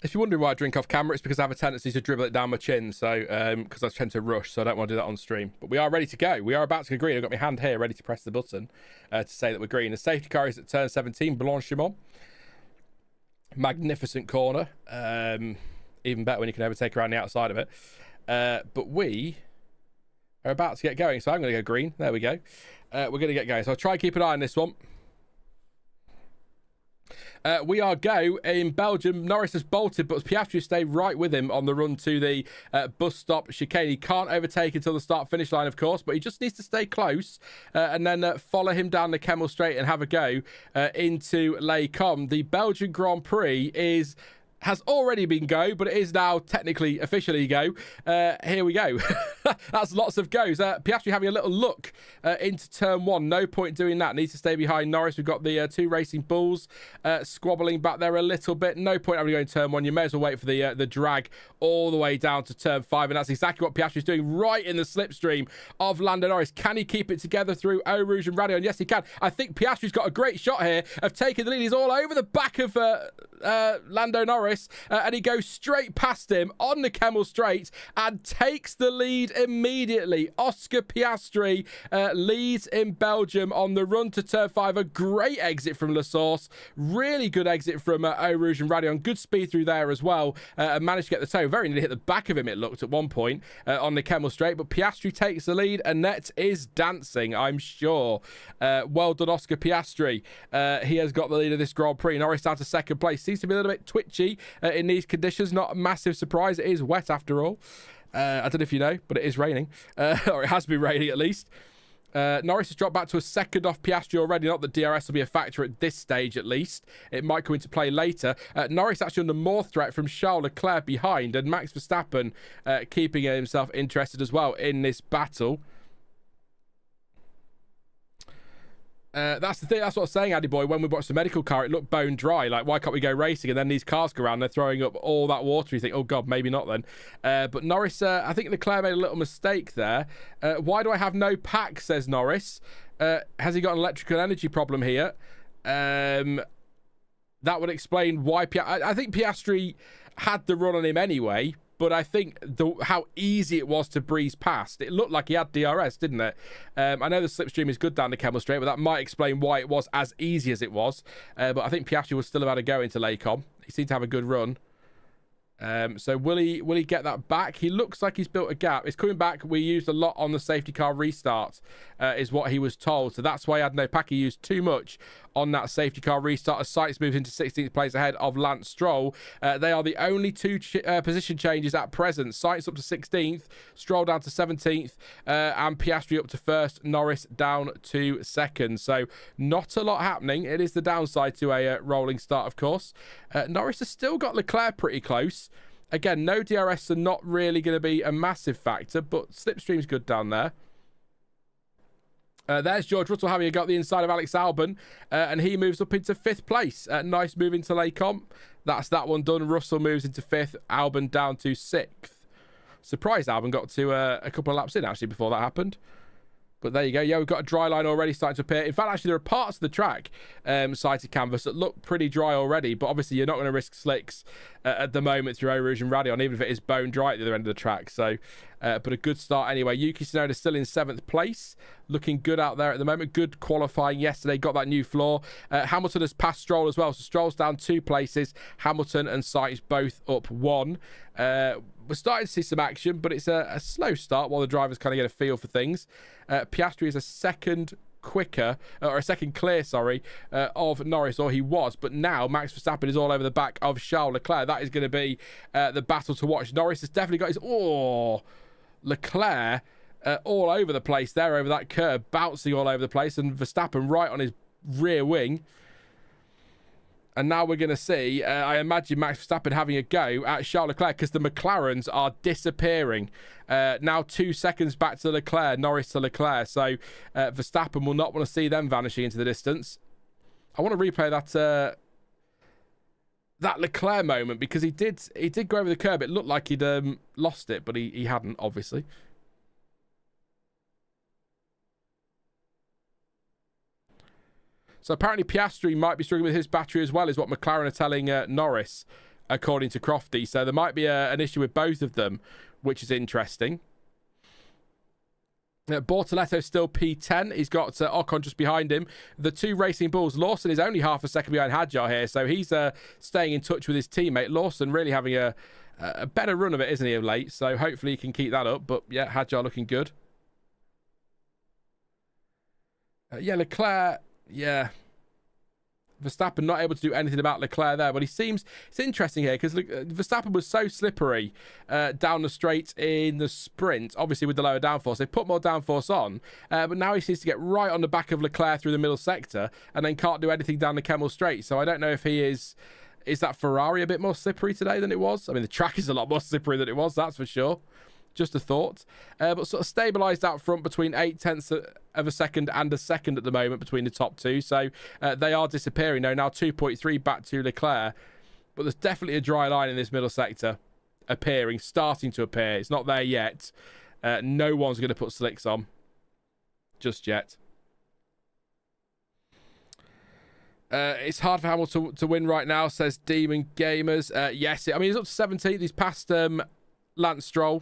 If you're wondering why I drink off camera, it's because I have a tendency to dribble it down my chin. So, because I tend to rush, so I don't want to do that on stream. But we are ready to go. We are about to go green. I've got my hand here ready to press the button to say that we're green. The safety car is at turn 17, Blanchimont. Magnificent corner. Even better when you can overtake around the outside of it. But we are about to get going. So I'm going to go green. There we go. We're going to get going. So I'll try and keep an eye on this one. We are go in Belgium. Norris has bolted, but Piastri stayed right with him on the run to the bus stop chicane. He can't overtake until the start-finish line, of course, but he just needs to stay close and then follow him down the Kemmel Straight and have a go into Les Combes. The Belgian Grand Prix has already been go, but it is now technically officially go. Here we go. That's lots of goes. Piastri having a little look into turn one. No point doing that. Needs to stay behind Norris. We've got the two Racing Bulls squabbling back there a little bit. No point having to go in turn one. You may as well wait for the drag all the way down to turn five, and that's exactly what Piastri is doing right in the slipstream of Lando Norris. Can he keep it together through Eau Rouge and Radion? Yes, he can. I think Piastri's got a great shot here of taking the lead. He's all over the back of Lando Norris. And he goes straight past him on the Kemmel Straight and takes the lead immediately. Oscar Piastri leads in Belgium on the run to turn 5. A great exit from La Source. Really good exit from Eau Rouge and Radion. Good speed through there as well. And managed to get the toe. Very nearly hit the back of him, it looked at one point on the Kemmel Straight. But Piastri takes the lead. Annette is dancing, I'm sure. Well done, Oscar Piastri. He has got the lead of this Grand Prix. Norris down to second place. Seems to be a little bit twitchy in these conditions. Not a massive surprise. It is wet after all. I don't know if you know, but it is raining. Or it has been raining at least. Norris has dropped back to a second off Piastri already. Not that DRS will be a factor at this stage at least. It might come into play later. Norris actually under more threat from Charles Leclerc behind, and Max Verstappen keeping himself interested as well in this battle. That's the thing. That's what I was saying, Addy Boy. When we watched the medical car, it looked bone dry. Like, why can't we go racing? And then these cars go around, they're throwing up all that water. You think, oh God, maybe not then. But Norris, I think Leclerc made a little mistake there. Why do I have no pack? Says Norris. Has he got an electrical energy problem here? That would explain why. I think Piastri had the run on him anyway. But I think how easy it was to breeze past, it looked like he had DRS, didn't it? I know the slipstream is good down the Kemmel Straight, but that might explain why it was as easy as it was. But I think Piastri would still have had a go into Lecom. He seemed to have a good run. So will he get that back? He looks like he's built a gap. It's coming back. We used a lot on the safety car restart, is what he was told. So that's why I had no pack. He used too much on that safety car restart as Sainz moves into 16th place ahead of Lance Stroll. They are the only two position changes at present. Sainz up to 16th, Stroll down to 17th, and Piastri up to 1st, Norris down to 2nd. So not a lot happening. It is the downside to a rolling start, of course. Norris has still got Leclerc pretty close. Again, no DRS are not really going to be a massive factor, but slipstream's good down there. There's George Russell having a go at the inside of Alex Albon, and he moves up into 5th place. Nice move into Lecom. That's that one done. Russell moves into 5th, Albon down to 6th. Surprised Albon got to a couple of laps in, actually, before that happened. But there you go. Yeah, we've got a dry line already starting to appear. In fact, actually, there are parts of the track, sighted canvas, that look pretty dry already. But obviously, you're not going to risk slicks at the moment through Eau Rouge and Radion, even if it is bone dry at the other end of the track. So, but a good start anyway. Yuki Tsunoda is still in 7th place. Looking good out there at the moment. Good qualifying yesterday. Got that new floor. Hamilton has passed Stroll as well. So Stroll's down 2 places. Hamilton and Sainz both up 1. We're starting to see some action, but it's a slow start while the drivers kind of get a feel for things. Piastri is a second quicker, or a second clear, sorry, of Norris, or he was. But now Max Verstappen is all over the back of Charles Leclerc. That is going to be the battle to watch. Norris has definitely got his... Oh, Leclerc all over the place there over that curb, bouncing all over the place, and Verstappen right on his rear wing. And now we're going to see, I imagine, Max Verstappen having a go at Charles Leclerc because the McLarens are disappearing. Now 2 seconds back to Leclerc, Norris to Leclerc. So Verstappen will not want to see them vanishing into the distance. I want to replay that Leclerc moment because he did go over the curb. It looked like he'd lost it, but he hadn't, obviously. So apparently Piastri might be struggling with his battery as well, is what McLaren are telling Norris, according to Crofty. So there might be an issue with both of them, which is interesting. Bortoletto's still P10. He's got Ocon just behind him. The 2 Racing Bulls. Lawson is only half a second behind Hadjar here, so he's staying in touch with his teammate. Lawson really having a better run of it, isn't he, of late? So hopefully he can keep that up. But yeah, Hadjar looking good. Yeah, Leclerc... Yeah, Verstappen not able to do anything about Leclerc there, but he seems... It's interesting here because Verstappen was so slippery down the straight in the sprint, obviously with the lower downforce. They put more downforce on, but now he seems to get right on the back of Leclerc through the middle sector and then can't do anything down the Kemmel Straight. So I don't know if he is... Is that Ferrari a bit more slippery today than it was? I mean, the track is a lot more slippery than it was, that's for sure. Just a thought. But sort of stabilised out front between 0.8 of a second and a second at the moment between the top 2. So they are disappearing now. Now 2.3 back to Leclerc. But there's definitely a dry line in this middle sector appearing, starting to appear. It's not there yet. No one's going to put slicks on just yet. It's hard for Hamilton to win right now, says Demon Gamers. Yes, I mean, he's up to 17th. He's passed Lance Stroll.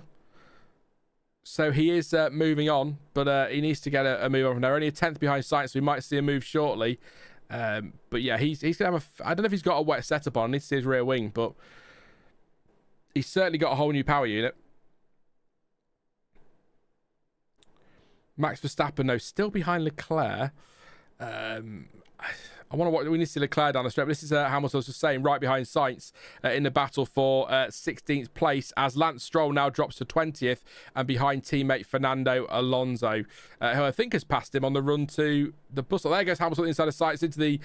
So he is moving on, but he needs to get a move on from there. Only a 10th behind Sainz, so we might see a move shortly. But yeah, he's going to have I don't know if he's got a wet setup on. I need to see his rear wing, but he's certainly got a whole new power unit. Max Verstappen, though, still behind Leclerc. I want to watch. We need to see Leclerc down the straight. But this is Hamilton was saying right behind Sainz in the battle for 16th place as Lance Stroll now drops to 20th and behind teammate Fernando Alonso, who I think has passed him on the run to the bus stop. There goes Hamilton inside of Sainz into the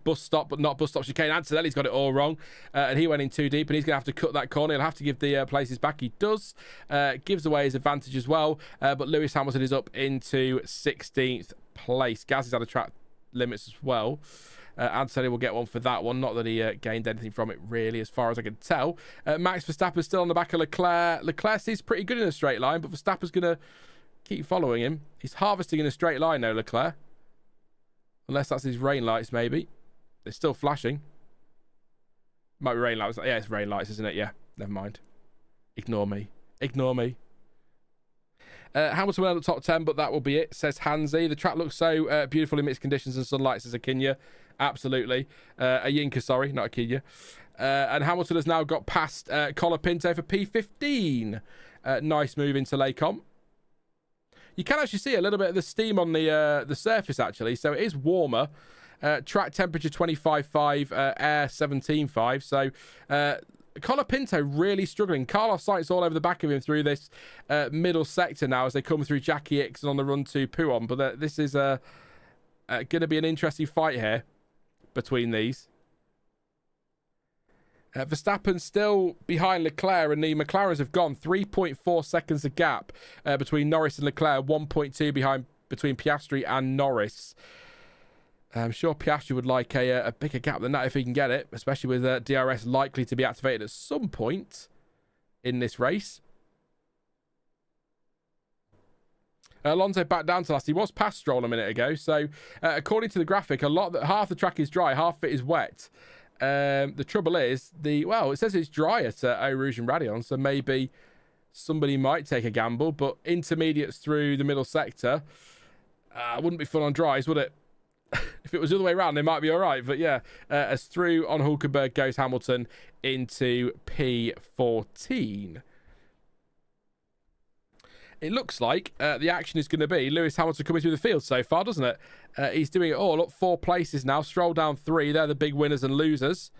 bus stop, but not bus stop chicane. Antonelli's got it all wrong, and he went in too deep, and he's going to have to cut that corner. He'll have to give the places back. He does. Gives away his advantage as well, but Lewis Hamilton is up into 16th place. Gaz is out of track limits as well. Antonelli will get one for that one. Not that he gained anything from it, really, as far as I can tell. Max Verstappen's still on the back of Leclerc. Leclerc seems pretty good in a straight line, but Verstappen's going to keep following him. He's harvesting in a straight line, though, Leclerc. Unless that's his rain lights, maybe. They're still flashing. Might be rain lights. Yeah, it's rain lights, isn't it? Yeah, never mind. Ignore me. Ignore me. Hamilton went on the top 10, but that will be it, says Hansi. The track looks so beautiful in mixed conditions and sunlight, says Akinya. Absolutely. A Yinka, sorry, not Akinya. And Hamilton has now got past Colapinto for P15. Nice move into Lecombe. You can actually see a little bit of the steam on the surface, actually. So it is warmer. Track temperature 25.5, air 17.5. So Colapinto really struggling. Carlos Sainz all over the back of him through this middle sector now as they come through Jackie X and on the run to Pouon. But this is going to be an interesting fight here between these. Verstappen still behind Leclerc, and the McLarens have gone 3.4 seconds a gap between Norris and Leclerc, 1.2 behind between Piastri and Norris. I'm sure Piastri would like a bigger gap than that if he can get it, especially with DRS likely to be activated at some point in this race. Alonso back down to last. He was past Stroll a minute ago, so according to the graphic, half the track is dry, half of it is wet. The trouble is, it says it's dry at Eau Rouge and Radion, so maybe somebody might take a gamble, but intermediates through the middle sector wouldn't be fun on dries, would it? If it was the other way around, they might be all right, but yeah, as through on Hulkenberg goes Hamilton into P14. It looks like the action is going to be Lewis Hamilton coming through the field so far, doesn't it? He's doing it all up 4 places now. Stroll down 3. They're the big winners and losers.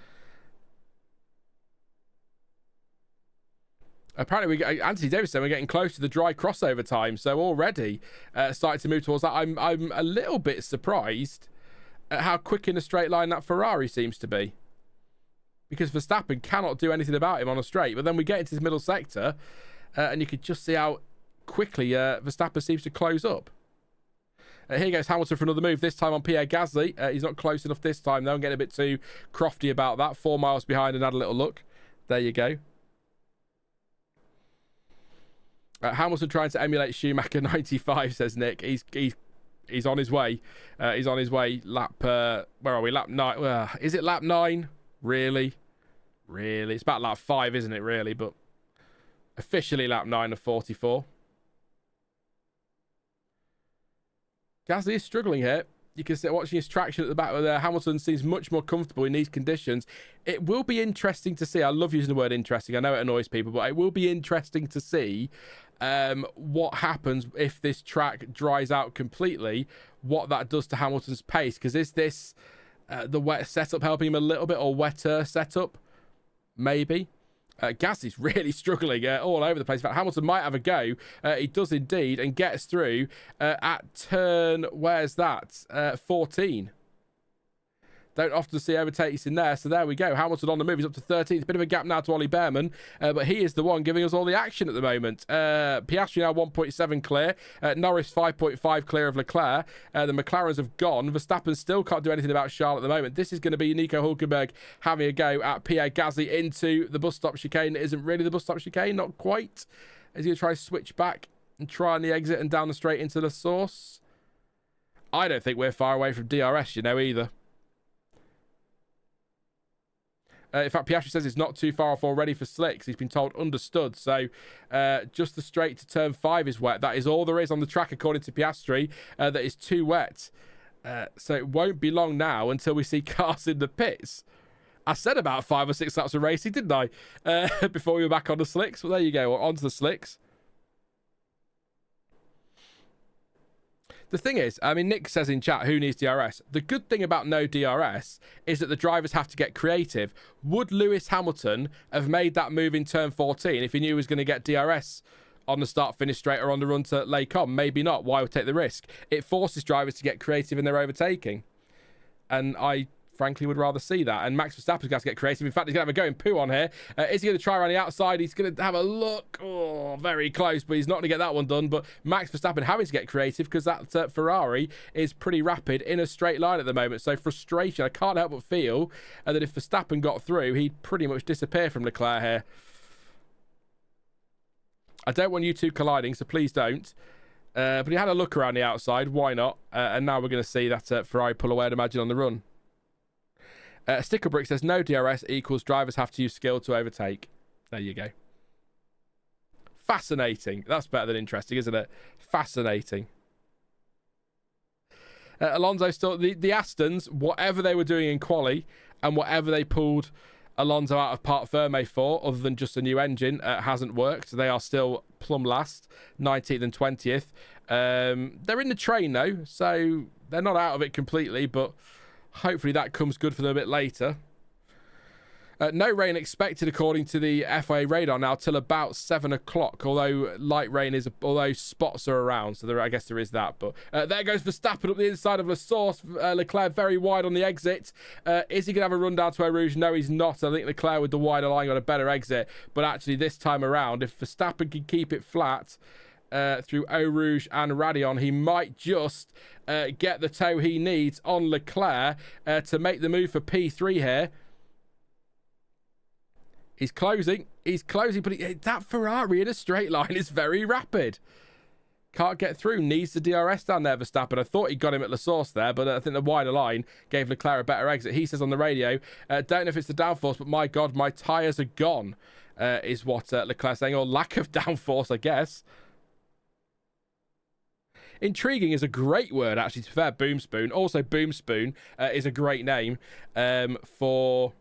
Apparently, Anthony Davis said we're getting close to the dry crossover time, so already starting to move towards that. I'm a little bit surprised at how quick in a straight line that Ferrari seems to be, because Verstappen cannot do anything about him on a straight. But then we get into this middle sector, and you could just see how quickly Verstappen seems to close up. Here goes Hamilton for another move, this time on Pierre Gasly. He's not close enough this time, though. I'm getting a bit too crofty about that. 4 miles behind and had a little look. There you go. Hamilton trying to emulate Schumacher 95, says Nick. He's on his way. He's on his way. Lap, where are we? Lap 9. Is it lap 9? Really? It's about lap 5, isn't it, really? But officially lap 9 of 44. Gasly is struggling here. You can see watching his traction at the back there. Hamilton seems much more comfortable in these conditions. It will be interesting to see. I love using the word interesting. I know it annoys people, but it will be interesting to see what happens if this track dries out completely, what that does to Hamilton's pace. Because is this the wet setup helping him a little bit, or wetter setup? Maybe. Gasly's really struggling all over the place. In fact, Hamilton might have a go. He does indeed, and gets through at turn, where's that? 14. Don't often see overtakes in there, so there we go. Hamilton on the move. He's up to 13th. Bit of a gap now to Ollie Bearman, but he is the one giving us all the action at the moment. Piastri now 1.7 clear. Norris 5.5 clear of Leclerc. The McLarens have gone. Verstappen still can't do anything about Charles at the moment. This is going to be Nico Hulkenberg having a go at Pierre Gasly into the bus stop chicane. It isn't really the bus stop chicane, not quite. Is he going to try to switch back and try on the exit and down the straight into the source? I don't think we're far away from DRS, either. In fact, Piastri says it's not too far off already for slicks. He's been told understood. So just the straight to turn 5 is wet. That is all there is on the track, according to Piastri. That is too wet. So it won't be long now until we see cars in the pits. I said about 5 or 6 laps of racing, didn't I? Before we were back on the slicks. Well, there you go. Onto the slicks. The thing is, Nick says in chat, who needs DRS? The good thing about no DRS is that the drivers have to get creative. Would Lewis Hamilton have made that move in turn 14 if he knew he was going to get DRS on the start-finish straight or on the run to Lecombe? Maybe not. Why would take the risk? It forces drivers to get creative in their overtaking. And I frankly would rather see that. And Max Verstappen's got to get creative. In fact, he's going to have a go in poo on here. Is he going to try around the outside? He's going to have a look. Oh, very close, but he's not going to get that one done. But Max Verstappen having to get creative because that Ferrari is pretty rapid in a straight line at the moment. So frustration. I can't help but feel that if Verstappen got through, he'd pretty much disappear from Leclerc here. I don't want you two colliding, so please don't. But he had a look around the outside. Why not? And now we're going to see that Ferrari pull away, I'd imagine, on the run. Stickerbrick says no DRS equals drivers have to use skill to overtake. There you go. Fascinating. That's better than interesting, isn't it? Fascinating. Alonso still... The Astons, whatever they were doing in quali and whatever they pulled Alonso out of Parc Fermé for, other than just a new engine, hasn't worked. They are still plumb last, 19th and 20th. They're in the train, though, so they're not out of it completely, but hopefully that comes good for them a bit later. No rain expected according to the FIA radar now till about 7 o'clock, although light rain is, although spots are around, so I guess there is that. But there goes Verstappen up the inside of Leclerc very wide on the exit. Is he going to have a run down to Eau Rouge? No, he's not. I think Leclerc with the wider line got a better exit, but actually this time around, if Verstappen can keep it flat through Eau Rouge and Radion, he might just get the toe he needs on Leclerc to make the move for P3 here. He's closing, but that Ferrari in a straight line is very rapid. Can't get through, needs the DRS down there, Verstappen. I thought he got him at La Source there, but I think the wider line gave Leclerc a better exit. He says on the radio, don't know if it's the downforce, but my God, my tyres are gone, is what Leclerc's saying, or lack of downforce, I guess. Intriguing is a great word, actually, to be fair, Boom Spoon. Also, Boom Spoon is a great name for...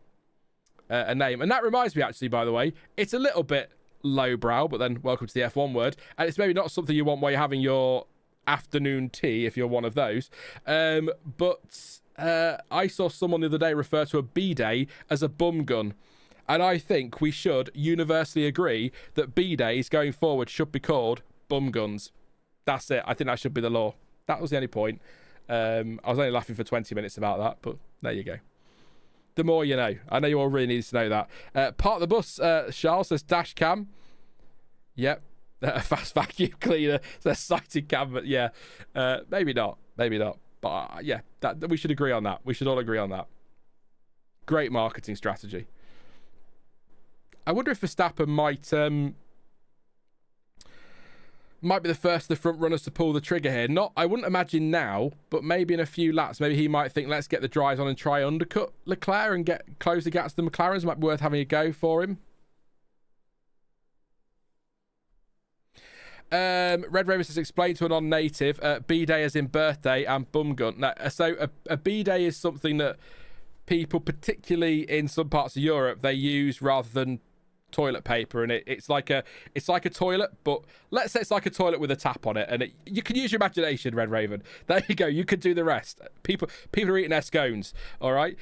a name. And that reminds me, actually, by the way, it's a little bit lowbrow, but then welcome to the F1 word. And it's maybe not something you want while you're having your afternoon tea, if you're one of those. But I saw someone the other day refer to a B-day as a bum gun. And I think we should universally agree that B-days going forward should be called bum guns. That's it. I think that should be the law. That was the only point. I was only laughing for 20 minutes about that, but there you go. The more you know. I know you all really need to know that. Part of the bus, Charles says dash cam. Yep. Fast vacuum cleaner says sighted cam. But yeah, maybe not. Maybe not. But yeah, we should agree on that. We should all agree on that. Great marketing strategy. I wonder if Verstappen might be the first of the front runners to pull the trigger here. I wouldn't imagine now, but maybe in a few laps, maybe he might think, let's get the dries on and try undercut Leclerc and close the gaps to the McLarens. Might be worth having a go for him. Red Raven says, explain to a non-native, B-day as in birthday and bum gun. Now, so a B-day is something that people, particularly in some parts of Europe, they use rather than toilet paper, and it's like a toilet, but let's say it's like a toilet with a tap on it, and you can use your imagination, Red Raven. There you go. You could do the rest. People are eating their scones. All right.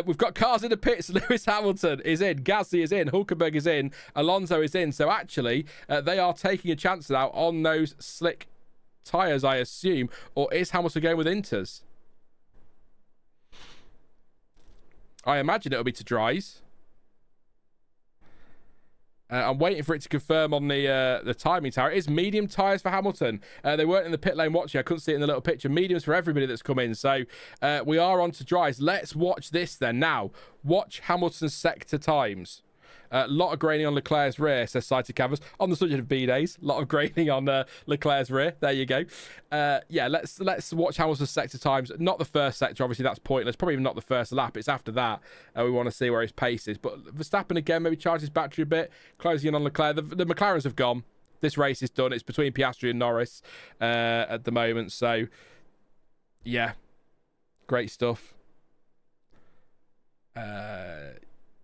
We've got cars in the pits. Lewis Hamilton is in. Gasly is in. Hulkenberg is in. Alonso is in. So actually, they are taking a chance now on those slick tyres, I assume. Or is Hamilton going with Inters? I imagine it'll be to dries. I'm waiting for it to confirm on the timing tower. It is medium tyres for Hamilton. They weren't in the pit lane watching. I couldn't see it in the little picture. Mediums for everybody that's come in. So we are on to dries. Let's watch this then. Now, watch Hamilton's sector times. A lot of graining on Leclerc's rear, says Sighted Canvas. On the subject of B-days, a lot of graining on Leclerc's rear. There you go. Yeah, let's watch Hamilton's sector times. Not the first sector, obviously, that's pointless. Probably even not the first lap. It's after that we want to see where his pace is. But Verstappen, again, maybe charge his battery a bit. Closing in on Leclerc. The McLarens have gone. This race is done. It's between Piastri and Norris at the moment. So, yeah, great stuff.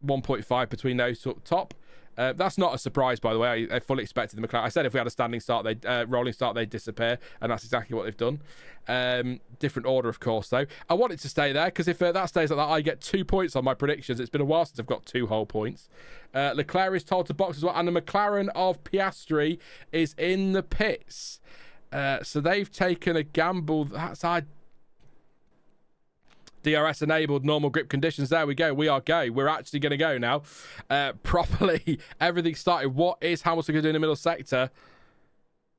1.5 between those top. That's not a surprise, by the way. I fully expected the McLaren. I said if we had a standing start, rolling start, they'd disappear, and that's exactly what they've done. Different order, of course, though. I want it to stay there, because if that stays like that, I get 2 points on my predictions. It's been a while since I've got 2 whole points. Leclerc is told to box as well, and the McLaren of Piastri is in the pits. So they've taken a gamble. DRS enabled, normal grip conditions. There we go. We are go. We're actually going to go now. Properly. Everything started. What is Hamilton going to do in the middle sector?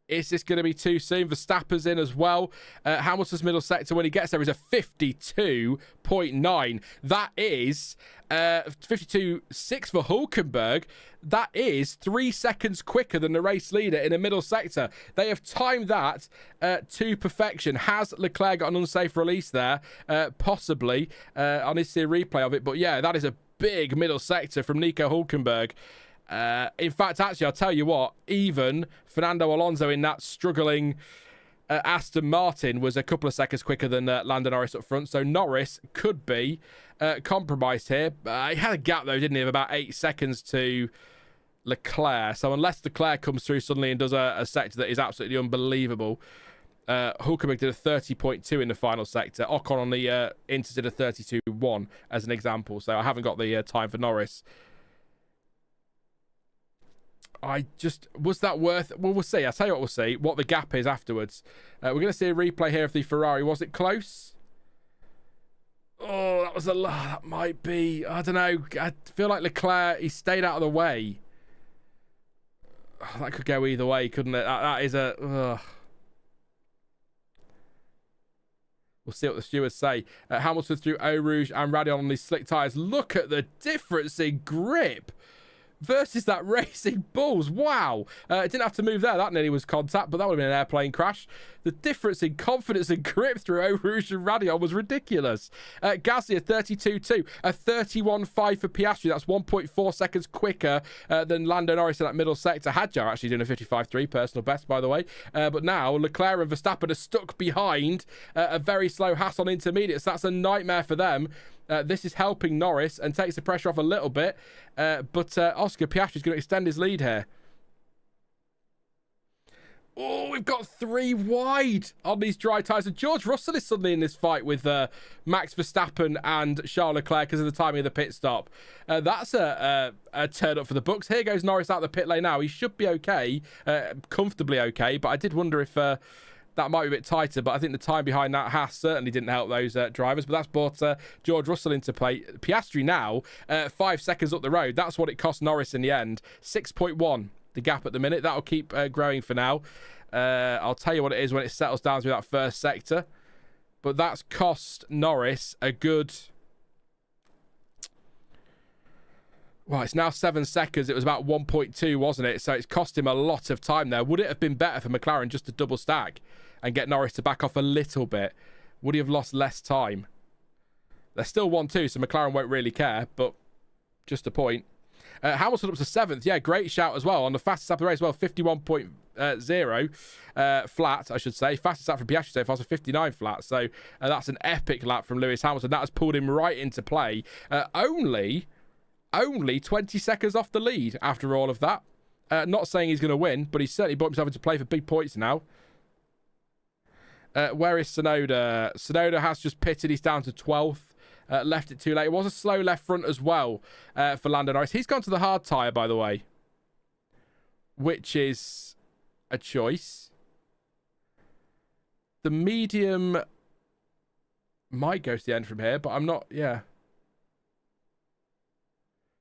Is this going to be too soon? Verstappen's in as well. Hamilton's middle sector, when he gets there, is a 52.9. That is 52.6 for Hulkenberg. That is 3 seconds quicker than the race leader in the middle sector. They have timed that to perfection. Has Leclerc got an unsafe release there? Possibly. I need to see a replay of it. But yeah, that is a big middle sector from Nico Hulkenberg. In fact, actually, I'll tell you what, even Fernando Alonso in that struggling Aston Martin was a couple of seconds quicker than Lando Norris up front. So Norris could be compromised here. He had a gap, though, didn't he, of about 8 seconds to Leclerc. So unless Leclerc comes through suddenly and does a sector that is absolutely unbelievable, Hulkenberg did a 30.2 in the final sector. Ocon on the Inters did a 32.1 as an example. So I haven't got the time for Norris. Was that worth... Well, we'll see. I'll tell you what, we'll see what the gap is afterwards. We're going to see a replay here of the Ferrari. Was it close? Oh, that was a lot. That might be... I don't know. I feel like Leclerc, he stayed out of the way. Oh, that could go either way, couldn't it? That is a... We'll see what the stewards say. Hamilton threw Eau Rouge and Radion on these slick tyres. Look at the difference in grip versus that Racing Bulls. Wow. It didn't have to move there. That nearly was contact, but that would have been an airplane crash. The difference in confidence and grip through Eau Rouge and Radion was ridiculous. Gasly, a 32.2, a 31.5 for Piastri. That's 1.4 seconds quicker than Lando Norris in that middle sector. Hadjar actually doing a 55.3, personal best, by the way. But now Leclerc and Verstappen are stuck behind a very slow Haas on intermediates. That's a nightmare for them. This is helping Norris and takes the pressure off a little bit. But Oscar Piastri is going to extend his lead here. Oh, we've got 3 wide on these dry tyres. And George Russell is suddenly in this fight with Max Verstappen and Charles Leclerc because of the timing of the pit stop. That's a turn up for the books. Here goes Norris out the pit lane now. He should be okay, comfortably okay. But I did wonder if... that might be a bit tighter, but I think the time behind that Haas certainly didn't help those drivers. But that's brought George Russell into play. Piastri now, 5 seconds up the road. That's what it cost Norris in the end. 6.1, the gap at the minute. That'll keep growing for now. I'll tell you what it is when it settles down through that first sector. But that's cost Norris a good... Well, it's now 7 seconds. It was about 1.2, wasn't it? So it's cost him a lot of time there. Would it have been better for McLaren just to double stack and get Norris to back off a little bit? Would he have lost less time? They're still 1-2, so McLaren won't really care, but just a point. Hamilton up to 7th. Yeah, great shout as well. On the fastest lap of the race as well, 51.0 flat, I should say. Fastest lap from Piastri so far, so 59 flat. So that's an epic lap from Lewis Hamilton. That has pulled him right into play. Only 20 seconds off the lead after all of that. Not saying he's going to win, but he's certainly brought himself into play for big points now. Where is Tsunoda? Tsunoda has just pitted. He's down to 12th. Left it too late. It was a slow left front as well for Lando Norris. He's gone to the hard tyre, by the way, which is a choice. The medium might go to the end from here, but I'm not... Yeah.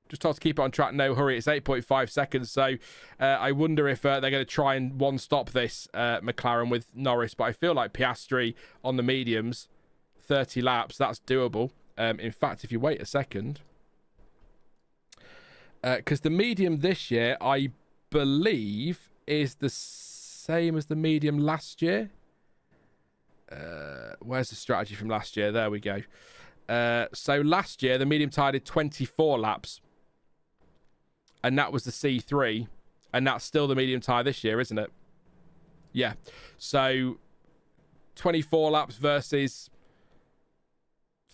Just told to keep it on track, no hurry. It's 8.5 seconds, so I wonder if they're going to try and one-stop this McLaren with Norris. But I feel like Piastri on the mediums, 30 laps, that's doable. In fact, if you wait a second, because the medium this year, I believe, is the same as the medium last year. Where's the strategy from last year? There we go. So last year, the medium tyre did 24 laps. And that was the C3. And that's still the medium tyre this year, isn't it? Yeah. So 24 laps versus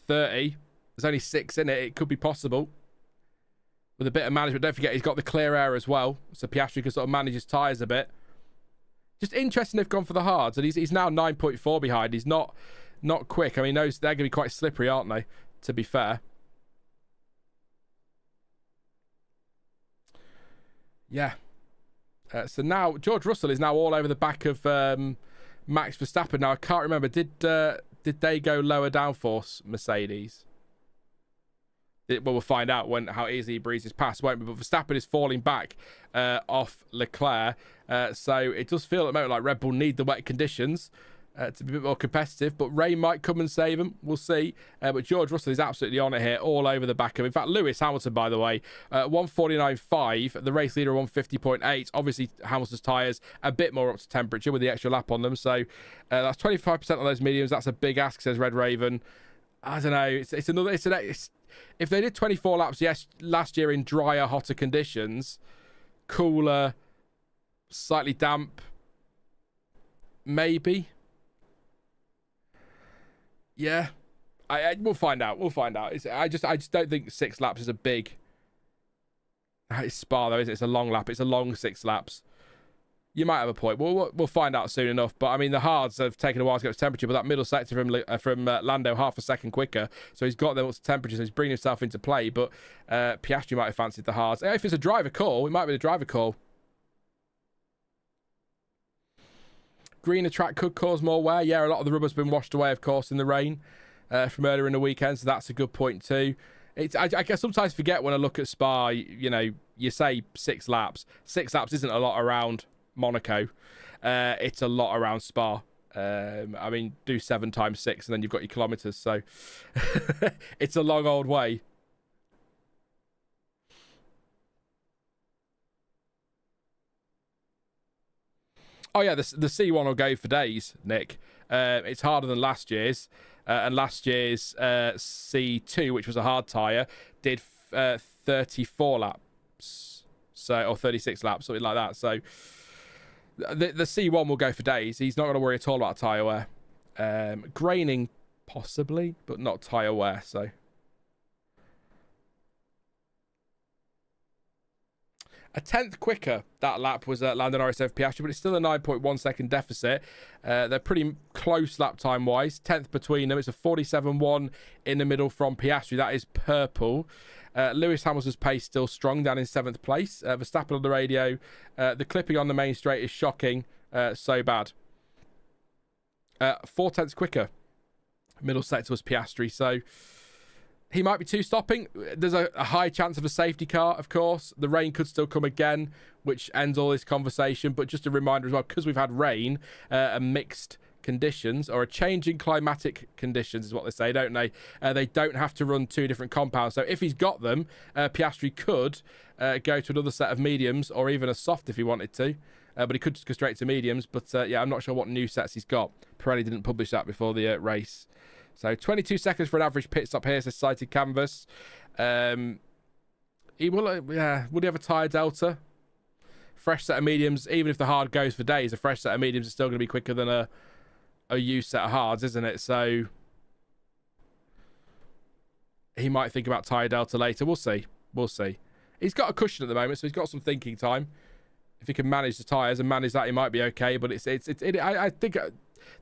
30. There's only 6 in it. It could be possible. With a bit of management. Don't forget, he's got the clear air as well. So Piastri can sort of manage his tyres a bit. Just interesting they've gone for the hards. And he's now 9.4 behind. He's not quick. I mean, they're going to be quite slippery, aren't they? To be fair. Yeah. So now George Russell is now all over the back of Max Verstappen. Now I can't remember. Did they go lower downforce, Mercedes? Well, we'll find out how easily he breezes past, won't we? But Verstappen is falling back off Leclerc. So it does feel at the moment like Red Bull need the wet conditions to be a bit more competitive, but rain might come and save him. We'll see. But George Russell is absolutely on it here, all over the back of him. In fact, Lewis Hamilton, by the way, 149.5, the race leader 150.8. Obviously, Hamilton's tyres a bit more up to temperature with the extra lap on them. So that's 25% on those mediums. That's a big ask, says Red Raven. I don't know. If they did 24 laps last year in drier, hotter conditions, cooler, slightly damp. Maybe. Yeah. We'll find out. We'll find out. I just don't think 6 laps is a big... It's Spa, though, isn't it? It's a long lap. It's a long 6 laps. You might have a point. We'll find out soon enough. But, I mean, the hards have taken a while to get to temperature, but that middle sector from Lando, half a second quicker. So he's got those temperatures, so he's bringing himself into play. But Piastri might have fancied the hards. If it's a driver call, it might be the driver call. Greener track could cause more wear. Yeah, a lot of the rubber's been washed away, of course, in the rain from earlier in the weekend. So that's a good point too. I can sometimes forget when I look at Spa, you say 6 laps. 6 laps isn't a lot around Monaco. It's a lot around Spa. I mean, do 7 times 6 and then you've got your kilometres. So it's a long old way. Oh, yeah, the C1 will go for days, Nick. It's harder than last year's. And last year's C2, which was a hard tyre, did 34 laps. Or 36 laps, something like that. So the C1 will go for days. He's not going to worry at all about tyre wear. Graining, possibly, but not tyre wear, so... A 10th quicker, that lap, was Lando Norris over Piastri, but it's still a 9.1 second deficit. They're pretty close lap time-wise. 10th between them. It's a 47.1 in the middle from Piastri. That is purple. Lewis Hamilton's pace still strong, down in 7th place. Verstappen on the radio. The clipping on the main straight is shocking. So bad. 4 tenths quicker. Middle sector was Piastri, so... He might be 2 stopping. There's a high chance of a safety car, of course. The rain could still come again, which ends all this conversation. But just a reminder as well, because we've had rain and mixed conditions, or a change in climatic conditions is what they say, don't they? They don't have to run 2 different compounds. So if he's got them, Piastri could go to another set of mediums, or even a soft if he wanted to. But he could just go straight to mediums. But yeah, I'm not sure what new sets he's got. Pirelli didn't publish that before the race. So 22 seconds for an average pit stop here, says Sighted Canvas. He will, would he have a tyre delta? Fresh set of mediums, even if the hard goes for days, a fresh set of mediums is still going to be quicker than a used set of hards, isn't it? So he might think about tyre delta later. We'll see. We'll see. He's got a cushion at the moment, so he's got some thinking time. If he can manage the tyres and manage that, he might be okay. But I think...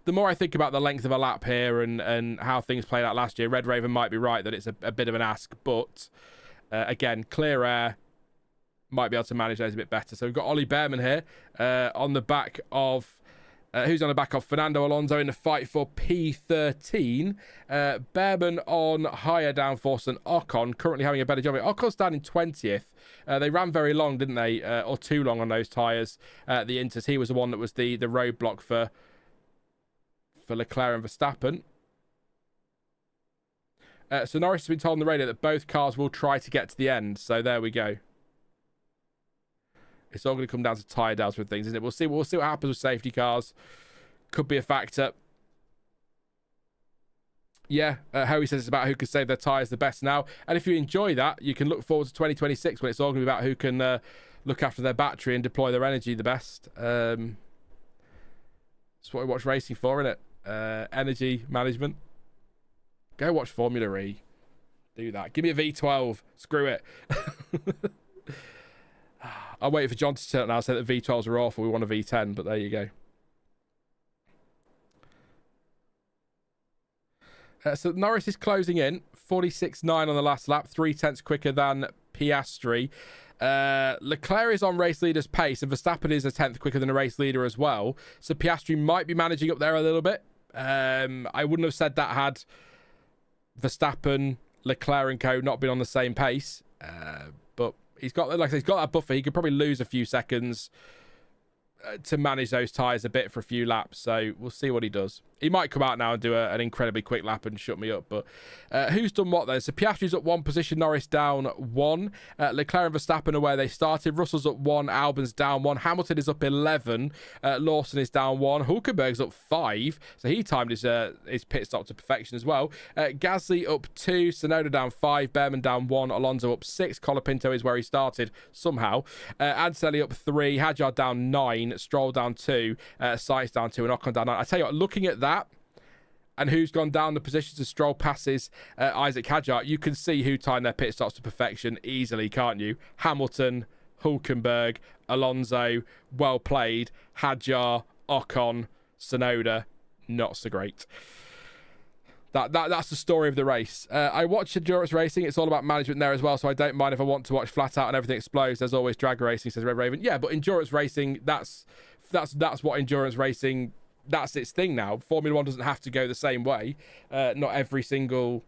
The more I think about the length of a lap here and how things played out last year, Red Raven might be right that it's a bit of an ask. But, again, clear air might be able to manage those a bit better. So we've got Ollie Bearman here on the back of... who's on the back of Fernando Alonso in the fight for P13. Bearman on higher downforce than Ocon, currently having a better job. Ocon's down in 20th. They ran very long, didn't they? Or too long on those tyres. The Inters, he was the one that was the roadblock for Leclerc and Verstappen. So Norris has been told on the radio that both cars will try to get to the end. So there we go. It's all going to come down to tyre delta with things, isn't it? We'll see what happens with safety cars. Could be a factor. Yeah, Howie says it's about who can save their tyres the best now. And if you enjoy that, you can look forward to 2026 when it's all going to be about who can look after their battery and deploy their energy the best. That's what we watch racing for, isn't it? Energy management. Go watch Formula E. Do that. Give me a V12. Screw it. I'll wait for John to turn it now and say that V12s are awful. We want a V10, but there you go. So Norris is closing in. 46.9 on the last lap. 3 tenths quicker than Piastri. Leclerc is on race leader's pace, and Verstappen is a 10th quicker than a race leader as well. So Piastri might be managing up there a little bit. I wouldn't have said that had Verstappen, Leclerc and co not been on the same pace. But he's got, like I said, he's got that buffer. He could probably lose a few seconds to manage those tyres a bit for a few laps. So we'll see what he does. He might come out now and do an incredibly quick lap and shut me up. But who's done what then? So Piastri's up 1 position, Norris down 1. Leclerc and Verstappen are where they started. Russell's up 1, Albon's down 1. Hamilton is up 11. Lawson is down 1. Hulkenberg's up 5. So he timed his pit stop to perfection as well. Gasly up 2. Tsunoda down 5. Bearman down 1. Alonso up 6. Colapinto is where he started somehow. Antonelli up 3. Hadjar down 9. Stroll down 2. Sainz down 2. And Ocon down 9. I tell you what, looking at that, and who's gone down the positions as Stroll passes Isaac Hadjar, you can see who timed their pit stops to perfection easily, can't you? Hamilton, Hulkenberg, Alonso, well played. Hadjar, Ocon, Tsunoda, not so great. That's the story of the race. I watch endurance racing. It's all about management there as well, so I don't mind if I want to watch flat out and everything explodes. There's always drag racing, says Red Raven. Yeah, but endurance racing, that's what endurance racing, that's its thing now. Formula One doesn't have to go the same way. Not every single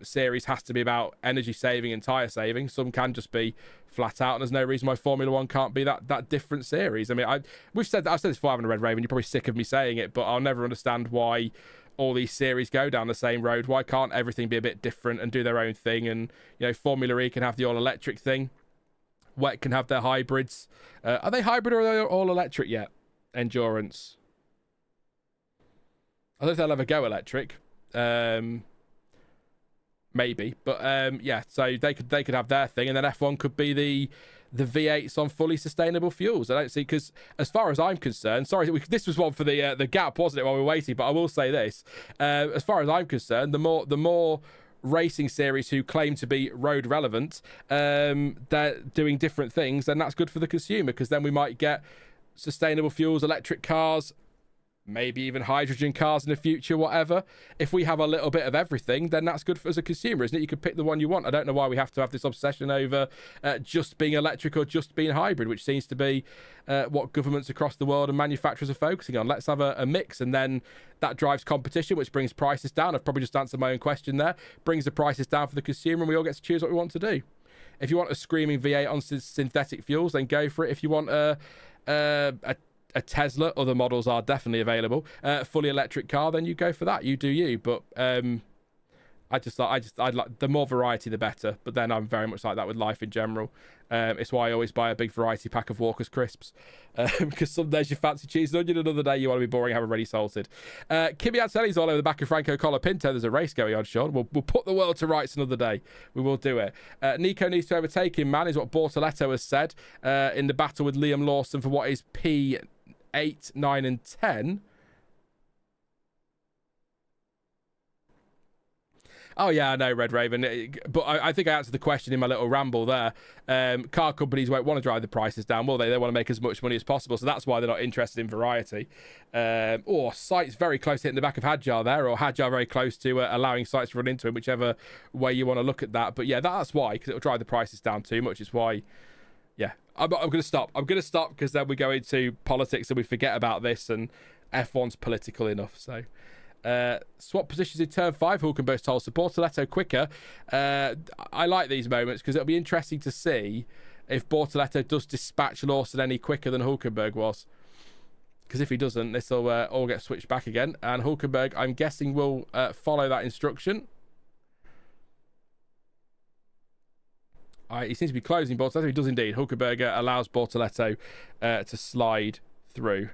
series has to be about energy saving and tyre saving. Some can just be flat out, and there's no reason why Formula One can't be that different series. I mean, I've said this before, having a Red Raven. You're probably sick of me saying it, but I'll never understand why all these series go down the same road. Why can't everything be a bit different and do their own thing? And Formula E can have the all electric thing. Wet can have their hybrids. Are they hybrid or are they all electric yet? Endurance. I don't know if they'll ever go electric. Maybe, but yeah. So they could have their thing, and then F1 could be the V8s on fully sustainable fuels. I don't see, because as far as I'm concerned, sorry, this was one for the gap, wasn't it, while we were waiting? But I will say this: as far as I'm concerned, the more racing series who claim to be road relevant, they're doing different things, and that's good for the consumer, because then we might get sustainable fuels, electric cars, maybe even hydrogen cars in the future, whatever. If we have a little bit of everything, then that's good for as a consumer, isn't it? You can pick the one you want. I don't know why we have to have this obsession over just being electric or just being hybrid, which seems to be what governments across the world and manufacturers are focusing on. Let's have a mix, and then that drives competition, which brings prices down. I've probably just answered my own question there. Brings the prices down for the consumer, and we all get to choose what we want to do. If you want a screaming V8 on synthetic fuels, then go for it. If you want a Tesla, other models are definitely available, fully electric car, then you go for that. You do you. But I'd like the more variety the better. But then I'm very much like that with life in general. It's why I always buy a big variety pack of Walker's crisps, because some days you fancy cheese and onion, another day you want to be boring, have a ready salted. Kimi Antonelli's all over the back of Franco Colapinto. There's a race going on, Sean. We'll put the world to rights another day. We will do it. Nico needs to overtake him, man, is what Bortoletto has said in the battle with Liam Lawson for what is P8, 9 and 10. Oh, yeah, I know, Red Raven. But I think I answered the question in my little ramble there. Car companies won't want to drive the prices down, will they? They want to make as much money as possible. So that's why they're not interested in variety. Sainz very close to hitting the back of Hadjar there, or Hadjar very close to allowing Sainz to run into him, whichever way you want to look at that. But yeah, that's why, because it'll drive the prices down too much. It's why, yeah. I'm going to stop. I'm going to stop, because then we go into politics and we forget about this, and F1's political enough. So swap positions in turn 5. Hulkenberg's told support Bortoletto quicker. I like these moments, because it'll be interesting to see if Bortoletto does dispatch Lawson any quicker than Hulkenberg was. Because if he doesn't, this will all get switched back again, and Hulkenberg, I'm guessing, will follow that instruction. He seems to be closing Bortoletto. He does indeed. Hulkenberg allows Bortoletto to slide through.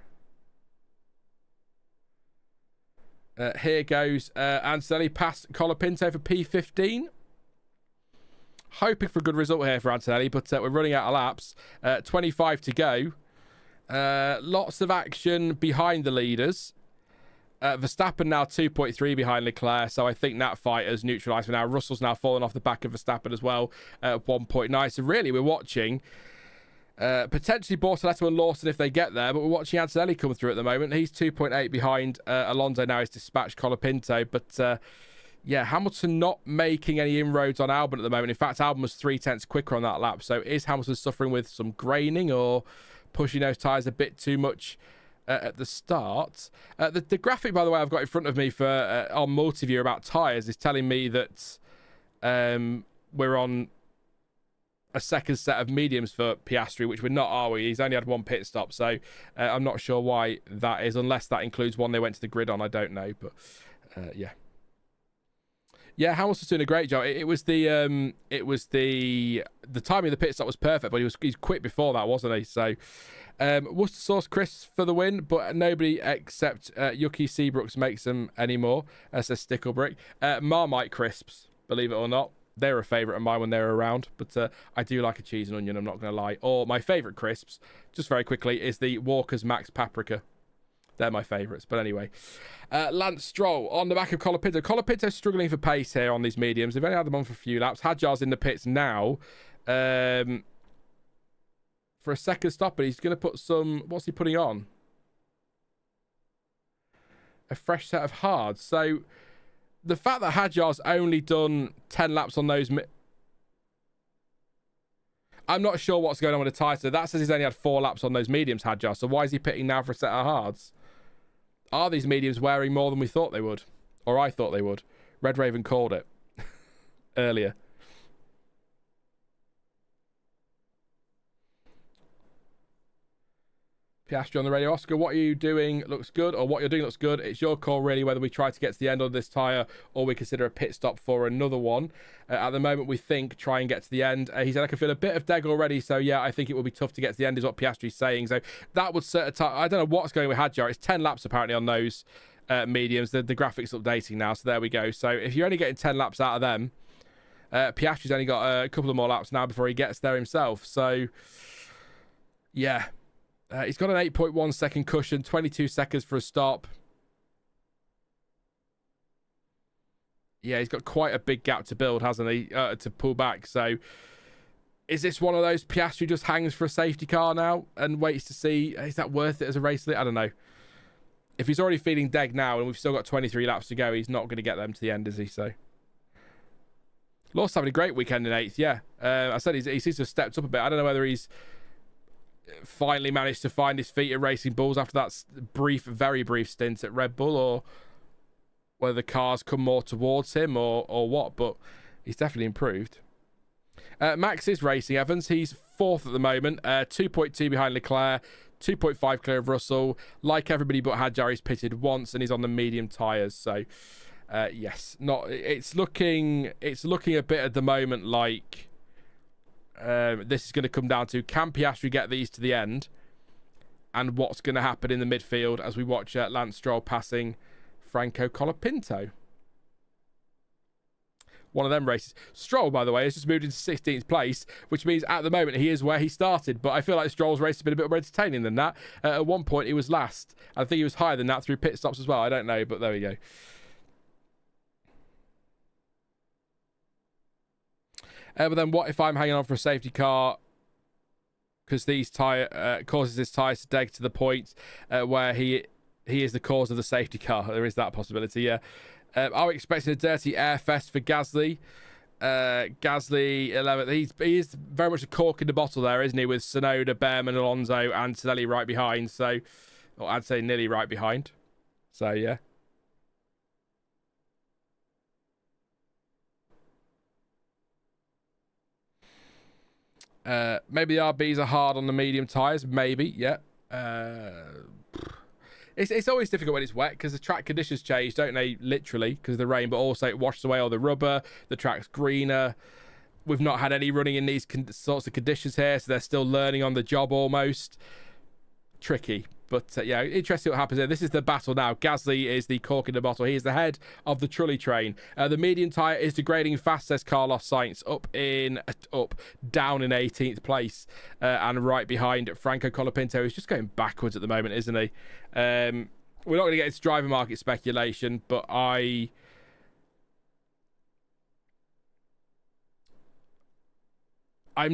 Here goes Antonelli past Colapinto for P15. Hoping for a good result here for Antonelli, but we're running out of laps. 25 to go. Lots of action behind the leaders. Verstappen now 2.3 behind Leclerc, so I think that fight has neutralised for now. Russell's now fallen off the back of Verstappen as well at 1.9. So really, we're watching potentially Bortoletto and Lawson if they get there, but we're watching Antonelli come through at the moment. He's 2.8 behind Alonso now. He's dispatched Colapinto, but yeah, Hamilton not making any inroads on Albon at the moment. In fact, Albon was 0.3 quicker on that lap. So is Hamilton suffering with some graining or pushing those tyres a bit too much at the start? The graphic, by the way, I've got in front of me for on Multiview about tyres is telling me that we're on a second set of mediums for Piastri, which we're not, are we? He's only had one pit stop, so I'm not sure why that is, unless that includes one they went to the grid on. I don't know, but yeah. Yeah, Hamilton's doing a great job. It was the timing of the pit stop was perfect, but he's quit before that, wasn't he? So Worcester sauce crisps for the win, but nobody except Yuki Seabrooks makes them anymore. Says Sticklebrick. Marmite crisps, believe it or not. They're a favourite of mine when they're around, but I do like a cheese and onion, I'm not going to lie. Or my favourite crisps, just very quickly, is the Walker's Max Paprika. They're my favourites. But anyway, Lance Stroll on the back of Colapinto. Colapinto's struggling for pace here on these mediums. They've only had them on for a few laps. Hadjar's in the pits now for a second stop, but he's going to put some... What's he putting on? A fresh set of hards. So the fact that Hadjar's only done 10 laps on those... I'm not sure what's going on with the tyre. So that says he's only had 4 laps on those mediums, Hadjar. So why is he pitting now for a set of hards? Are these mediums wearing more than we thought they would? Or I thought they would. Red Raven called it earlier. Piastri on the radio. Oscar, what are you doing looks good, or what you're doing looks good. It's your call, really, whether we try to get to the end of this tyre or we consider a pit stop for another one. At the moment, we think try and get to the end. He said, I can feel a bit of deg already, so yeah, I think it will be tough to get to the end, is what Piastri's saying. So that would set a time. I don't know what's going with Hadjar. It's 10 laps, apparently, on those mediums. The graphics updating now, so there we go. So if you're only getting 10 laps out of them, Piastri's only got a couple of more laps now before he gets there himself. So, yeah. He's got an 8.1 second cushion, 22 seconds for a stop. Yeah, he's got quite a big gap to build, hasn't he, to pull back. So is this one of those Piastri just hangs for a safety car now and waits to see, is that worth it as a race? I don't know. If he's already feeling deg now and we've still got 23 laps to go, he's not going to get them to the end, is he? So Lawson's having a great weekend in 8th, yeah. I said he seems to have stepped up a bit. I don't know whether he's finally managed to find his feet at Racing Bulls after that very brief stint at Red Bull, or whether the cars come more towards him or what, but he's definitely improved. Max is racing Evans. He's 4th at the moment, 2.2 behind Leclerc, 2.5 clear of Russell. Like everybody but Hadjar, he's pitted once and he's on the medium tyres. So yes, it's looking a bit at the moment like this is going to come down to, can Piastri get these to the end, and what's going to happen in the midfield as we watch Lance Stroll passing Franco Colapinto. One of them races. Stroll, by the way, has just moved into 16th place, which means at the moment he is where he started, but I feel like Stroll's race has been a bit more entertaining than that. At one point he was last. I think he was higher than that through pit stops as well. I don't know, but there we go. But then what if I'm hanging on for a safety car because these causes his tyres to deg to the point where he is the cause of the safety car? There is that possibility, yeah. Are we expecting a dirty air fest for Gasly? Gasly 11th. He is very much a cork in the bottle there, isn't he? With Tsunoda, Bearman, Alonso, and Antonelli right behind. So, or I'd say nearly right behind. So yeah. Maybe the RBs are hard on the medium tyres. Maybe, yeah. It's always difficult when it's wet because the track conditions change, don't they? Literally, because of the rain, but also it washes away all the rubber. The track's greener. We've not had any running in these sorts of conditions here, so they're still learning on the job almost. Tricky. But yeah, interesting what happens here. This is the battle now. Gasly is the cork in the bottle. He is the head of the trolley train. The medium tyre is degrading fast, says Carlos Sainz. Down in 18th place. And right behind Franco Colapinto, who's just going backwards at the moment, isn't he? We're not going to get into driver market speculation, but I'm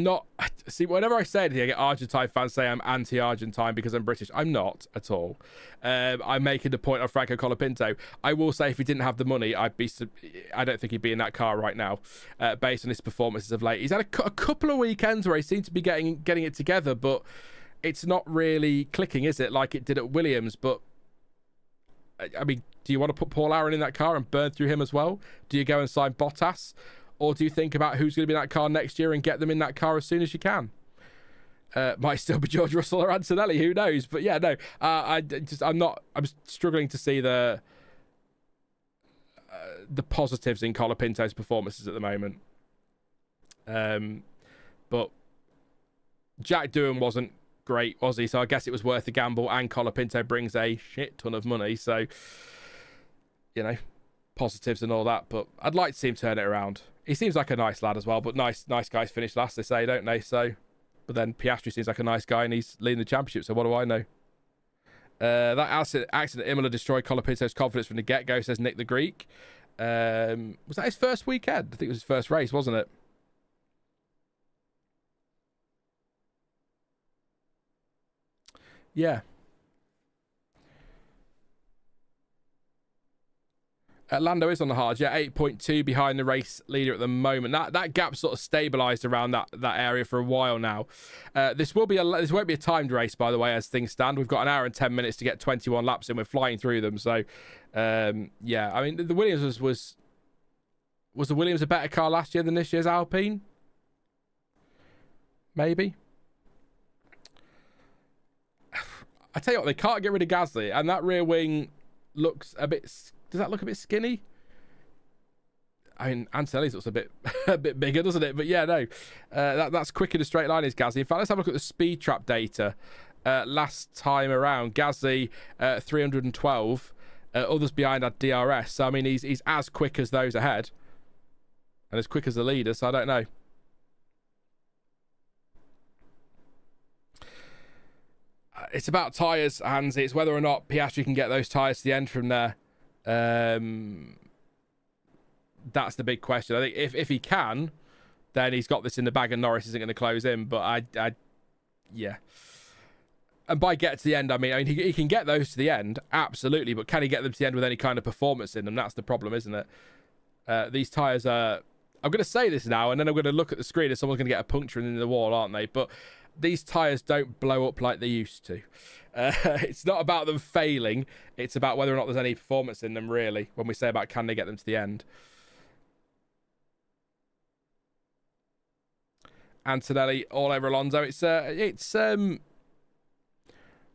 not... See, whenever I say anything, I get Argentine fans say I'm anti-Argentine because I'm British. I'm not at all. I'm making the point of Franco Colapinto. I will say if he didn't have the money, I don't think he'd be in that car right now, based on his performances of late. He's had a couple of weekends where he seemed to be getting it together, but it's not really clicking, is it? Like it did at Williams. But, I mean, do you want to put Paul Aaron in that car and burn through him as well? Do you go and sign Bottas? Or do you think about who's going to be in that car next year and get them in that car as soon as you can? Might still be George Russell or Antonelli, who knows? But yeah, no, I'm struggling to see the positives in Colapinto's performances at the moment. But Jack Doohan wasn't great, was he? So I guess it was worth the gamble, and Colapinto brings a shit ton of money, so you know, positives and all that. But I'd like to see him turn it around. He seems like a nice lad as well, but nice guys finish last, they say, don't they? So, but then Piastri seems like a nice guy and he's leading the championship, so what do I know? That accident at Imola destroyed Colapinto's confidence from the get-go, says Nick the Greek. Was that his first weekend? I think it was his first race, wasn't it? Yeah. Lando is on the hards, yeah, 8.2 behind the race leader at the moment. That gap sort of stabilised around that area for a while now. This won't be a timed race, by the way, as things stand. We've got an hour and 10 minutes to get 21 laps in. We're flying through them, so yeah. I mean, the Williams was the Williams a better car last year than this year's Alpine? Maybe. I tell you what, they can't get rid of Gasly, and that rear wing looks a bit. Does that look a bit skinny? I mean, Antonelli's looks a bit bigger, doesn't it? But yeah, no, that's quick in a straight line is Gasly. In fact, let's have a look at the speed trap data. Last time around, Gasly 312, others behind had DRS. So I mean, he's as quick as those ahead, and as quick as the leader. So I don't know. It's about tyres, Hans. It's whether or not Piastri can get those tyres to the end from there. That's the big question. I think if he can, then he's got this in the bag and Norris isn't going to close in. But yeah. And by get to the end, I mean he can get those to the end, absolutely. But can he get them to the end with any kind of performance in them? That's the problem, isn't it? These tyres are... I'm going to say this now, and then I'm going to look at the screen and someone's going to get a puncture in the wall, aren't they? But these tyres don't blow up like they used to. It's not about them failing. It's about whether or not there's any performance in them, really, when we say about can they get them to the end. Antonelli all over Alonso.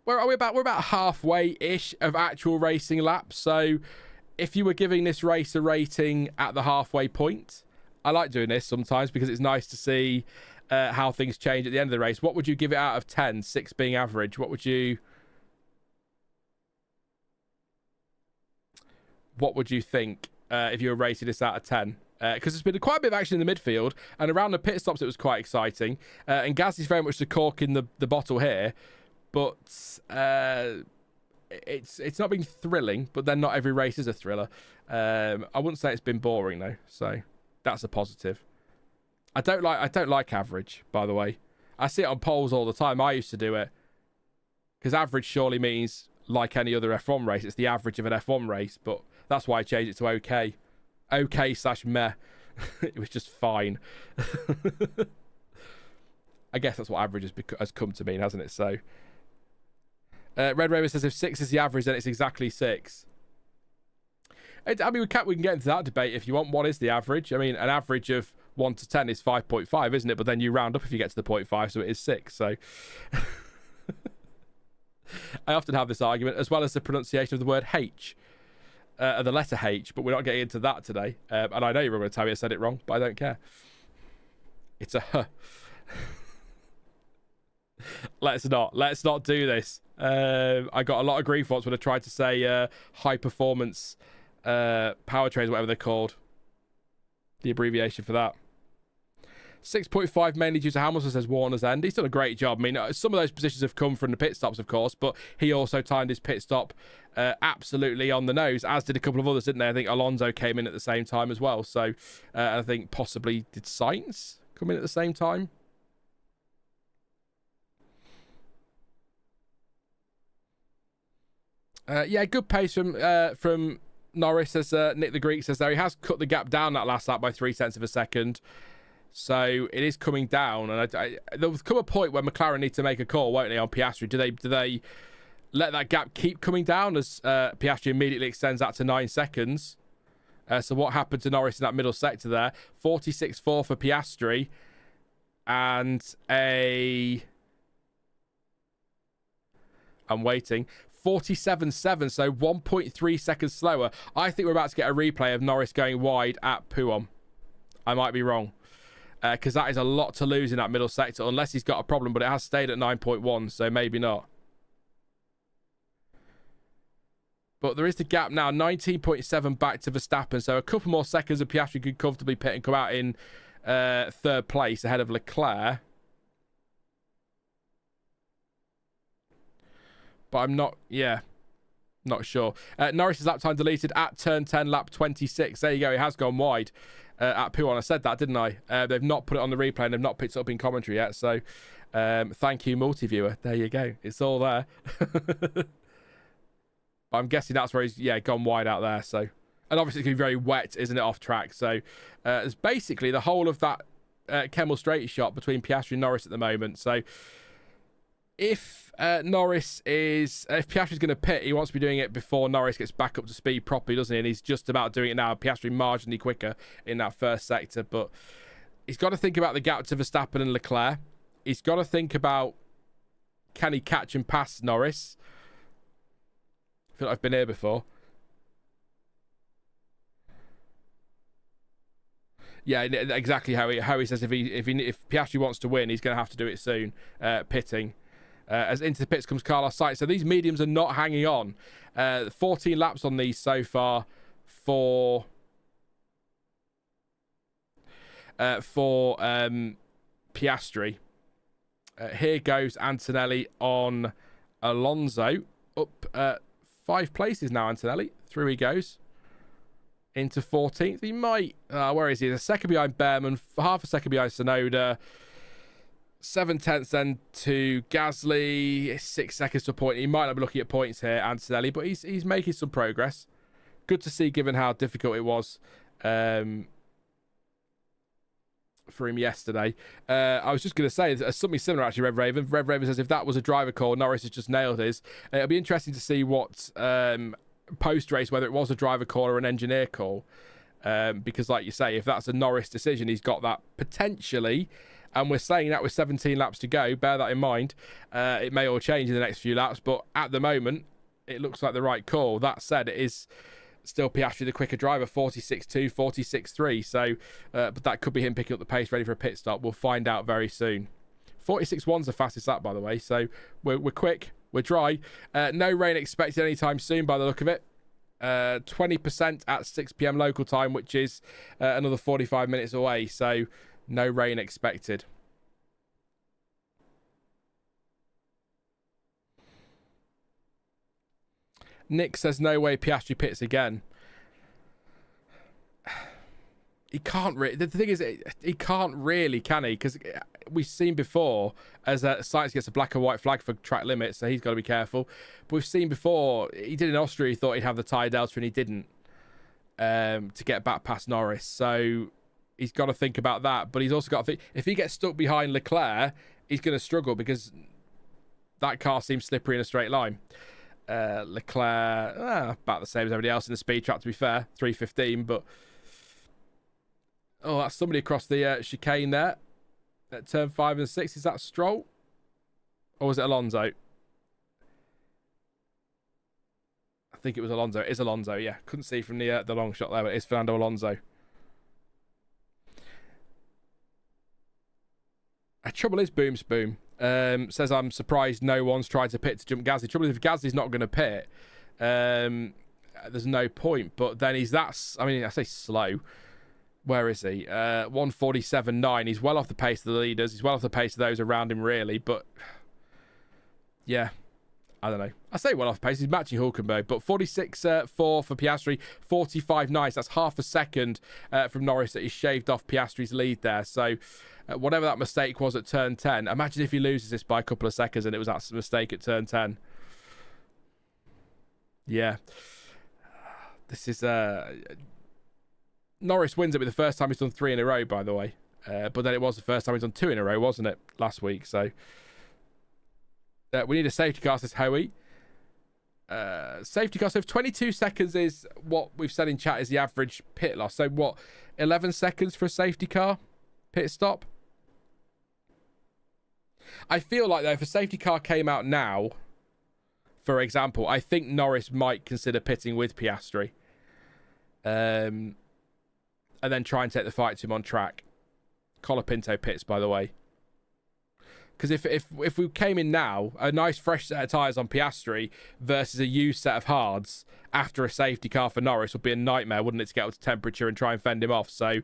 Where are we about? We're about halfway-ish of actual racing laps. So if you were giving this race a rating at the halfway point, I like doing this sometimes because it's nice to see how things change at the end of the race. What would you give it out of 10? 6 being average. What would you think if you were rating this out of 10? Because there's been quite a bit of action in the midfield, and around the pit stops it was quite exciting. And Gasly's very much the cork in the bottle here, but it's not been thrilling. But then not every race is a thriller. I wouldn't say it's been boring though, so that's a positive. I don't like average, by the way. I see it on polls all the time. I used to do it because average surely means like any other F1 race. It's the average of an F1 race, but that's why I changed it to okay. Okay/meh. It was just fine. I guess that's what average has come to mean, hasn't it? So, Red Raven says if 6 is the average, then it's exactly 6. I mean, we can get into that debate if you want. What is the average? I mean, an average of 1 to 10 is 5.5, isn't it? But then you round up if you get to the 0.5, so it is 6. So I often have this argument, as well as the pronunciation of the word H, the letter H, but we're not getting into that today. And I know you're going to tell me I said it wrong, but I don't care. It's a H. Let's not do this. I got a lot of grief once when I tried to say high performance powertrains, whatever they're called. The abbreviation for that. 6.5 mainly due to Hamilton, says Warner's End. He's done a great job. I mean, some of those positions have come from the pit stops, of course, but he also timed his pit stop absolutely on the nose, as did a couple of others, didn't they? I think Alonso came in at the same time as well. So I think possibly did Sainz come in at the same time? Yeah, good pace from Norris, as Nick the Greek says there. He has cut the gap down that last lap by 0.3 of a second. So it is coming down. And there'll come a point where McLaren need to make a call, won't they, on Piastri? Do they let that gap keep coming down as Piastri immediately extends that to 9 seconds? So what happened to Norris in that middle sector there? 46.4 for Piastri and I'm waiting. 47.7, so 1.3 seconds slower. I think we're about to get a replay of Norris going wide at Puon. I might be wrong. Because that is a lot to lose in that middle sector, unless he's got a problem, but it has stayed at 9.1, so maybe not. But there is the gap now, 19.7 back to Verstappen, so a couple more seconds of Piastri could comfortably pit and come out in third place ahead of Leclerc. But I'm not sure. Norris's lap time deleted at turn 10, lap 26. There you go, it has gone wide at Puon. I said that, didn't I? They've not put it on the replay and they've not picked it up in commentary yet, so thank you, multi-viewer. There you go, it's all there. I'm guessing that's where he's gone wide out there. So, and obviously it's going to be very wet, isn't it, off track? So it's basically the whole of that Kemmel straight shot between Piastri and Norris at the moment. So if Piastri's going to pit, he wants to be doing it before Norris gets back up to speed properly, doesn't he? And he's just about doing it now. Piastri marginally quicker in that first sector, but he's got to think about the gap to Verstappen and Leclerc. He's got to think about, can he catch and pass Norris? I feel like I've been here before. Yeah, exactly how he says if Piastri wants to win, he's going to have to do it soon. Pitting. As into the pits comes Carlos Sainz. So these mediums are not hanging on. 14 laps on these so far for Piastri. Here goes Antonelli on Alonso. Up 5 places now, Antonelli. Through he goes. Into 14th. He might... where is he? A second behind Bearman. Half a second behind Tsunoda. 7/10 then to Gasly. 6 seconds to a point. He might not be looking at points here, Antonelli, but he's making some progress. Good to see, given how difficult it was for him yesterday. I was just going to say something similar, actually, Red Raven. Red Raven says if that was a driver call, Norris has just nailed his. It'll be interesting to see what post-race, whether it was a driver call or an engineer call. Because like you say, if that's a Norris decision, he's got that potentially. And we're saying that with 17 laps to go. Bear that in mind. It may all change in the next few laps, but at the moment, it looks like the right call. That said, it is still Piastri the quicker driver, 46.2, 46.3. So, but that could be him picking up the pace, ready for a pit stop. We'll find out very soon. 46.1's the fastest lap, by the way. So we're quick, we're dry. No rain expected anytime soon, by the look of it. 20% at 6 p.m. local time, which is another 45 minutes away. So no rain expected. Nick says no way Piastri pits again. He can't really. The thing is, he can't really, can he? Because we've seen before, as Sainz gets a black and white flag for track limits, so he's got to be careful. But we've seen before, he did in Austria, he thought he'd have the tyre delta, and he didn't, to get back past Norris. So he's got to think about that. But he's also got to think, if he gets stuck behind Leclerc, he's going to struggle because that car seems slippery in a straight line. Leclerc, about the same as everybody else in the speed trap, to be fair, 3:15, but oh, that's somebody across the chicane there at turn 5 and 6. Is that Stroll or was it Alonso? I think it was Alonso. It is Alonso, yeah. Couldn't see from the long shot there, but it's Fernando Alonso. Trouble is, Booms Boom says, I'm surprised no one's tried to pit to jump Gasly. Trouble is, if Gasly's not going to pit, there's no point. But then he's I mean, I say slow. Where is he? 1:47.9. He's well off the pace of the leaders. He's well off the pace of those around him, really. But yeah, I don't know. I say well off pace. He's matching Hulkenberg. But 46.4 for Piastri, 45.9. That's half a second from Norris that he's shaved off Piastri's lead there. So whatever that mistake was at turn 10, imagine if he loses this by a couple of seconds and it was that mistake at turn 10. Yeah. This is... Norris wins it with the first time he's done 3 in a row, by the way. But then it was the first time he's done 2 in a row, wasn't it, last week? So we need a safety car, says Howie. Safety car. So if 22 seconds is what we've said in chat is the average pit loss. So what, 11 seconds for a safety car pit stop? I feel like though, if a safety car came out now, for example, I think Norris might consider pitting with Piastri. And then try and take the fight to him on track. Colapinto pits, by the way. Because if we came in now, a nice fresh set of tyres on Piastri versus a used set of hards after a safety car for Norris would be a nightmare, wouldn't it, to get up to temperature and try and fend him off? So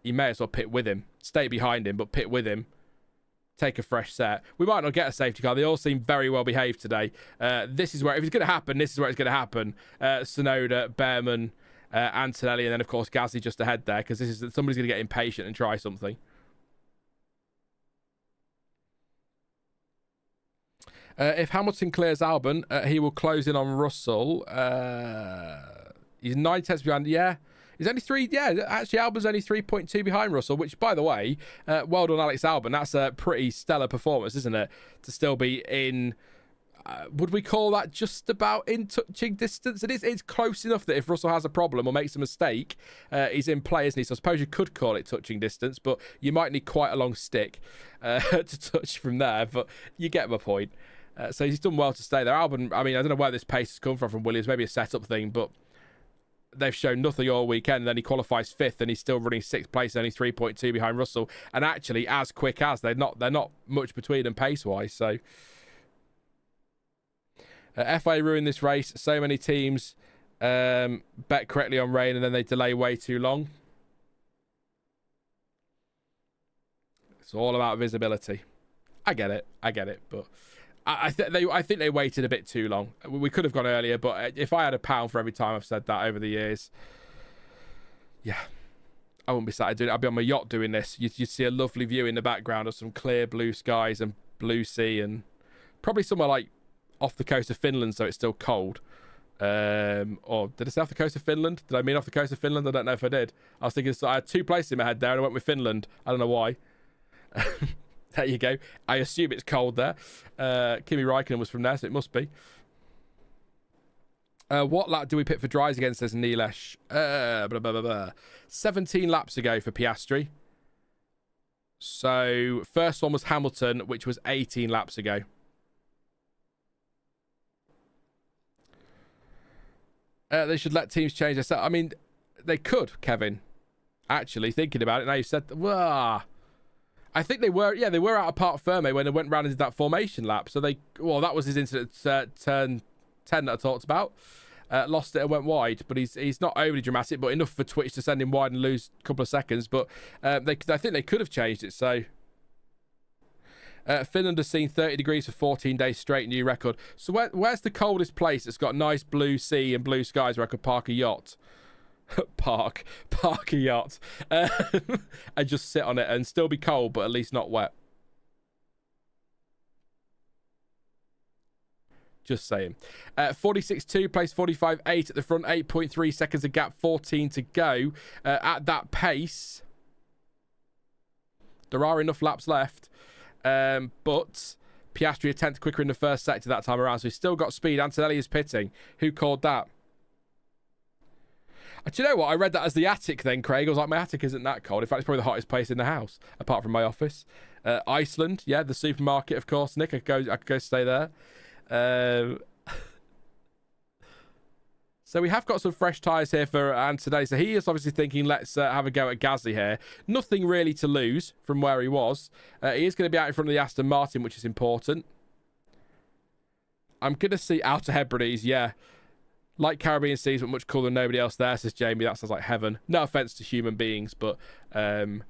you may as well pit with him. Stay behind him, but pit with him. Take a fresh set. We might not get a safety car. They all seem very well behaved today. This is where, if it's going to happen, this is where it's going to happen. Tsunoda, Bearman, Antonelli, and then, of course, Gasly just ahead there, because this is somebody's going to get impatient and try something. If Hamilton clears Albon, he will close in on Russell. He's 9 tenths behind. Yeah, he's only 3. Yeah, actually, Albon's only 3.2 behind Russell, which, by the way, well done, Alex Albon. That's a pretty stellar performance, isn't it? To still be in, would we call that just about in touching distance? It's close enough that if Russell has a problem or makes a mistake, he's in play, isn't he? So I suppose you could call it touching distance, but you might need quite a long stick to touch from there. But you get my point. So he's done well to stay there. Albon, I mean, I don't know where this pace has come from Williams. Maybe a setup thing, but they've shown nothing all weekend. And then he qualifies 5th, and he's still running 6th place, only 3.2 behind Russell, and actually as quick as they're not much between them pace wise. So FA ruined this race. So many teams bet correctly on rain, and then they delay way too long. It's all about visibility. I get it, but I think they waited a bit too long. We could have gone earlier, but if I had £1 for every time I've said that over the years, yeah, I wouldn't be sat doing it. I'd be on my yacht doing this. You'd see a lovely view in the background of some clear blue skies and blue sea, and probably somewhere like off the coast of Finland, so it's still cold. Or did I say off the coast of Finland? Did I mean off the coast of Finland? I don't know if I did. I was thinking, so I had 2 places in my head there, and I went with Finland. I don't know why. There you go. I assume it's cold there. Kimi Räikkönen was from there, so it must be. What lap do we pit for dries again, says Nilesh? 17 laps ago for Piastri. So, first one was Hamilton, which was 18 laps ago. They should let teams change their set. I mean, they could, Kevin. Actually, thinking about it, now you've said... I think they were out of Parc Ferme when they went round and did that formation lap. So that was his incident at turn 10 that I talked about. Lost it and went wide, but he's not overly dramatic, but enough for Twitch to send him wide and lose a couple of seconds. But I think they could have changed it. So Finland has seen 30 degrees for 14 days straight, new record. So where's the coldest place that's got nice blue sea and blue skies where I could park a yacht? park a yacht and just sit on it and still be cold, but at least not wet. Just saying. 46.2 place 45.8 at the front, 8.3 seconds of gap, 14 to go. At that pace, there are enough laps left, but Piastri a tenth quicker in the first sector that time around, so he's still got speed. Antonelli is pitting. Who called that? Do you know what? I read that as the attic then, Craig. I was like, my attic isn't that cold. In fact, it's probably the hottest place in the house, apart from my office. Iceland, yeah, the supermarket, of course, Nick. I could go stay there. So we have got some fresh tyres here for Antonelli. So he is obviously thinking, let's have a go at Gasly here. Nothing really to lose from where he was. He is going to be out in front of the Aston Martin, which is important. I'm going to see Outer Hebrides, yeah. Like Caribbean seas, but much cooler than nobody else there, says Jamie. That sounds like heaven. No offence to human beings, but I'd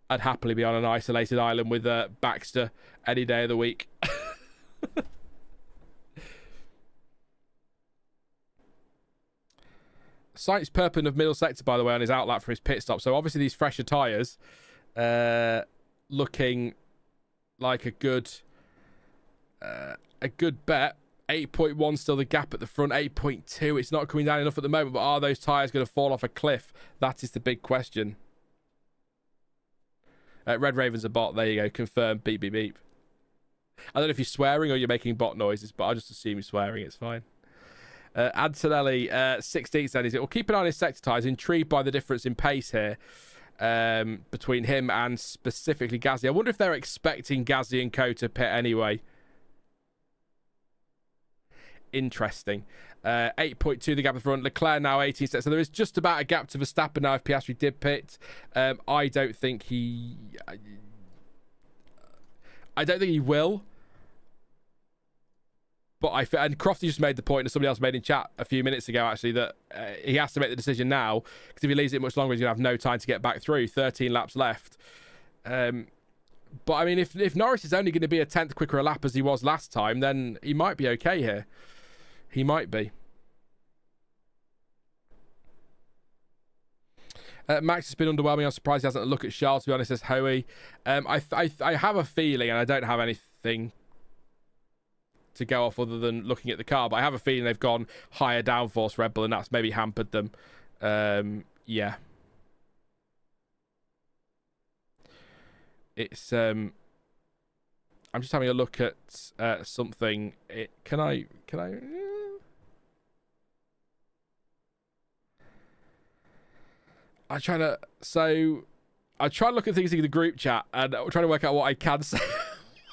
happily be on an isolated island with Baxter any day of the week. Sainz Perpin of middle sector, by the way, on his outlap for his pit stop. So obviously these fresher tyres looking like a good bet. 8.1 still the gap at the front. 8.2. It's not coming down enough at the moment, but are those tyres going to fall off a cliff? That is the big question. Red Raven's a bot. There you go. Confirmed. Beep, beep, beep. I don't know if you're swearing or you're making bot noises, but I'll just assume you're swearing. It's fine. Antonelli, 16th then is it. We'll keep an eye on his sector tyres. Intrigued by the difference in pace here between him and specifically Gasly. I wonder if they're expecting Gasly and Co to pit anyway. Interesting. 8.2 the gap in front. Leclerc now 18 seconds. So there is just about a gap to Verstappen now if Piastri did pit. I don't think he... I don't think he will. But and Crofty just made the point, and somebody else made in chat a few minutes ago, actually, that he has to make the decision now, because if he leaves it much longer, he's going to have no time to get back through. 13 laps left. But, I mean, if Norris is only going to be a 10th quicker a lap as he was last time, then he might be okay here. He might be. Max has been underwhelming. I'm surprised he hasn't looked at Charles, to be honest, says Hoey. I have a feeling, and I don't have anything to go off other than looking at the car, but I have a feeling they've gone higher downforce Red Bull, and that's maybe hampered them. Yeah. It's I'm just having a look at something. Can I I'm trying to look at things in the group chat, and I'm trying to work out what I can say.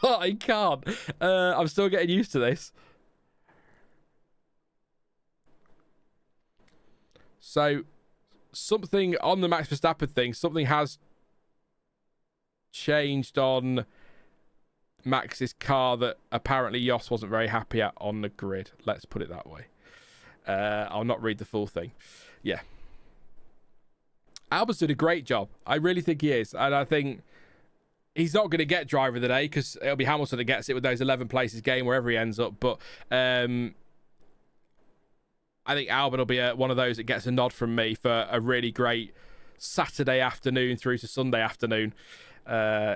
What I can't. I'm still getting used to this. So, something on the Max Verstappen thing, something has changed on Max's car that apparently Jos wasn't very happy at on the grid. Let's put it that way. I'll not read the full thing. Yeah. Albon's did a great job. I really think he is. And I think he's not going to get driver of the day because it'll be Hamilton that gets it with those 11 places game wherever he ends up. But I think Albon will be one of those that gets a nod from me for a really great Saturday afternoon through to Sunday afternoon.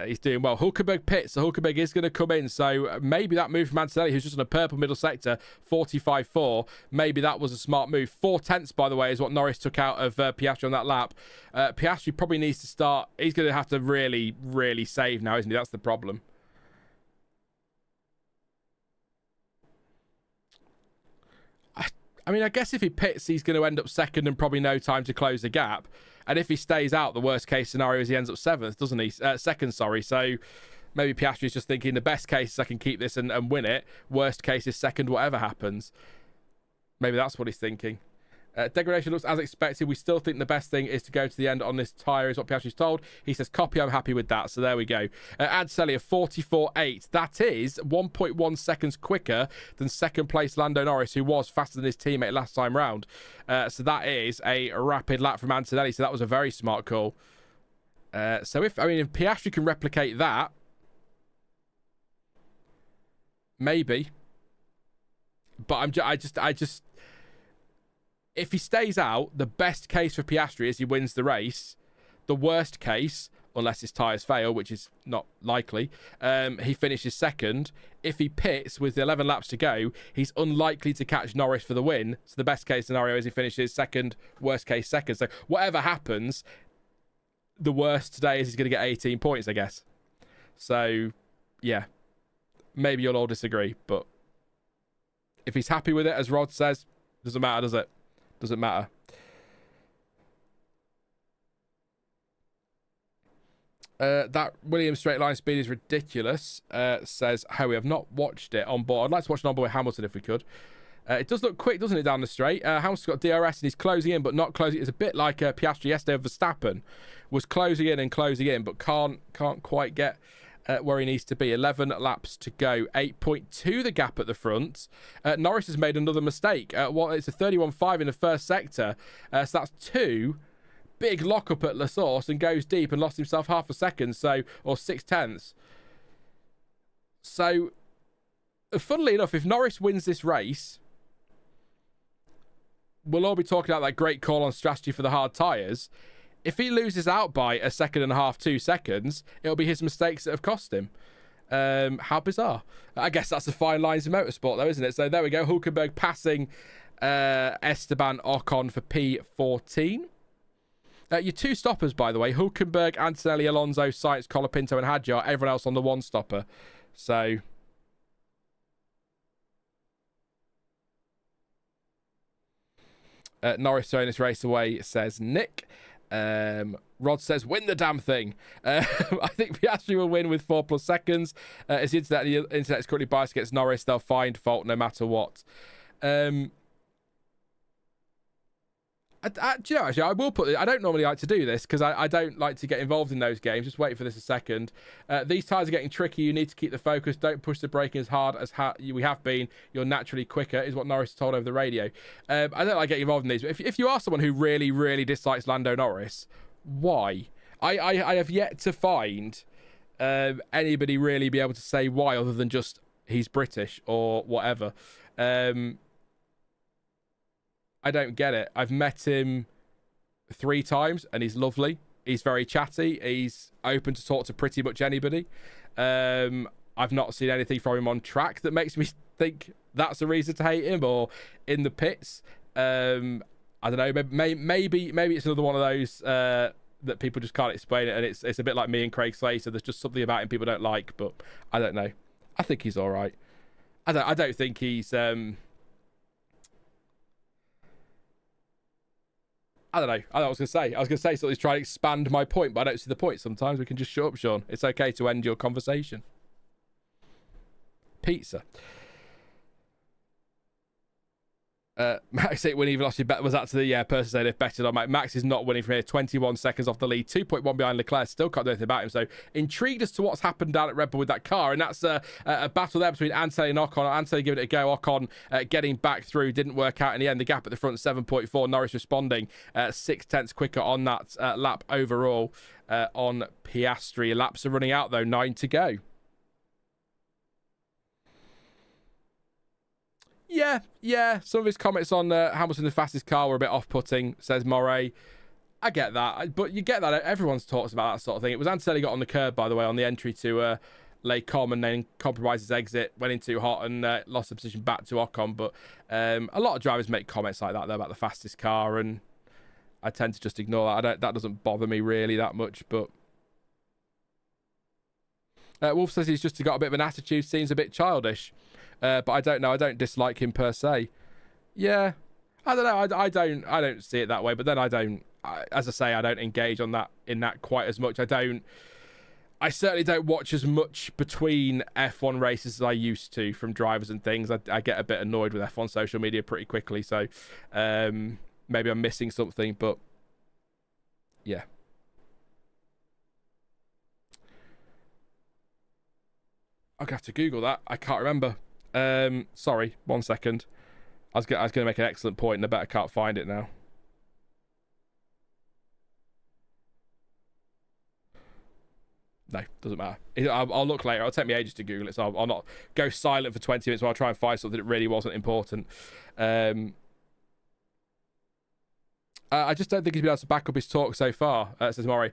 He's doing well. Hulkenberg pits, so Hulkenberg is going to come in. So maybe that move from Antonelli, who's just on a purple middle sector, 45.4, maybe that was a smart move. 4/10, by the way, is what Norris took out of Piastri on that lap. Piastri probably needs to start. He's going to have to really, really save now, isn't he? That's the problem. I mean, I guess if he pits, he's going to end up second and probably no time to close the gap. And if he stays out, the worst case scenario is he ends up seventh, doesn't he? Second, sorry. So maybe Piastri's just thinking the best case is I can keep this and win it. Worst case is second, whatever happens. Maybe that's what he's thinking. Degradation looks as expected. We still think the best thing is to go to the end on this tyre, is what Piastri's told. He says, copy, I'm happy with that. So there we go. Adselli of 44.8. That is 1.1 seconds quicker than second place Lando Norris, who was faster than his teammate last time round. So that is a rapid lap from Antonelli. So that was a very smart call. So if Piastri can replicate that, maybe. But I just if he stays out, the best case for Piastri is he wins the race. The worst case, unless his tyres fail, which is not likely, he finishes second. If he pits with 11 laps to go, he's unlikely to catch Norris for the win. So the best case scenario is he finishes second, worst case second. So whatever happens, the worst today is he's going to get 18 points, I guess. So, yeah. Maybe you'll all disagree, but if he's happy with it, as Rod says, doesn't matter, does it? Doesn't matter. That Williams straight line speed is ridiculous, says Howie. I've not watched it on board. I'd like to watch it on board with Hamilton if we could. It does look quick, doesn't it, down the straight? Hamilton's got DRS and he's closing in, but not closing. It's a bit like Piastri yesterday of Verstappen. Was closing in, but can't quite get where he needs to be. 11 laps to go. 8.2 the gap at the front. Norris has made another mistake. It's a 31.5 in the first sector. So that's 2. Big lockup at La Source and goes deep and lost himself half a second, or 6/10. So, funnily enough, if Norris wins this race, we'll all be talking about that great call on strategy for the hard tyres. If he loses out by a second and a half, 2 seconds, it'll be his mistakes that have cost him. How bizarre. I guess that's the fine lines of motorsport, though, isn't it? So there we go. Hulkenberg passing Esteban Ocon for P14. Your 2 stoppers, by the way, Hulkenberg, Antonelli, Alonso, Sainz, Colapinto, and Hadjar. Everyone else on the 1 stopper. So Norris throwing this race away, says Nick. Rod says, win the damn thing. I think Piastri will win with 4+ seconds. As the internet is currently biased against Norris, they'll find fault no matter what. Do you know, actually, I will put it. I don't normally like to do this because I don't like to get involved in those games. Just wait for this a second. These tyres are getting tricky. You need to keep the focus. Don't push the braking as hard as we have been. You're naturally quicker, is what Norris told over the radio. I don't like getting involved in these. But if you are someone who really, really dislikes Lando Norris, why? I have yet to find anybody really be able to say why, other than just he's British or whatever. I don't get it. I've met him 3 times and he's lovely. He's very chatty. He's open to talk to pretty much anybody. I've not seen anything from him on track that makes me think that's a reason to hate him, or in the pits. I don't know. Maybe it's another one of those that people just can't explain it, and it's a bit like me and Craig Slater. There's just something about him people don't like, but I don't know. I think he's all right. I don't think he's I don't know. I was going to say something to try to expand my point, but I don't see the point. Sometimes we can just shut up, Sean. It's okay to end your conversation. Pizza. Max 8 winning velocity bet was that to the person saying if betted on Max is not winning from here. 21 seconds off the lead, 2.1 behind Leclerc. Still can't do anything about him. So intrigued as to what's happened down at Red Bull with that car, and that's a battle there between Antonelli and Ocon. Antonelli giving it a go. Ocon getting back through, didn't work out in the end. The gap at the front 7.4. Norris responding 6/10 quicker on that lap overall on Piastri. Laps are running out though, 9 to go. Yeah. Some of his comments on Hamilton, the fastest car, were a bit off-putting, says Moray. I get that, but you get that. Everyone's talks about that sort of thing. It was Antonelli got on the curb, by the way, on the entry to Les Combes, and then compromised his exit, went in too hot and lost the position back to Ocon. But a lot of drivers make comments like that, though, about the fastest car, and I tend to just ignore that. That doesn't bother me really that much, but... Wolf says he's just got a bit of an attitude, seems a bit childish. But I don't know. I don't dislike him per se. Yeah, I don't know. I don't see it that way. But then as I say, I don't engage on that in that quite as much. I certainly don't watch as much between F1 races as I used to from drivers and things. I get a bit annoyed with F1 social media pretty quickly. So maybe I'm missing something. But yeah. I'm gonna have to Google that. I can't remember. Sorry, 1 second. I was going to make an excellent point and I bet I can't find it now. No, doesn't matter. I'll look later. It'll take me ages to Google it, so I'll not go silent for 20 minutes while I try and find something that really wasn't important. I just don't think he's been able to back up his talk so far, says Maury.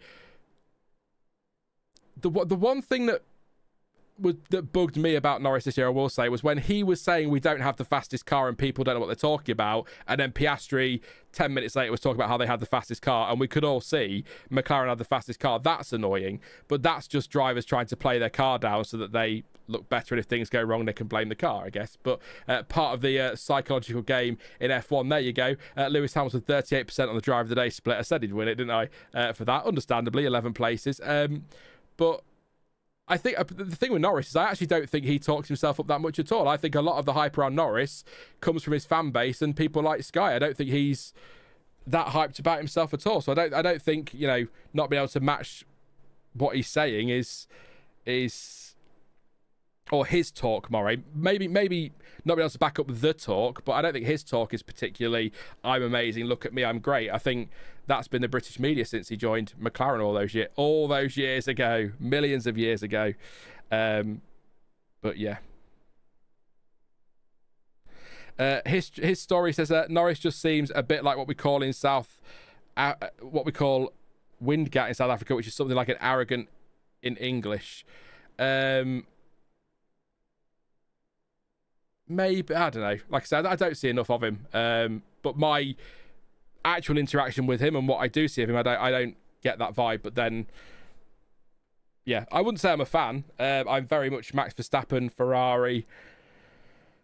The one thing that bugged me about Norris this year, I will say, was when he was saying we don't have the fastest car and people don't know what they're talking about, and then Piastri 10 minutes later was talking about how they had the fastest car, and we could all see McLaren had the fastest car. That's annoying, but that's just drivers trying to play their car down so that they look better, and if things go wrong they can blame the car, I guess. But part of the psychological game in F1. There you go. Lewis Hamilton 38% on the driver of the day split. I said he'd win it, didn't I, for that, understandably, 11 places. But I think the thing with Norris is I actually don't think he talks himself up that much at all. I think a lot of the hype around Norris comes from his fan base and people like Sky. I don't think he's that hyped about himself at all. So I don't think, not being able to match what he's saying is or his talk, Murray. Maybe not being able to back up the talk, but I don't think his talk is particularly, I'm amazing, look at me, I'm great. I think that's been the British media since he joined McLaren all those years ago, millions of years ago. But yeah. His story says that Norris just seems a bit like what we call Windgat in South Africa, which is something like an arrogant in English. Maybe, I don't know. Like I said, I don't see enough of him. But my actual interaction with him and what I do see of him, I don't get that vibe. But then, yeah, I wouldn't say I'm a fan. I'm very much Max Verstappen, Ferrari,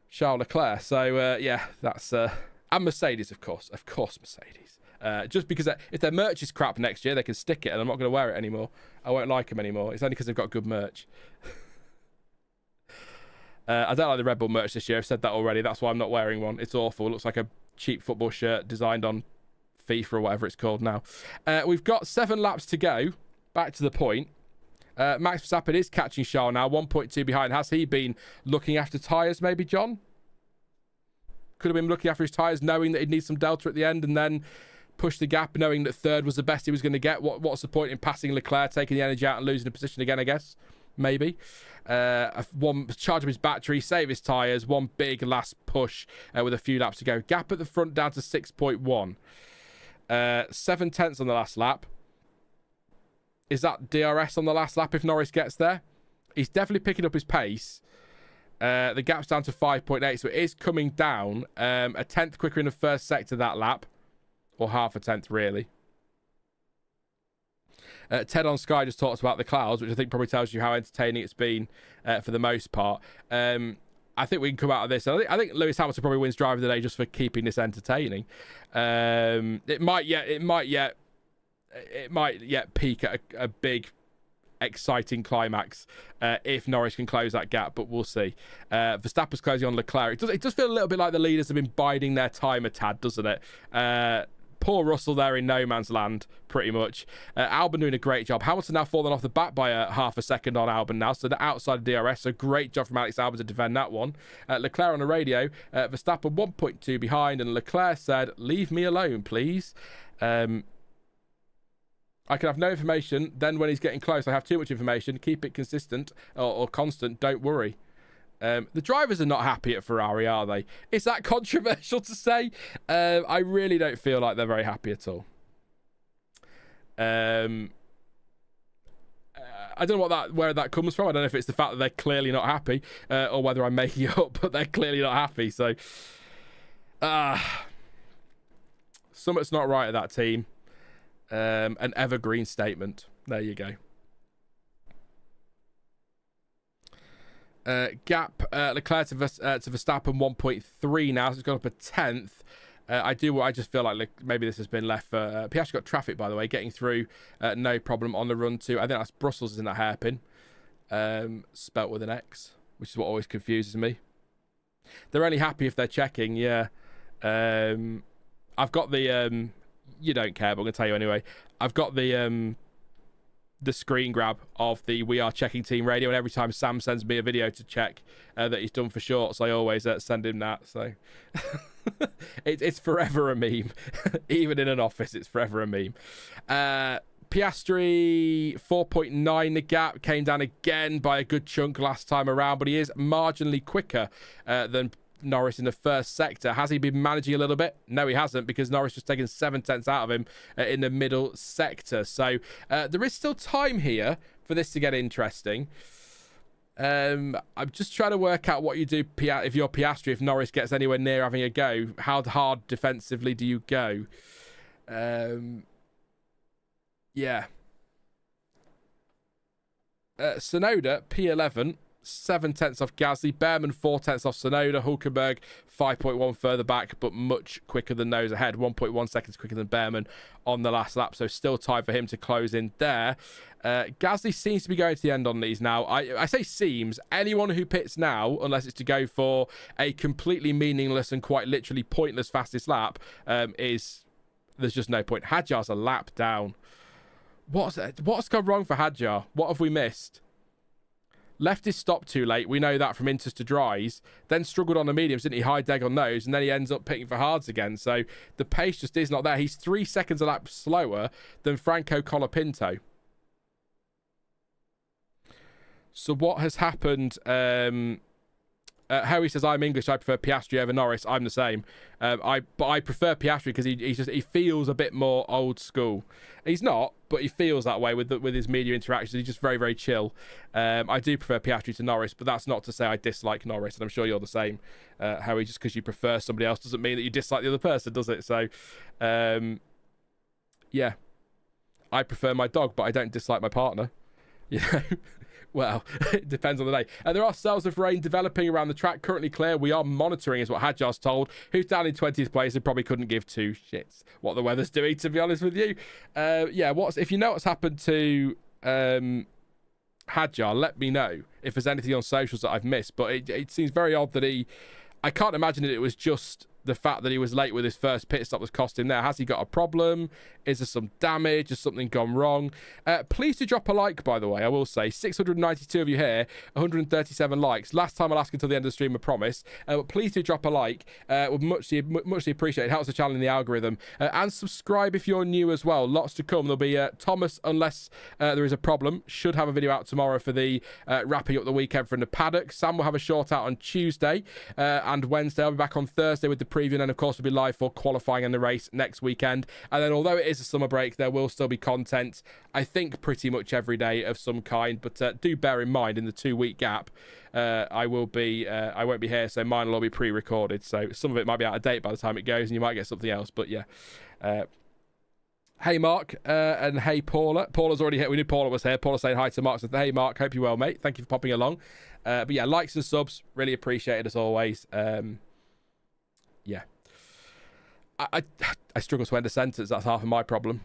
Charles Leclerc. So, yeah, that's And Mercedes, of course Mercedes. Just because if their merch is crap next year, they can stick it, and I'm not going to wear it anymore. I won't like them anymore. It's only because they've got good merch. I don't like the Red Bull merch this year. I've said that already. That's why I'm not wearing one. It's awful. It looks like a cheap football shirt designed on FIFA or whatever it's called now. We've got 7 laps to go. Back to the point. Max Verstappen is catching Charles now, 1.2 behind. Has he been looking after tyres, maybe, John? Could have been looking after his tyres, knowing that he'd need some delta at the end, and then push the gap, knowing that third was the best he was going to get. What's the point in passing Leclerc, taking the energy out and losing the position again, I guess? Maybe. One charge of his battery, save his tyres, one big last push with a few laps to go. Gap at the front down to 6.1. 7 tenths on the last lap. Is that DRS on the last lap if Norris gets there? He's definitely picking up his pace. The gap's down to 5.8, so it is coming down. A tenth quicker in the first sector that lap. Or half a tenth, really. Ted on Sky just talks about the clouds, which I think probably tells you how entertaining it's been for the most part. I think we can come out of this. I think Lewis Hamilton probably wins driver of the day just for keeping this entertaining. It might yet peak at a big, exciting climax if Norris can close that gap, but we'll see. Verstappen's closing on Leclerc. It does feel a little bit like the leaders have been biding their time a tad, doesn't it? Poor Russell there in no man's land, pretty much. Albon doing a great job. Hamilton now falling off the back by half a second on Albon now, so they're outside of DRS. So great job from Alex Albon to defend that one. Leclerc on the radio. Verstappen 1.2 behind, and Leclerc said, "Leave me alone, please." I can have no information. Then when he's getting close, I have too much information. Keep it consistent or constant. Don't worry. The drivers are not happy at Ferrari, are they? Is that controversial to say? I really don't feel like they're very happy at all. I don't know where that comes from. I don't know if it's the fact that they're clearly not happy or whether I'm making it up, but they're clearly not happy. So, something's not right at that team. An evergreen statement. There you go. Gap Leclerc to Verstappen 1.3 now, so it's gone up a tenth. I just feel like maybe this has been left for Piastri. Got traffic, by the way, getting through no problem on the run too. I think that's Brussels is in that hairpin, spelt with an X, which is what always confuses me. They're only happy if they're checking. Yeah, I've got the you don't care, but I'm gonna tell you anyway. I've got the screen grab of the We Are Checking Team radio, and every time Sam sends me a video to check that he's done for shorts, I always send him that. So it's forever a meme. Even in an office, it's forever a meme. Piastri 4.9, the gap came down again by a good chunk last time around, but he is marginally quicker than Norris in the first sector. Has he been managing a little bit? No, he hasn't, because Norris just taken 7 tenths out of him in the middle sector. So there is still time here for this to get interesting. I'm just trying to work out what you do if you're Piastri, if Norris gets anywhere near having a go. How hard defensively do you go? Yeah. Tsunoda, P11. 7 tenths off Gasly, Bearman 4 tenths off Tsunoda, Hulkenberg 5.1 further back, but much quicker than those ahead, 1.1 seconds quicker than Bearman on the last lap, so still time for him to close in there. Gasly seems to be going to the end on these now. I say seems. Anyone who pits now, unless it's to go for a completely meaningless and quite literally pointless fastest lap, there's just no point. Hadjar's a lap down. What's gone wrong for Hadjar? What have we missed? Left his stop too late. We know that from inters to dries. Then struggled on the mediums, didn't he? High deg on those. And then he ends up pitting for hards again. So the pace just is not there. He's 3 seconds a lap slower than Franco Colapinto. So what has happened? Harry says, I'm English. I prefer Piastri over Norris. I'm the same. But I prefer Piastri because he feels a bit more old school. He's not, but he feels that way with his media interactions. He's just very, very chill. I do prefer Piastri to Norris, but that's not to say I dislike Norris, and I'm sure you're the same, Harry. Just because you prefer somebody else doesn't mean that you dislike the other person, does it? So, yeah, I prefer my dog, but I don't dislike my partner. You know, Well, it depends on the day. There are cells of rain developing around the track, currently clear. We are monitoring, is what Hadjar's told, who's down in 20th place and probably couldn't give two shits what the weather's doing, to be honest with you. Yeah, if you know what's happened to Hadjar, let me know if there's anything on socials that I've missed. But it seems very odd that I can't imagine that it was just the fact that he was late with his first pit stop was cost him there. Has he got a problem? Is there some damage? Has something gone wrong? Please do drop a like, by the way. I will say 692 of you here, 137 likes. Last time I'll ask until the end of the stream, I promise. But please do drop a like. Would muchly appreciate it. Helps the channel in the algorithm. And subscribe if you're new as well. Lots to come. There'll be Thomas, unless there is a problem, should have a video out tomorrow for the wrapping up the weekend from the paddock. Sam will have a short out on Tuesday and Wednesday. I'll be back on Thursday with the preview, and then of course we'll be live for qualifying and the race next weekend. And then although it is a summer break, there will still be content, I think, pretty much every day of some kind. But do bear in mind, in the 2-week gap, I won't be here, so mine will all be pre-recorded. So some of it might be out of date by the time it goes, and you might get something else. But yeah. Hey Mark, and hey Paula. Paula's already here. We knew Paula was here. Paula saying hi to Mark. So hey Mark, hope you're well, mate. Thank you for popping along. But yeah, likes and subs, really appreciate it as always. Yeah. I struggle to end a sentence. That's half of my problem.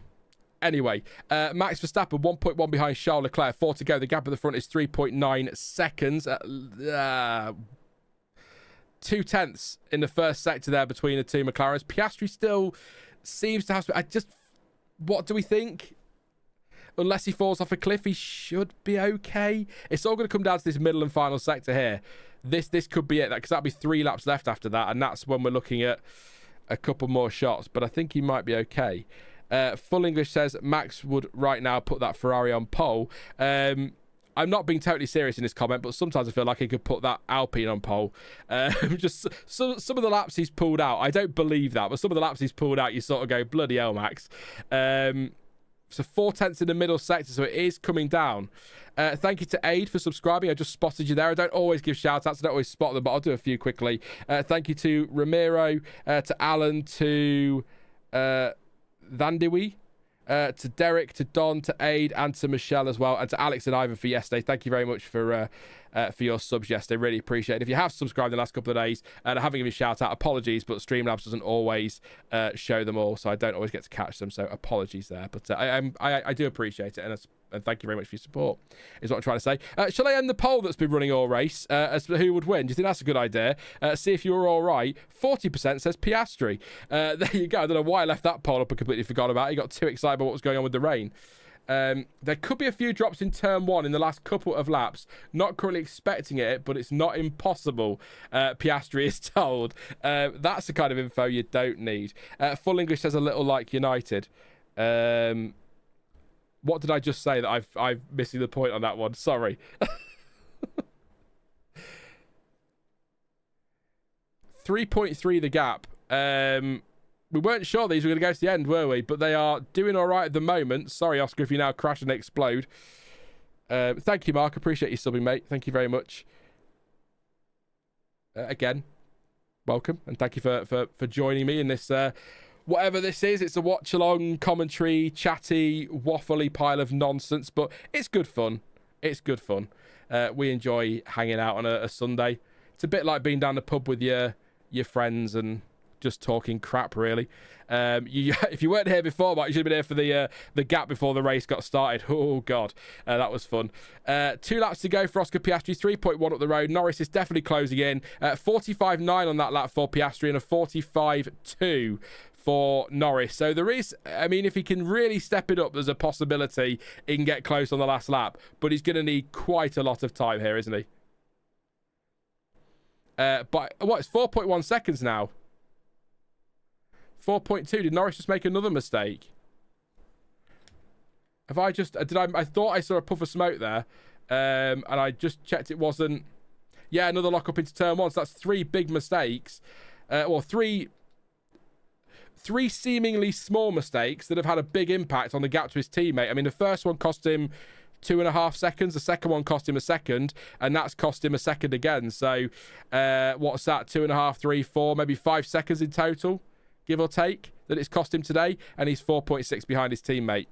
Anyway, Max Verstappen 1.1 behind Charles Leclerc, 4 to go. The gap at the front is 3.9 seconds. 2/10 in the first sector there between the two McLarens. Piastri still seems to have... what do we think? Unless he falls off a cliff, he should be okay. It's all going to come down to this middle and final sector here. This could be it, because that'll be 3 laps left after that, and that's when we're looking at a couple more shots. But I think he might be okay. Full English says Max would right now put that Ferrari on pole. I'm not being totally serious in this comment, but sometimes I feel like he could put that Alpine on pole. Just some of the laps he's pulled out, I don't believe that, but some of the laps he's pulled out, you sort of go, bloody hell, Max. So 4/10 in the middle sector, so it is coming down. Thank you to Aid for subscribing. I just spotted you there. I don't always give shout outs, I don't always spot them, but I'll do a few quickly. Thank you to Ramiro, to Alan, to Vandiwi, to Derek, to Don, to Aid, and to Michelle as well, and to Alex and Ivan for yesterday. Thank you very much for your subs yesterday. Really appreciate it. If you have subscribed in the last couple of days and I haven't given you a shout out, apologies, but Streamlabs doesn't always show them all, so I don't always get to catch them, so apologies there. But I do appreciate it, and thank you very much for your support, is what I'm trying to say. Shall I end the poll that's been running all race as to who would win? Do you think that's a good idea? See if you're all right. 40% says Piastri. There you go. I don't know why I left that poll up and completely forgot about it. You got too excited about what was going on with the rain. There could be a few drops in turn 1 in the last couple of laps. Not currently expecting it, but it's not impossible, Piastri is told. That's the kind of info you don't need. Full English says a little like United. What did I just say that I'm missing the point on that one? Sorry. 3.3 the gap. We weren't sure these were going to go to the end, were we? But they are doing all right at the moment. Sorry, Oscar, if you now crash and explode. Thank you, Mark. Appreciate you subbing, mate. Thank you very much. Again, welcome. And thank you for joining me in this... whatever this is, it's a watch-along, commentary, chatty, waffly pile of nonsense, but it's good fun. It's good fun. We enjoy hanging out on a Sunday. It's a bit like being down the pub with your friends and just talking crap, really. If you weren't here before, Mark, you should have been here for the gap before the race got started. Oh, God. That was fun. 2 laps to go for Oscar Piastri, 3.1 up the road. Norris is definitely closing in. 45.9 on that lap for Piastri and a 45.2 for Norris. So there is, I mean, if he can really step it up, there's a possibility he can get close on the last lap, but he's going to need quite a lot of time here, isn't he? But what, it's 4.1 seconds now. 4.2. Did Norris just make another mistake? Have I just, I thought I saw a puff of smoke there, and I just checked it wasn't. Yeah, another lock up into turn 1, so that's 3 big mistakes. Well, three seemingly small mistakes that have had a big impact on the gap to his teammate. I mean, the first one cost him 2.5 seconds. The second one cost him a second, and that's cost him a second again. So, what's that? 2.5, 3, 4, maybe 5 seconds in total, give or take, that it's cost him today, and he's 4.6 behind his teammate.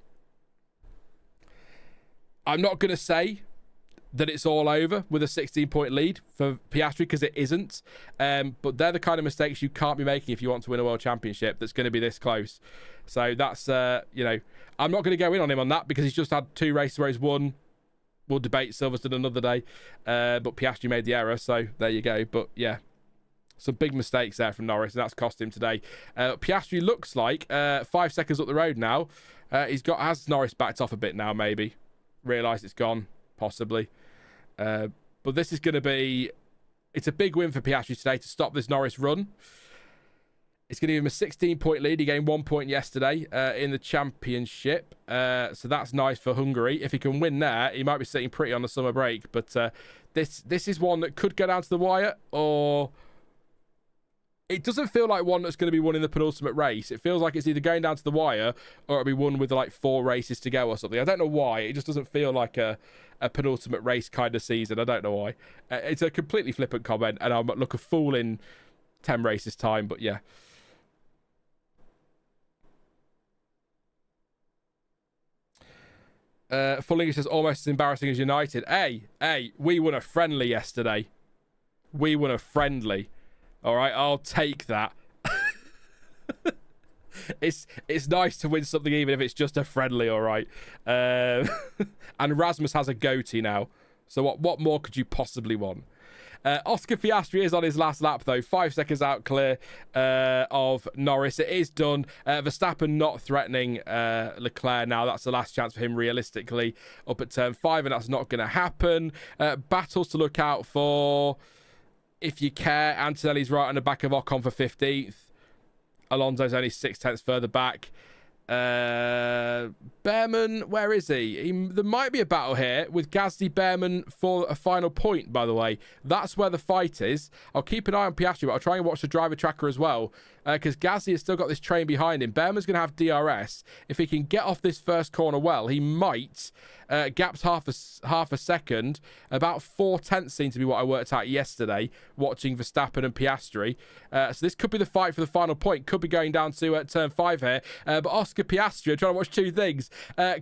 I'm not going to say that it's all over with a 16-point lead for Piastri, because it isn't. But they're the kind of mistakes you can't be making if you want to win a world championship that's going to be this close. So that's, you know, I'm not going to go in on him on that because he's just had 2 races where he's won. We'll debate Silverstone another day. But Piastri made the error, so there you go. But yeah, some big mistakes there from Norris, and that's cost him today. Piastri looks like 5 seconds up the road now. Has Norris backed off a bit now, maybe? Realised it's gone, possibly. But this is going to be... It's a big win for Piastri today to stop this Norris run. It's going to give him a 16-point lead. He gained 1 point yesterday in the championship. So that's nice for Hungary. If he can win there, he might be sitting pretty on the summer break. But this is one that could go down to the wire, or... It doesn't feel like one that's going to be won in the penultimate race. It feels like it's either going down to the wire or it'll be won with like 4 races to go or something. I don't know why. It just doesn't feel like a penultimate race kind of season. I don't know why. It's a completely flippant comment, and I'll look a fool in 10 races time, but yeah. Full English says almost as embarrassing as United. Hey, we won a friendly yesterday. We won a friendly. All right, I'll take that. It's nice to win something even if it's just a friendly, all right. And Rasmus has a goatee now. So what more could you possibly want? Oscar Piastri is on his last lap, though. 5 seconds out clear of Norris. It is done. Verstappen not threatening Leclerc now. That's the last chance for him, realistically, up at turn 5, and that's not going to happen. Battles to look out for. If you care, Antonelli's right on the back of Ocon for 15th. Alonso's only 6/10 further back. Bearman, where is he? There might be a battle here with Gasly Bearman for a final point, by the way. That's where the fight is. I'll keep an eye on Piastri, but I'll try and watch the driver tracker as well, because Gasly has still got this train behind him. Bearman's going to have DRS. If he can get off this first corner well, he might. Gaps half a second. About 4/10 seems to be what I worked out yesterday, watching Verstappen and Piastri. So this could be the fight for the final point. Could be going down to turn 5 here. But Oscar Piastri, I'm trying to watch 2 things.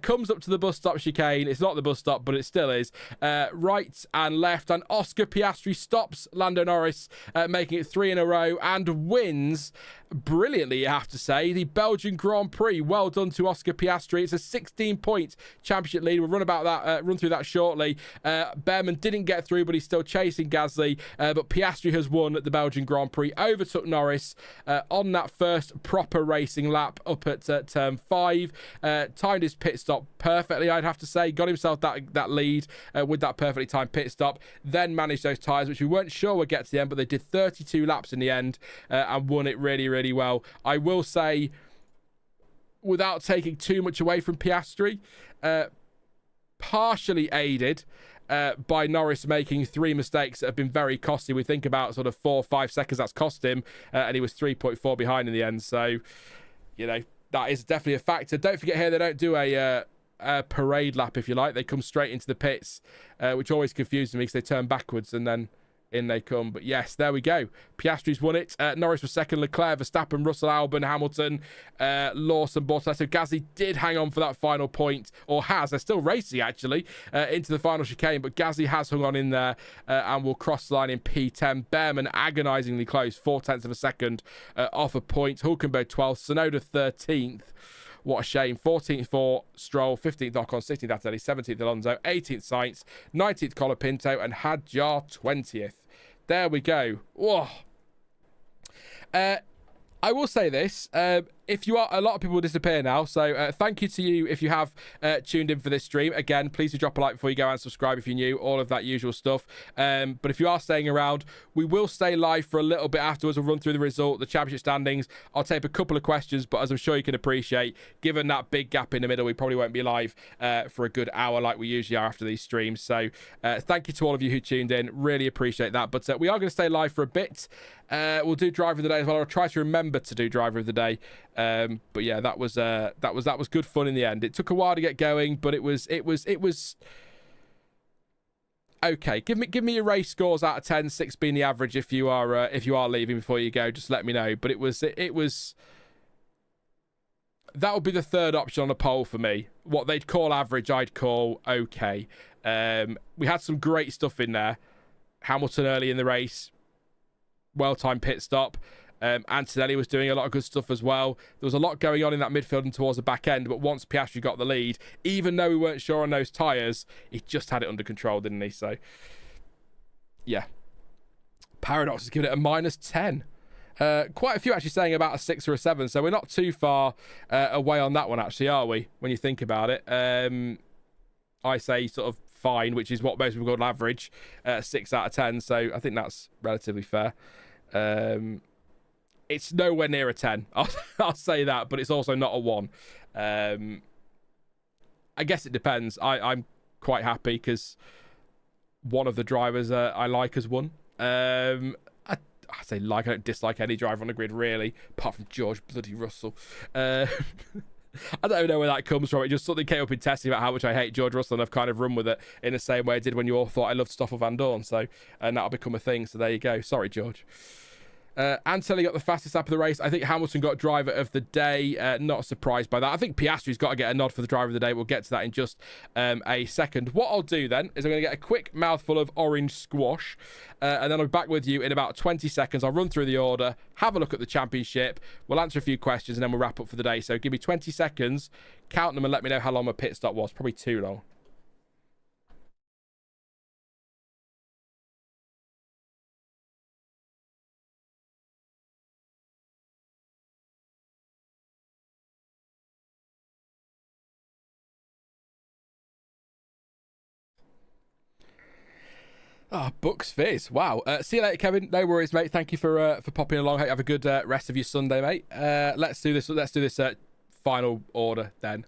Comes up to the bus stop chicane. It's not the bus stop, but it still is. Right and left. And Oscar Piastri stops Lando Norris, making it 3 in a row, and wins brilliantly, you have to say, the Belgian Grand Prix. Well done to Oscar Piastri. It's a 16-point championship lead. We'll run through that shortly. Bearman didn't get through, but he's still chasing Gasly. But Piastri has won the Belgian Grand Prix, overtook Norris on that first proper racing lap up at turn 5. Timed his pit stop perfectly, I'd have to say. Got himself that lead with that perfectly timed pit stop. Then managed those tyres, which we weren't sure would get to the end, but they did 32 laps in the end and won it really, really well. I will say, without taking too much away from Piastri, partially aided by Norris making 3 mistakes that have been very costly. We think about sort of 4 or 5 seconds that's cost him, and he was 3.4 behind in the end. So, you know, that is definitely a factor. Don't forget here, they don't do a parade lap, if you like. They come straight into the pits, which always confuses me because they turn backwards and then in they come. But yes, there we go. Piastri's won it. Norris was second. Leclerc, Verstappen, Russell, Albon, Hamilton, Lawson, Bottas. So Gasly did hang on for that final point, or has. They're still racing, actually, into the final chicane, but Gasly has hung on in there and will cross the line in P10. Bearman agonisingly close, 0.4 of a second off a point. Hulkenberg 12th, Tsunoda 13th. What a shame. 14th for Stroll, 15th Ocon, 16th Antonelli, 17th Alonso, 18th Sainz, 19th Colapinto, and Hadjar 20th. There we go. Whoa. I will say this. If you are, a lot of people will disappear now, so thank you to you if you have tuned in for this stream. Again, please do drop a like before you go and subscribe if you're new, all of that usual stuff. But if you are staying around, we will stay live for a little bit afterwards. We'll run through the result, the championship standings. I'll take a couple of questions, but as I'm sure you can appreciate, given that big gap in the middle, we probably won't be live for a good hour like we usually are after these streams. So thank you to all of you who tuned in. Really appreciate that. But we are going to stay live for a bit. We'll do driver of the day as well. I'll try to remember to do driver of the day. But yeah, that was good fun in the end. It took a while to get going, but it was okay. Give me your race scores out of 10, 6 being the average. If you are leaving before you go, just let me know. But it was that would be the third option on a poll for me. What they'd call average, I'd call okay. We had some great stuff in there. Hamilton early in the race, well-timed pit stop. Antonelli was doing a lot of good stuff as well. There was a lot going on in that midfield and towards the back end, but once Piastri got the lead, even though we weren't sure on those tyres, he just had it under control, didn't he? So, yeah. Paradox has given it a -10. Quite a few actually saying about a 6 or a 7, so we're not too far away on that one, actually, are we? When you think about it. I say sort of fine, which is what most people call average, 6 out of 10, so I think that's relatively fair. It's nowhere near a 10, I'll say that, but it's also not a 1. I guess it depends. I'm quite happy because one of the drivers I like has won. I say like, I don't dislike any driver on the grid, really, apart from George bloody Russell. I don't even know where that comes from. It just something came up in testing about how much I hate George Russell, and I've kind of run with it in the same way I did when you all thought I loved Stoffel Van Dorn. So, and that'll become a thing. So there you go. Sorry, George. Antonelli got the fastest lap of the race. I think Hamilton got driver of the day. Not surprised by that. I think Piastri's got to get a nod for the driver of the day. We'll get to that in just a second. What I'll do then is I'm going to get a quick mouthful of orange squash, and then I'll be back with you in about 20 seconds. I'll run through the order, have a look at the championship. We'll answer a few questions, and then we'll wrap up for the day. So give me 20 seconds, count them, and let me know how long my pit stop was. Probably too long. Oh, Bucks Fizz. Wow. See you later, Kevin. No worries, mate. Thank you for popping along. Hope you have a good rest of your Sunday, mate. Let's do this. Let's do this final order then.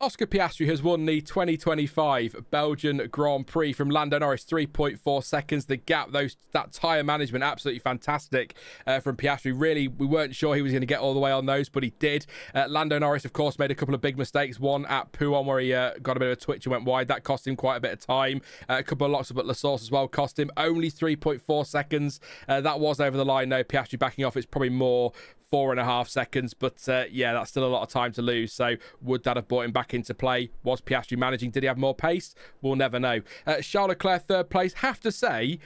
Oscar Piastri has won the 2025 Belgian Grand Prix from Lando Norris, 3.4 seconds. The gap, that tyre management, absolutely fantastic from Piastri. Really, we weren't sure he was going to get all the way on those, but he did. Lando Norris, of course, made a couple of big mistakes. One at Pouhon where he got a bit of a twitch and went wide. That cost him quite a bit of time. A couple of locks up at La Source as well cost him only 3.4 seconds. That was over the line, though. Piastri backing off. It's probably more 4.5 seconds, but yeah, that's still a lot of time to lose. So would that have brought him back into play? Was Piastri managing? Did he have more pace? We'll never know. Charles Leclerc, third place. Have to say,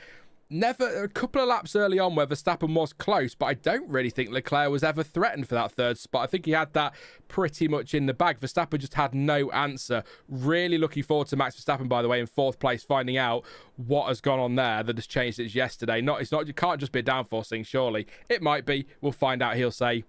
a couple of laps early on where Verstappen was close, but I don't really think Leclerc was ever threatened for that third spot. I think he had that pretty much in the bag. Verstappen just had no answer. Really looking forward to Max Verstappen, by the way, in fourth place, finding out what has gone on there that has changed since yesterday. It's not. You can't just be a downforce thing, surely. It might be. We'll find out. He'll say.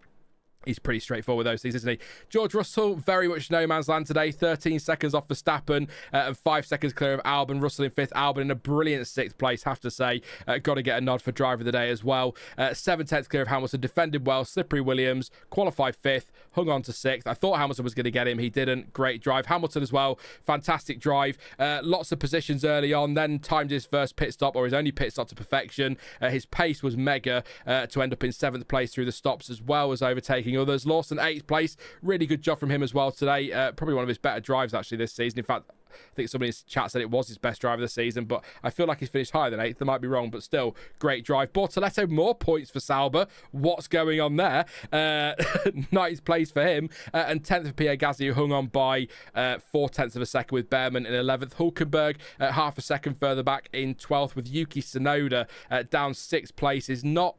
He's pretty straightforward with those things, isn't he? George Russell, very much no man's land today. 13 seconds off Verstappen and 5 seconds clear of Albon. Russell in fifth. Albon in a brilliant sixth place, have to say. Got to get a nod for driver of the day as well. 7/10 clear of Hamilton. Defended well. Slippery Williams. Qualified fifth. Hung on to sixth. I thought Hamilton was going to get him. He didn't. Great drive. Hamilton as well. Fantastic drive. Lots of positions early on. Then timed his first pit stop, or his only pit stop, to perfection. His pace was mega to end up in 7th place through the stops, as well as overtaking others. Lawson 8th place. Really good job from him as well today. Probably one of his better drives actually this season. In fact, I think somebody in the chat said it was his best drive of the season, but I feel like he's finished higher than 8th. I might be wrong, but still, great drive. Bortoletto, more points for Sauber. What's going on there? 9th place for him. And 10th for Pierre Gasly, who hung on by 4/10 of a second with Bearman in 11th. Hulkenberg, half a second further back in 12th with Yuki Tsunoda down 6th place. Is not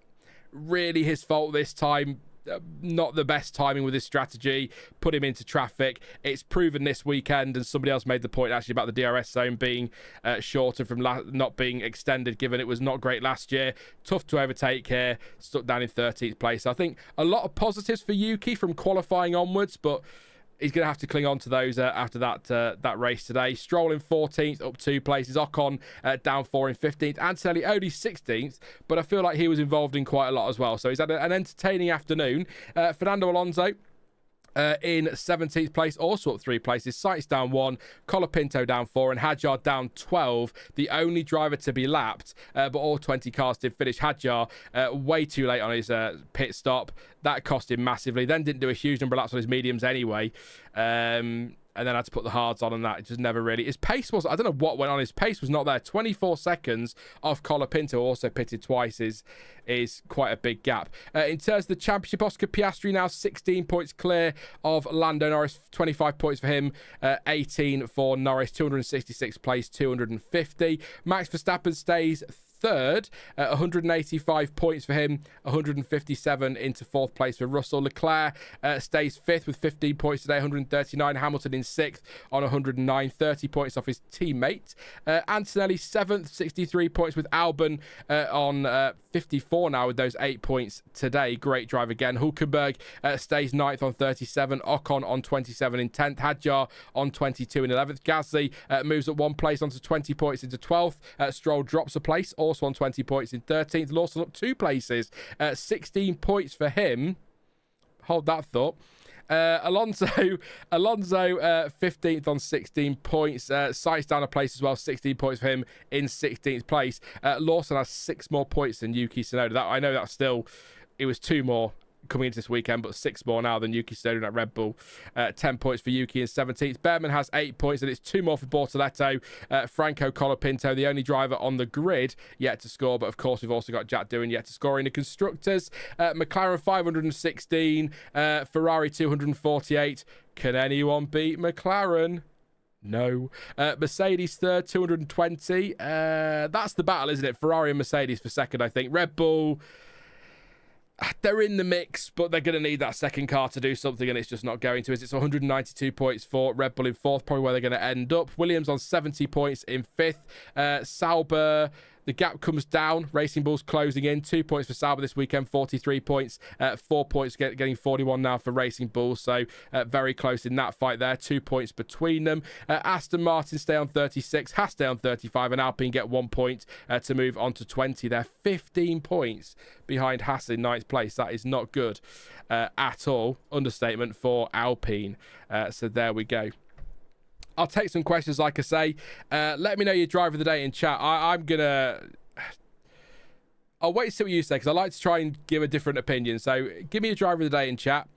really his fault this time. Not the best timing with his strategy, put him into traffic. It's proven this weekend, and somebody else made the point actually about the DRS zone being shorter from not being extended, given it was not great last year. Tough to overtake here, stuck down in 13th place. I think a lot of positives for Yuki from qualifying onwards, but he's going to have to cling on to those after that race today. Stroll in 14th, up 2 places. Ocon down 4 in 15th. Antonelli only 16th, but I feel like he was involved in quite a lot as well. So he's had an entertaining afternoon. Fernando Alonso in 17th place, also up 3 places. Sainz down 1, Colapinto down 4, and Hadjar down 12. The only driver to be lapped, but all 20 cars did finish. Hadjar way too late on his pit stop. That cost him massively. Then didn't do a huge number of laps on his mediums anyway. and then I had to put the hards on, and that just never really. His pace was, I don't know what went on. His pace was not there. 24 seconds off Colapinto, also pitted twice, is quite a big gap. In terms of the championship, Oscar Piastri now 16 points clear of Lando Norris, 25 points for him, 18 for Norris, 266 place, 250. Max Verstappen stays third, 185 points for him, 157 into fourth place for Russell. Leclerc stays fifth with 15 points today, 139. Hamilton in sixth on 109, 30 points off his teammate. Antonelli seventh, 63 points with Albon on 54 now with those 8 points today. Great drive again. Hulkenberg stays ninth on 37. Ocon on 27 in 10th. Hadjar on 22 in 11th. Gasly moves up one place onto 20 points into 12th. Stroll drops a place, also on 20 points in 13th. Lawson up 2 places, 16 points for him. Hold that thought. Alonso 15th on 16 points. Sainz down a place as well, 16 points for him in 16th place. Lawson has 6 more points than Yuki Tsunoda. I know that's still, it was 2 more coming into this weekend, but 6 more now than Yuki Tsunoda at Red Bull. 10 points for Yuki in 17th. Bearman has 8 points, and it's 2 more for Bortoletto. Franco Colapinto, the only driver on the grid yet to score, but of course we've also got Jack Doohan yet to score in the constructors. McLaren 516, Ferrari 248. Can anyone beat McLaren? No. Mercedes third, 220. That's the battle, isn't it? Ferrari and Mercedes for second, I think. Red Bull, they're in the mix, but they're going to need that second car to do something, and it's just not going to. It's 192 points for Red Bull in fourth, probably where they're going to end up. Williams on 70 points in fifth. Sauber, the gap comes down. Racing Bull's closing in. 2 points for Sauber this weekend, 43 points. 4 points, getting 41 now for Racing Bull. So very close in that fight there. 2 points between them. Aston Martin stay on 36. Haas stay on 35. And Alpine get 1 point to move on to 20. They're 15 points behind Haas in ninth place. That is not good at all. Understatement for Alpine. So there we go. I'll take some questions, like I say. Let me know your driver of the day in chat. I'll wait to see what you say, because I like to try and give a different opinion. So give me your driver of the day in chat.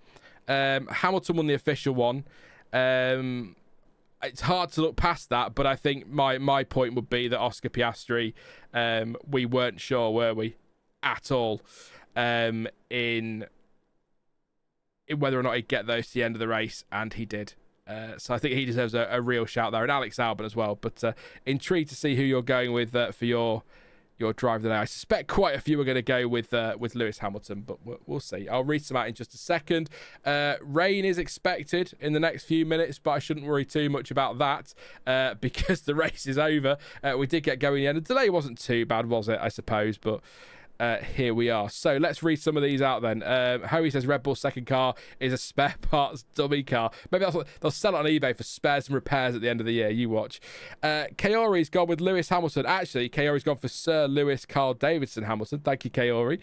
Hamilton won the official one. It's hard to look past that, but I think my point would be that Oscar Piastri, we weren't sure, were we, at all, in whether or not he'd get those to the end of the race, and he did. So I think he deserves a real shout there, and Alex Albon as well. But intrigued to see who you're going with for your drive today. I suspect quite a few are going to go with Lewis Hamilton, but we'll see. I'll read some out in just a second. Rain is expected in the next few minutes, but I shouldn't worry too much about that because the race is over. We did get going in the end. The delay wasn't too bad, was it? I suppose, but here we are. So let's read some of these out then. Howie says Red Bull's second car is a spare parts dummy car. Maybe that's what they'll sell it on eBay for spares and repairs at the end of the year. You watch. Kaori's gone with Lewis Hamilton. Actually, Kaori's gone for Sir Lewis Carl Davidson Hamilton. Thank you, Kaori.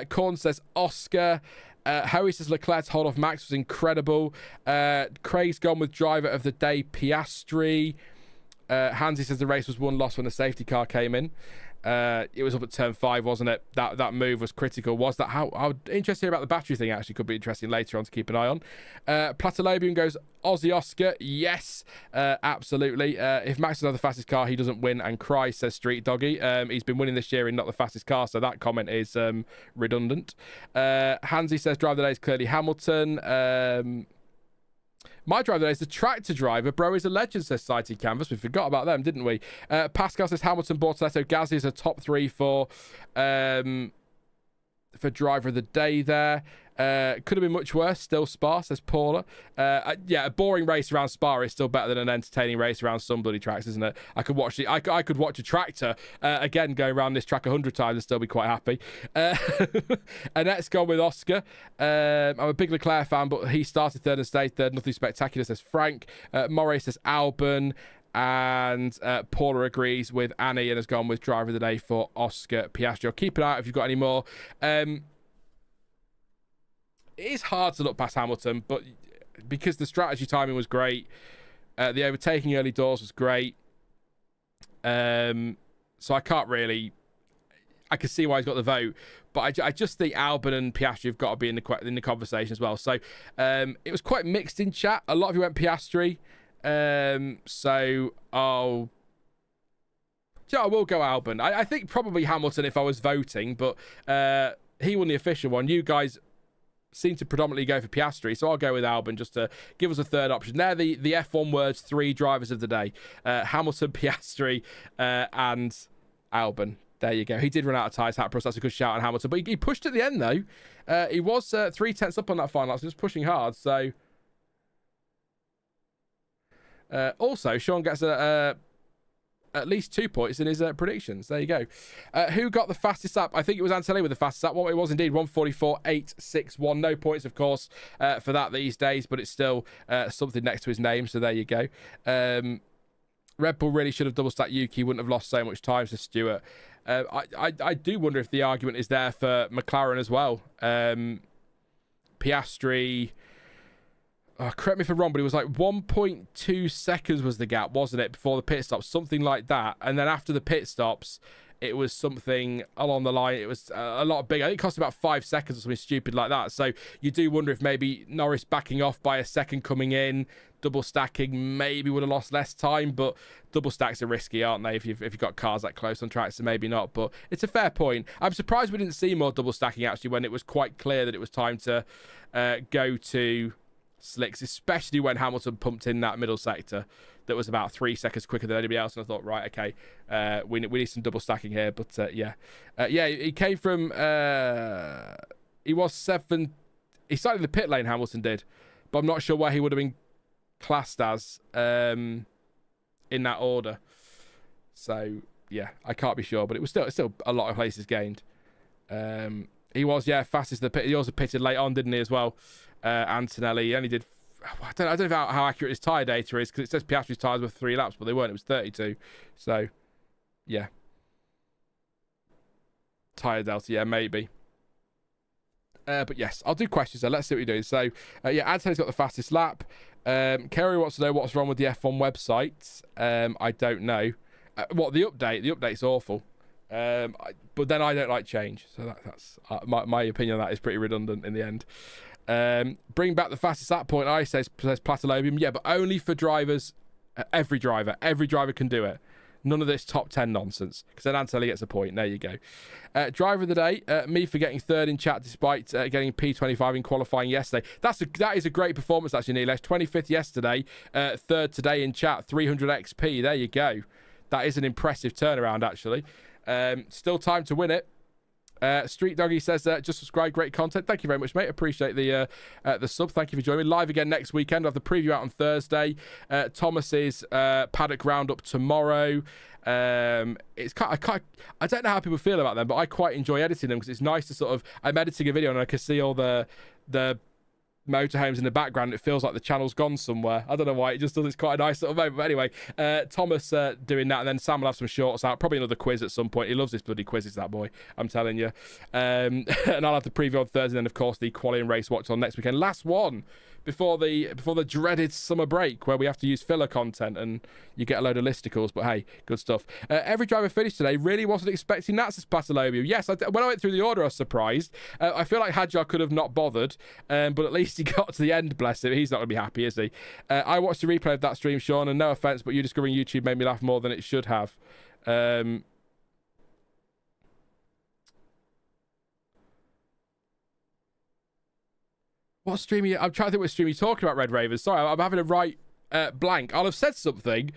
Korn says Oscar. Howie says Leclerc to hold off Max was incredible. Craig's gone with driver of the day Piastri. Hansi says the race was won lost when the safety car came in. It was up at turn 5, wasn't it? That move was critical. Was that how interesting about the battery thing? Actually, could be interesting later on to keep an eye on. Platalobium goes Aussie Oscar. Yes, absolutely. If Max is not the fastest car, he doesn't win and cry, says Street Doggy. He's been winning this year in not the fastest car, so that comment is redundant. Hansi says driver of the day is clearly Hamilton. My driver today is the tractor driver. Bro is a legend, says Sighted Canvas. We forgot about them, didn't we? Pascal says Hamilton, Bortoletto, Gasly is a top 3 for driver of the day there. Could have been much worse. Still Spa, says Paula. Yeah, a boring race around Spa is still better than an entertaining race around some bloody tracks, isn't it? I could watch a tractor again going around this track 100 times and still be quite happy. Annette's gone with Oscar. I'm a big Leclerc fan, but he started third and stayed third. Nothing spectacular, says Frank. Moray says Albon. And Paula agrees with Annie and has gone with driver of the day for Oscar Piastri. I'll keep it out if you've got any more. It is hard to look past Hamilton, but because the strategy timing was great, the overtaking early doors was great. So I can't really... I can see why he's got the vote, but I just think Albon and Piastri have got to be in the conversation as well. So it was quite mixed in chat. A lot of you went Piastri. So I will go Albon. I think probably Hamilton if I was voting, but he won the official one. You guys seem to predominantly go for Piastri, so I'll go with Albon just to give us a third option. They're the F1 words, 3 drivers of the day. Hamilton, Piastri, and Albon. There you go. He did run out of tyres, Hatprus. That's a good shout on Hamilton. But he pushed at the end, though. He was 3/10 up on that final lap, so just pushing hard. So also, Sean gets at least 2 points in his predictions. There you go. Who got the fastest lap? I think it was Antonelli with the fastest lap. Well, it was indeed 1:44.861. No points, of course, for that these days, but it's still something next to his name. So there you go. Red Bull really should have double stacked Yuki. Wouldn't have lost so much time to Stewart. I do wonder if the argument is there for McLaren as well. Piastri, correct me if I'm wrong, but it was like 1.2 seconds was the gap, wasn't it, before the pit stops? Something like that. And then after the pit stops, it was something along the line. It was a lot bigger. I think it cost about 5 seconds or something stupid like that. So you do wonder if maybe Norris backing off by a second coming in, double stacking, maybe would have lost less time, but double stacks are risky, aren't they, if you've got cars that close on tracks? So maybe not, but it's a fair point. I'm surprised we didn't see more double stacking actually when it was quite clear that it was time to go to slicks, especially when Hamilton pumped in that middle sector that was about 3 seconds quicker than anybody else, and I thought, right, okay, we need some double stacking here. But he came from he was 7. He started in the pit lane, Hamilton did, but I'm not sure where he would have been classed as in that order. So yeah, I can't be sure, but it was still a lot of places gained. He was fastest in the pit. He also pitted late on, didn't he, as well? Antonelli, he only did, I don't know how accurate his tyre data is, because it says Piastri's tyres were 3 laps, but they weren't. It was 32. So yeah, tyre delta, maybe. But yes, I'll do questions there. Let's see what we do. So Antonelli's got the fastest lap. Kerry wants to know what's wrong with the F1 website. I don't know. What, the update? The update's awful. But then I don't like change, so that's my opinion on that is pretty redundant in the end. Bring back the fastest lap point, I says Platolobium. Yeah, but only for drivers. Every driver can do it. None of this top 10 nonsense, because then Antonelli gets a point. There you go. Driver of the day, me for getting 3rd in chat despite getting P25 in qualifying yesterday. That is a great performance actually, Nilesh. 25th yesterday, 3rd today in chat, 300 XP. There you go. That is an impressive turnaround actually. Still time to win it. Street Doggy says just subscribe, great content. Thank you very much, mate. Appreciate the sub. Thank you for joining me. Live again next weekend. I'll have the preview out on Thursday. Thomas's paddock roundup tomorrow. It's I don't know how people feel about them, but I quite enjoy editing them because it's nice to sort of, I'm editing a video and I can see all the motorhomes in the background. It feels like the channel's gone somewhere. I don't know why. It just does. It's quite a nice little moment. But anyway, Thomas doing that, and then Sam will have some shorts out. Probably another quiz at some point. He loves this bloody quizzes, that boy. I'm telling you. And I'll have the preview on Thursday, and then of course the qualifying race watch on next weekend. Last one before the dreaded summer break, where we have to use filler content and you get a load of listicles. But hey, good stuff. Every driver finished today. Really wasn't expecting that, says Patolobio. Yes, when I went through the order, I was surprised. I feel like Hadjar could have not bothered, but at least he got to the end, bless him. He's not going to be happy, is he? I watched the replay of that stream, Sean, and no offense, but you discovering YouTube made me laugh more than it should have. What stream are you? I'm trying to think what stream you're talking about, Red Ravens. Sorry, I'm having a right blank. I'll have said something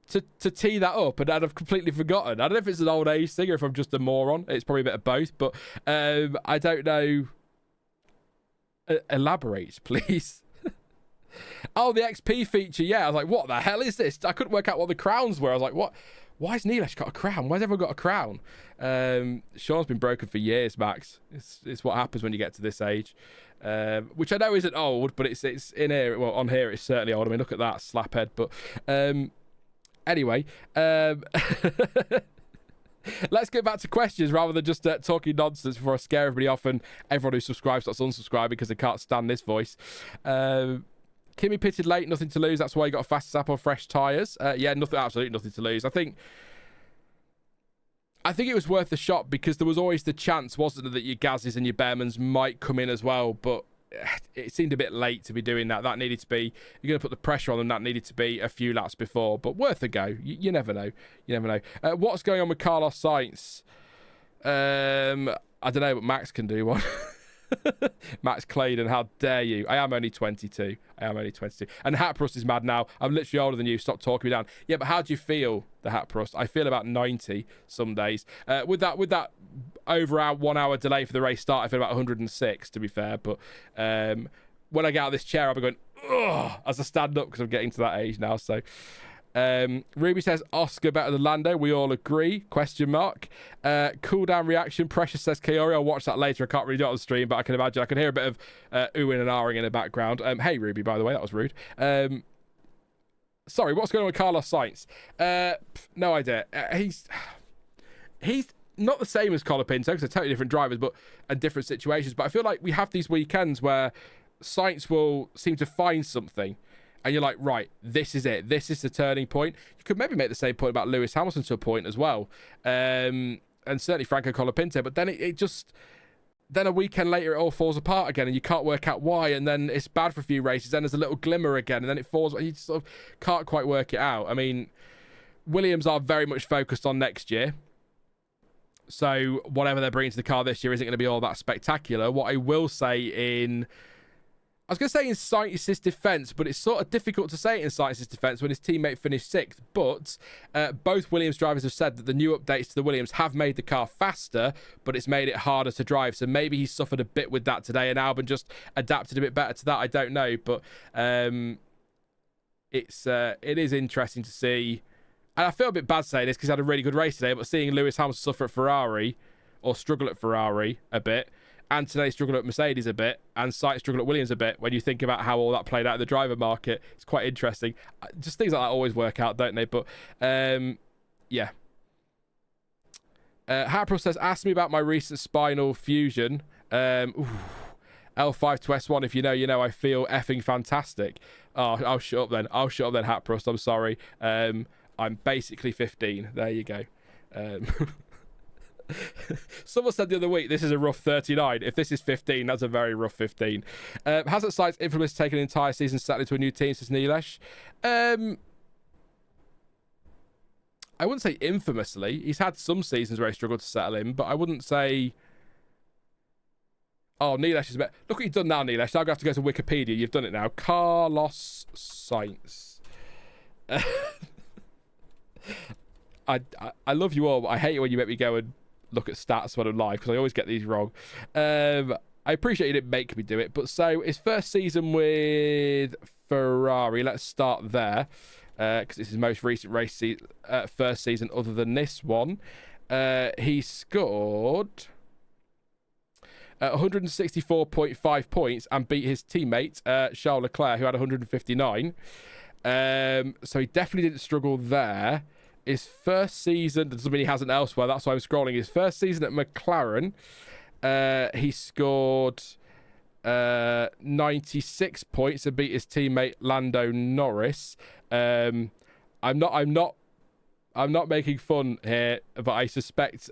to tee that up, and I've completely forgotten. I don't know if it's an old age thing or if I'm just a moron. It's probably a bit of both, but I don't know. Elaborate, please. Oh, the XP feature. Yeah, I was like, what the hell is this? I couldn't work out what the crowns were. I was like, what? Why has Nilesh got a crown? Why's everyone got a crown? Sean's been broken for years, Max. It's what happens when you get to this age. Which I know isn't old, but it's in here. Well, on here it's certainly old. I mean, look at that slaphead. But anyway, let's get back to questions rather than just talking nonsense before I scare everybody off and everyone who subscribes starts unsubscribing because they can't stand this voice. Kimi pitted late, nothing to lose. That's why he got a fast lap on fresh tyres. Yeah, absolutely nothing to lose. I think it was worth the shot because there was always the chance, wasn't there, that your Gazes and your Bearmans might come in as well. But it seemed a bit late to be doing that. That needed to be, you're going to put the pressure on them. That needed to be a few laps before, but worth a go. You never know. You never know. What's going on with Carlos Sainz? I don't know, but Max can do one. Max Claydon, how dare you? I am only 22. And Hatprust is mad now. I'm literally older than you. Stop talking me down. Yeah, but how do you feel, the Hatprust? I feel about 90 some days. With that over our 1 hour delay for the race start, I feel about 106, to be fair. But when I get out of this chair, I'll be going, ugh, as I stand up, because I'm getting to that age now. So Ruby says Oscar better than Lando. We all agree. Question mark. Cool down reaction. Precious says Kaori. I'll watch that later. I can't really do it on the stream, but I can imagine. I can hear a bit of oohing and ahhing in the background. Hey Ruby, by the way, that was rude. Sorry, what's going on with Carlos Sainz? No idea. He's not the same as Colapinto, because they're totally different drivers, but and different situations. But I feel like we have these weekends where Sainz will seem to find something. And you're like, right, this is it. This is the turning point. You could maybe make the same point about Lewis Hamilton to a point as well. And certainly Franco Colapinto. But then it just... Then a weekend later, it all falls apart again. And you can't work out why. And then it's bad for a few races. Then there's a little glimmer again. And then it falls... You just sort of can't quite work it out. I mean, Williams are very much focused on next year. So whatever they're bringing to the car this year isn't going to be all that spectacular. What I will say in... I was going to say in Sainz's defence, but it's sort of difficult to say in Sainz's defence when his teammate finished 6th. But both Williams drivers have said that the new updates to the Williams have made the car faster, but it's made it harder to drive. So maybe he suffered a bit with that today, and Albon just adapted a bit better to that. I don't know, but it is interesting to see. And I feel a bit bad saying this because he had a really good race today, but seeing Lewis Hamilton suffer at Ferrari, or struggle at Ferrari a bit, Antonelli struggled at Mercedes a bit, and Sainz struggled at Williams a bit. When you think about how all that played out in the driver market, it's quite interesting. Just things like that always work out, don't they? But yeah. Harper says, ask me about my recent spinal fusion. L5 to S1, if you know, you know. I feel effing fantastic. Oh, I'll shut up then. Hatprust. I'm sorry. I'm basically 15. There you go. Someone said the other week, this is a rough 39. If this is 15, that's a very rough 15. Hasn't Sainz infamous taken an entire season settling into a new team since Nilesh? I wouldn't say infamously. He's had some seasons where he struggled to settle in, but I wouldn't say... Oh, Nilesh is a bit... Look what you've done now, Nilesh. Now I'm going to have to go to Wikipedia. You've done it now. Carlos Sainz. I love you all, but I hate it when you make me go and look at stats when I'm live, because I always get these wrong. I appreciate you didn't make me do it, but so his first season with Ferrari, let's start there, because it's his most recent first season other than this one. He scored 164.5 points and beat his teammate Charles Leclerc, who had 159. So he definitely didn't struggle there. His first season, doesn't mean he hasn't elsewhere, that's why I'm scrolling. His first season at McLaren, he scored 96 points and beat his teammate Lando Norris. I'm not making fun here, but I suspect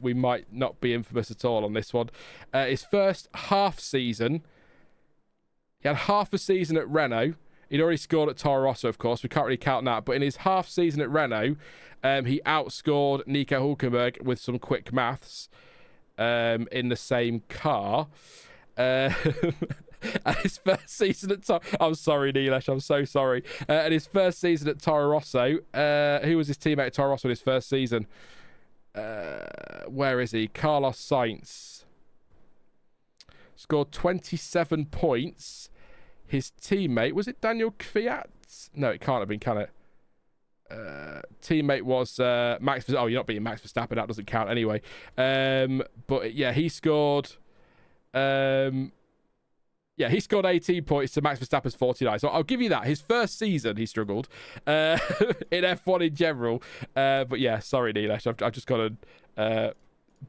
we might not be infamous at all on this one. His first half season, he had half a season at Renault. He'd already scored at Toro Rosso, of course. We can't really count that. But in his half season at Renault, he outscored Nico Hulkenberg with some quick maths in the same car. And his first season at I'm sorry, Nilesh. I'm so sorry. And his first season at Toro Rosso, who was his teammate at Toro Rosso in his first season? Where is he? Carlos Sainz. Scored 27 points. His teammate, was it Daniel Kvyat? No, it can't have been, can it? Teammate was Max. Oh, you're not beating Max Verstappen. That doesn't count anyway. But yeah, he scored. He scored 18 points to Max Verstappen's 49. So I'll give you that. His first season, he struggled in F1 in general. But yeah, sorry, Nilesh. I've just got to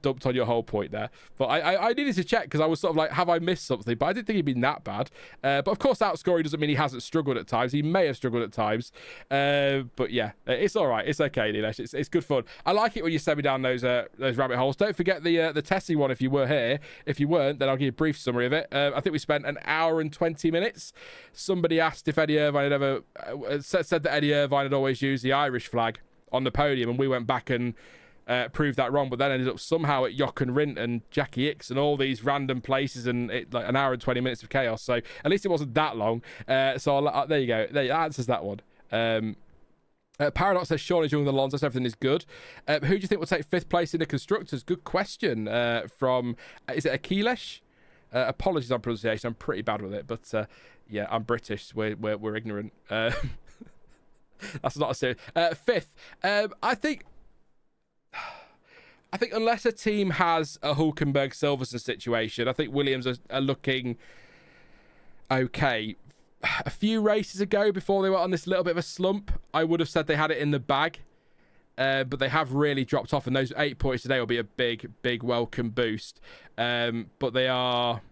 dumped on your whole point there. But I needed to check because I was sort of like, have I missed something? But I didn't think he'd been that bad. But of course, outscoring doesn't mean he hasn't struggled at times. He may have struggled at times. But yeah, it's all right. It's okay, Nilesh. It's good fun. I like it when you send me down those rabbit holes. Don't forget the testing one if you were here. If you weren't, then I'll give you a brief summary of it. I think we spent an hour and 20 minutes. Somebody asked if Eddie Irvine had ever said that Eddie Irvine had always used the Irish flag on the podium, and we went back and proved that wrong, but then ended up somehow at Jock and Rint and Jackie Hicks and all these random places, and like an hour and 20 minutes of chaos. So at least it wasn't that long. So there you go. That answers that one. Paradox says Sean is younger than Alonso, so everything is good. Who do you think will take fifth place in the constructors? Good question. From is it Akilesh? Apologies on pronunciation. I'm pretty bad with it, but yeah, I'm British. We're ignorant. That's not a serious. Fifth. I think unless a team has a Hulkenberg Silverstone situation, I think Williams are looking okay. A few races ago, before they were on this little bit of a slump, I would have said they had it in the bag. But they have really dropped off, and those 8 points today will be a big welcome boost. But they are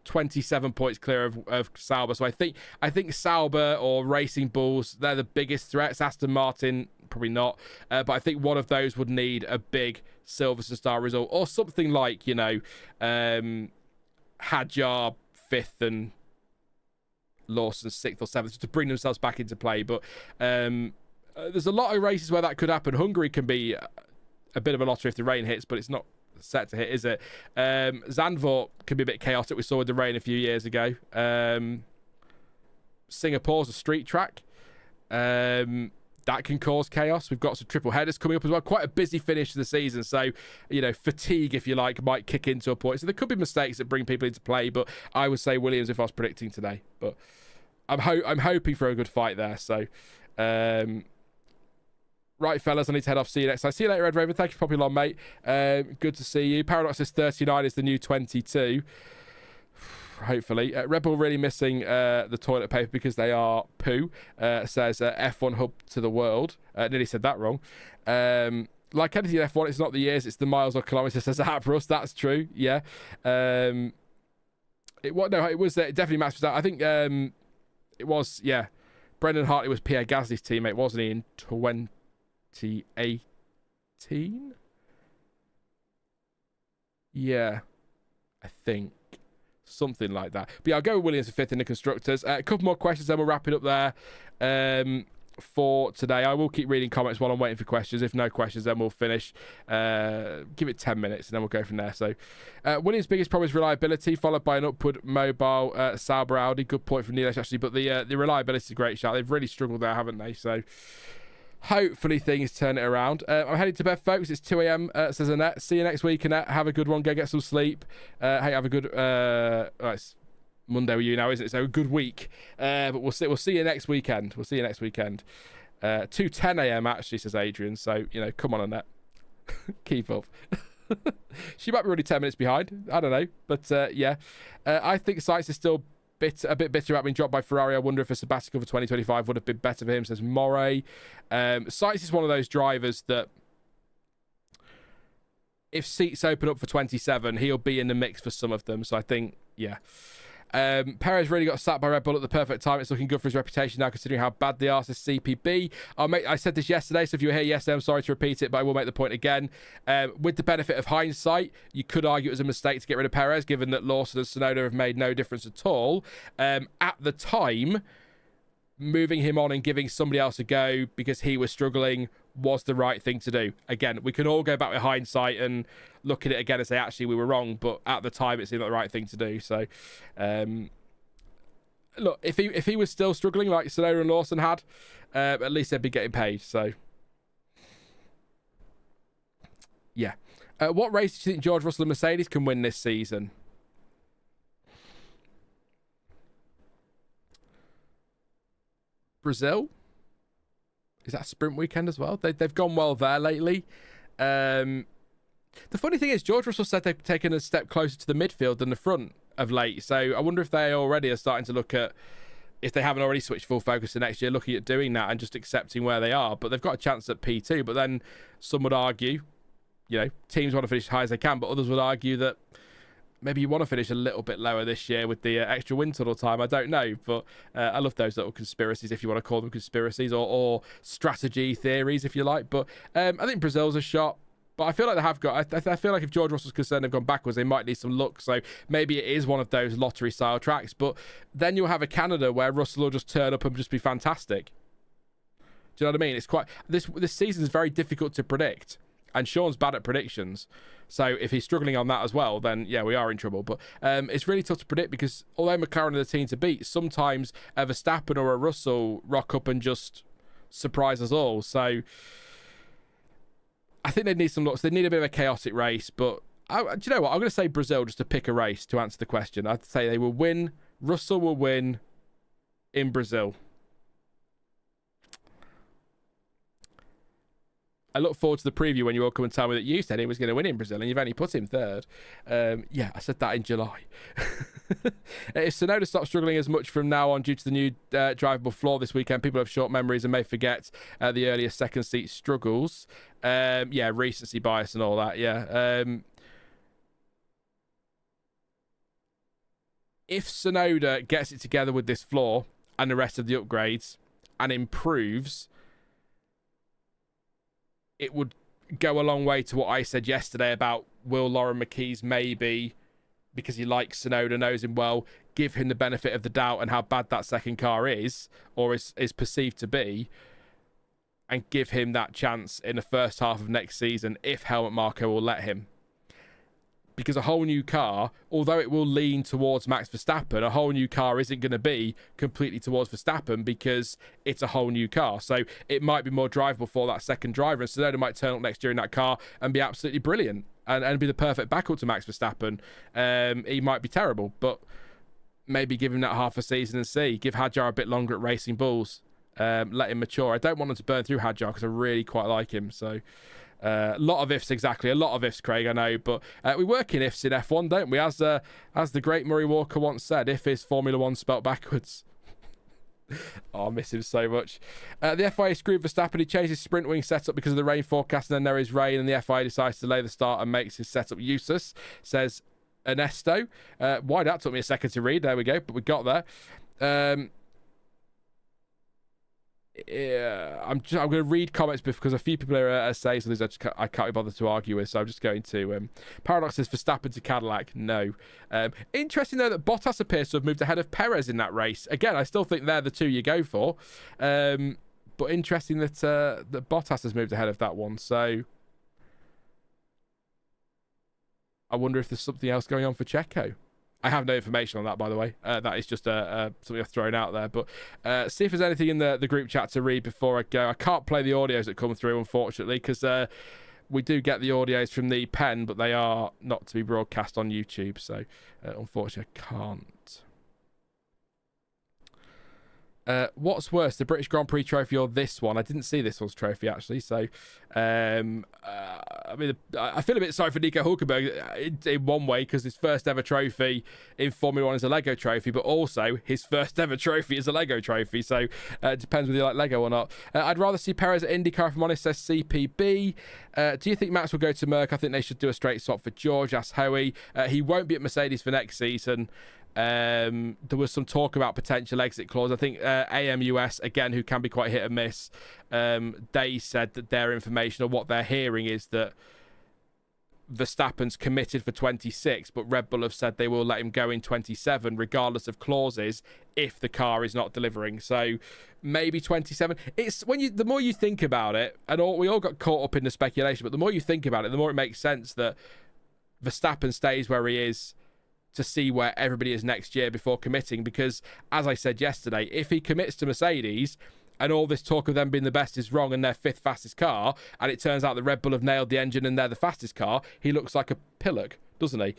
27 points clear of Sauber. So I think Sauber or Racing Bulls, they're the biggest threats. Aston Martin, probably not. But I think one of those would need a big Silverstone star result, or something like, Hadjar 5th and Lawson 6th or 7th, to bring themselves back into play. But there's a lot of races where that could happen. Hungary can be a bit of a lottery if the rain hits, but it's not set to hit, is it? Zandvoort can be a bit chaotic. We saw with the rain a few years ago. Singapore's a street track. That can cause chaos. We've got some triple headers coming up as well. Quite a busy finish to the season. So, fatigue, if you like, might kick into a point. So there could be mistakes that bring people into play. But I would say Williams if I was predicting today. But I'm hoping for a good fight there. So, right, fellas, I need to head off. See you next time. See you later, Red Raven. Thank you for popping along, mate. Good to see you. Paradox says 39 is the new 22. Hopefully. Red Bull really missing the toilet paper because they are poo. Says F1 hub to the world. Nearly said that wrong. Like anything in F1, it's not the years, it's the miles or kilometres, says Abrus. That's true. Yeah. It was definitely Max Verstappen. I think it was, yeah. Brendan Hartley was Pierre Gasly's teammate, wasn't he, in 2018? Yeah. I think. Something like that. But yeah, I'll go with Williams for 5th in the constructors. A couple more questions, then we'll wrap it up there for today. I will keep reading comments while I'm waiting for questions. If no questions, then we'll finish. Give it 10 minutes and then we'll go from there. So Williams' biggest problem is reliability, followed by an upward mobile Sauber Audi. Good point from Nilesh, actually. But the reliability is a great shot. They've really struggled there, haven't they? So hopefully things turn it around. I'm heading to bed, folks. It's 2 a.m, says Annette. See you next week, Annette. Have a good one. Go get some sleep. Hey, have a good... it's Monday with you now, isn't it? So a good week. But we'll see you next weekend. 2:10 a.m, actually, says Adrian. So, come on, Annette. Keep up. She might be already 10 minutes behind. I don't know. But, yeah. I think Sainz is still a bit bitter about being dropped by Ferrari. I wonder if a sabbatical for 2025 would have been better for him, says Moray. Sainz is one of those drivers that if seats open up for 27, he'll be in the mix for some of them. So I think, yeah. Perez really got sacked by Red Bull at the perfect time. It's looking good for his reputation now, considering how bad they are to CPB. I said this yesterday, so if you were here yesterday, I'm sorry to repeat it, but I will make the point again. With the benefit of hindsight, you could argue it was a mistake to get rid of Perez, given that Lawson and Tsunoda have made no difference at all. At the time, moving him on and giving somebody else a go because he was struggling was the right thing to do. Again, we can all go back with hindsight and look at it again and say, actually, we were wrong, but at the time, it seemed like the right thing to do. So, look, if he was still struggling like Tsunoda and Lawson had, at least they'd be getting paid. So, yeah. What race do you think George Russell and Mercedes can win this season? Brazil? Is that a sprint weekend as well? They've gone well there lately. The funny thing is, George Russell said they've taken a step closer to the midfield than the front of late. So I wonder if they already are starting to look at, if they haven't already switched full focus to next year, looking at doing that and just accepting where they are. But they've got a chance at P2. But then some would argue, teams want to finish as high as they can, but others would argue that maybe you want to finish a little bit lower this year with the extra wind tunnel time. I don't know, but I love those little conspiracies, if you want to call them conspiracies, or strategy theories, if you like. But I think Brazil's a shot. But I feel like they have got... I feel like if George Russell's concerned they've gone backwards, they might need some luck. So maybe it is one of those lottery-style tracks. But then you'll have a Canada where Russell will just turn up and just be fantastic. Do you know what I mean? It's quite... This season is very difficult to predict. And Sean's bad at predictions. So if he's struggling on that as well, then, yeah, we are in trouble. But it's really tough to predict because although McLaren are the team to beat, sometimes a Verstappen or a Russell rock up and just surprise us all. So... I think they need some looks. They need a bit of a chaotic race, but do you know what? I'm going to say Brazil just to pick a race to answer the question. I'd say they will win. Russell will win in Brazil. I look forward to the preview when you all come and tell me that you said he was going to win in Brazil and you've only put him third. Yeah, I said that in July. If Tsunoda stops struggling as much from now on due to the new drivable floor this weekend, people have short memories and may forget the earlier second seat struggles. Yeah, recency bias and all that, yeah. If Tsunoda gets it together with this floor and the rest of the upgrades and improves... it would go a long way to what I said yesterday about will Lauren McKees maybe, because he likes Tsunoda, knows him well, give him the benefit of the doubt and how bad that second car is, or is perceived to be, and give him that chance in the first half of next season if Helmut Marko will let him. Because a whole new car, although it will lean towards Max Verstappen, a whole new car isn't going to be completely towards Verstappen because it's a whole new car. So it might be more drivable for that second driver. And Tsunoda might turn up next year in that car and be absolutely brilliant and be the perfect backup to Max Verstappen. He might be terrible, but maybe give him that half a season and see. Give Hadjar a bit longer at Racing Bulls. Let him mature. I don't want him to burn through Hadjar because I really quite like him. So... a lot of ifs, exactly. A lot of ifs, Craig, I know. But we work in ifs in F1, don't we? As the great Murray Walker once said, if is Formula One spelt backwards. Oh, I miss him so much. The FIA screwed Verstappen. He changed his sprint wing setup because of the rain forecast, and then there is rain, and the FIA decides to delay the start and makes his setup useless, says Ernesto. Why that took me a second to read. There we go, but we got there. Yeah, I'm going to read comments because a few people are saying something I can't be bothered to argue with, so I'm just going to... Paradox says Verstappen to Cadillac. No. Interesting, though, that Bottas appears to have moved ahead of Perez in that race. Again, I still think they're the two you go for. But interesting that Bottas has moved ahead of that one, so... I wonder if there's something else going on for Checo. I have no information on that, by the way. That is just something I've thrown out there. But see if there's anything in the group chat to read before I go. I can't play the audios that come through, unfortunately, because we do get the audios from the pen, but they are not to be broadcast on YouTube. So, unfortunately, I can't. What's worse, the British Grand Prix trophy or this one? I didn't see this one's trophy, actually. So, I mean, I feel a bit sorry for Nico Hulkenberg in one way because his first ever trophy in Formula One is a Lego trophy, but also his first ever trophy is a Lego trophy. So, it depends whether you like Lego or not. I'd rather see Perez at IndyCar, if I'm honest, says CPB. Do you think Max will go to Merc? I think they should do a straight swap for George, asks Howie. He won't be at Mercedes for next season. There was some talk about potential exit clause. I think AMUS, again, who can be quite hit and miss, they said that their information or what they're hearing is that Verstappen's committed for 26, but Red Bull have said they will let him go in 27 regardless of clauses if the car is not delivering. So maybe 27. It's when the more you think about it, and we all got caught up in the speculation, but the more you think about it, the more it makes sense that Verstappen stays where he is to see where everybody is next year before committing, because as I said yesterday, if he commits to Mercedes and all this talk of them being the best is wrong and their fifth fastest car, and it turns out that Red Bull have nailed the engine and they're the fastest car, he looks like a pillock, doesn't he?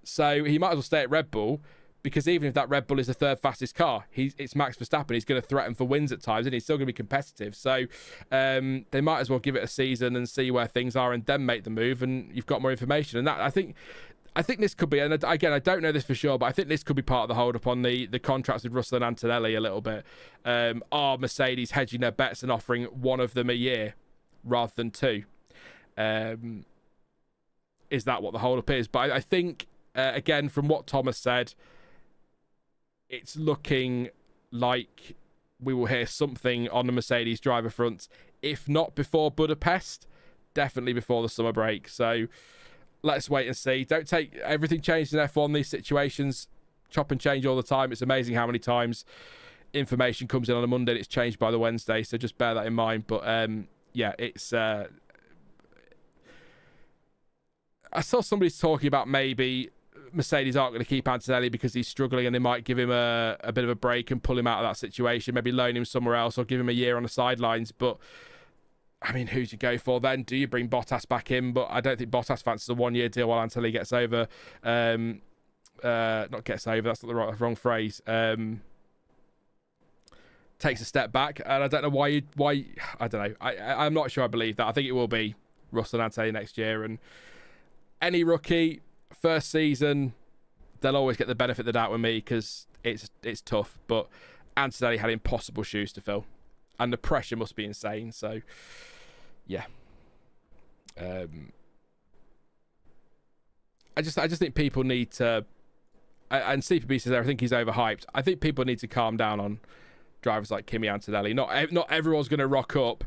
So he might as well stay at Red Bull, because even if that Red Bull is the third fastest car, it's Max Verstappen. He's going to threaten for wins at times, and he's still going to be competitive. So they might as well give it a season and see where things are and then make the move, and you've got more information. And that I think this could be, and again, I don't know this for sure, but I think this could be part of the hold-up on the contracts with Russell and Antonelli a little bit. Are Mercedes hedging their bets and offering one of them a year rather than two? Is that what the hold-up is? But I think, again, from what Thomas said, it's looking like we will hear something on the Mercedes driver front, if not before Budapest, definitely before the summer break. So let's wait and see. Don't take everything changed in F1. These situations chop and change all the time. It's amazing how many times information comes in on a Monday and it's changed by the Wednesday. So just bear that in mind. But yeah, it's. I saw somebody talking about maybe Mercedes aren't going to keep Antonelli because he's struggling, and they might give him a bit of a break and pull him out of that situation, maybe loan him somewhere else or give him a year on the sidelines. But I mean, who do you go for then? Do you bring Bottas back in? But I don't think Bottas fancies a one-year deal while Antonelli gets over. Not gets over, that's not the wrong phrase. Takes a step back, and I don't know why I don't know. I'm not sure I believe that. I think it will be Russell and Antonelli next year, and any rookie first season, they'll always get the benefit of the doubt with me because it's tough. But Antonelli had impossible shoes to fill, and the pressure must be insane. So yeah, I just think people need to, and CPB says I think he's overhyped. I think people need to calm down on drivers like Kimi Antonelli. Not everyone's going to rock up.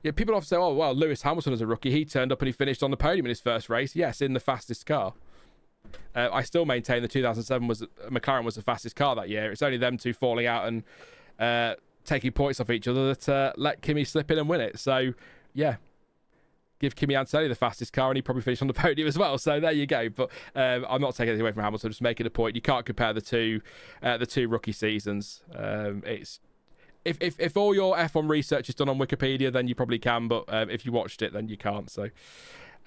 Yeah, people often say, "Oh, well, Lewis Hamilton as a rookie, he turned up and he finished on the podium in his first race." Yes, in the fastest car. I still maintain the 2007 McLaren was the fastest car that year. It's only them two falling out and taking points off each other that let Kimi slip in and win it. So, yeah, give Kimi Antonelli the fastest car and he probably finished on the podium as well. So there you go. But I'm not taking anything away from Hamilton. Just making a point. You can't compare the two rookie seasons. It's if all your F1 research is done on Wikipedia, then you probably can. But if you watched it, then you can't. So.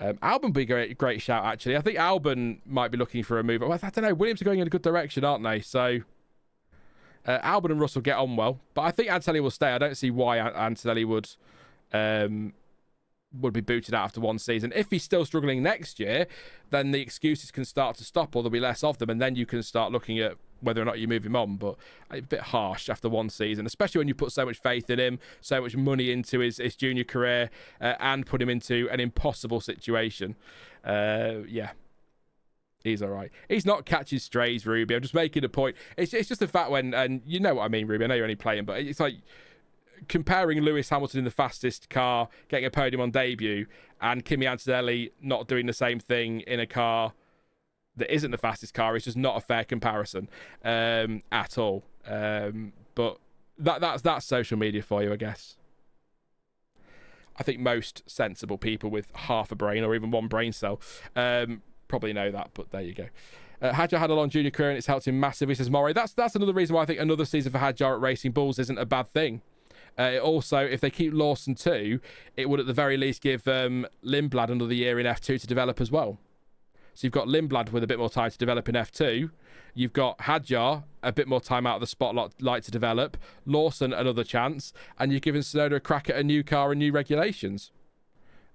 Albon would be a great shout, actually. I think Albon might be looking for a move. Well, I don't know. Williams are going in a good direction, aren't they? So Albon and Russell get on well. But I think Antonelli will stay. I don't see why Antonelli would be booted out after one season. If he's still struggling next year, then the excuses can start to stop, or there'll be less of them, and then you can start looking at whether or not you move him on. But a bit harsh after one season, especially when you put so much faith in him, so much money into his junior career, and put him into an impossible situation. Yeah, he's all right. He's not catching strays, Ruby. I'm just making a point. It's just the fact when, and you know what I mean, Ruby. I know you're only playing, but it's like comparing Lewis Hamilton in the fastest car, getting a podium on debut, and Kimi Antonelli not doing the same thing in a car that isn't the fastest car. It's just not a fair comparison at all. But that's social media for you, I guess. I think most sensible people with half a brain or even one brain cell probably know that, but there you go. Hadjar had a long junior career and it's helped him massively, says Maury. That's another reason why I think another season for Hadjar at Racing Bulls isn't a bad thing. Also, if they keep Lawson too, it would at the very least give Lindblad another year in F2 to develop as well. So you've got Lindblad with a bit more time to develop in F2. You've got Hadjar, a bit more time out of the spotlight to develop. Lawson, another chance. And you're giving Tsunoda a crack at a new car and new regulations.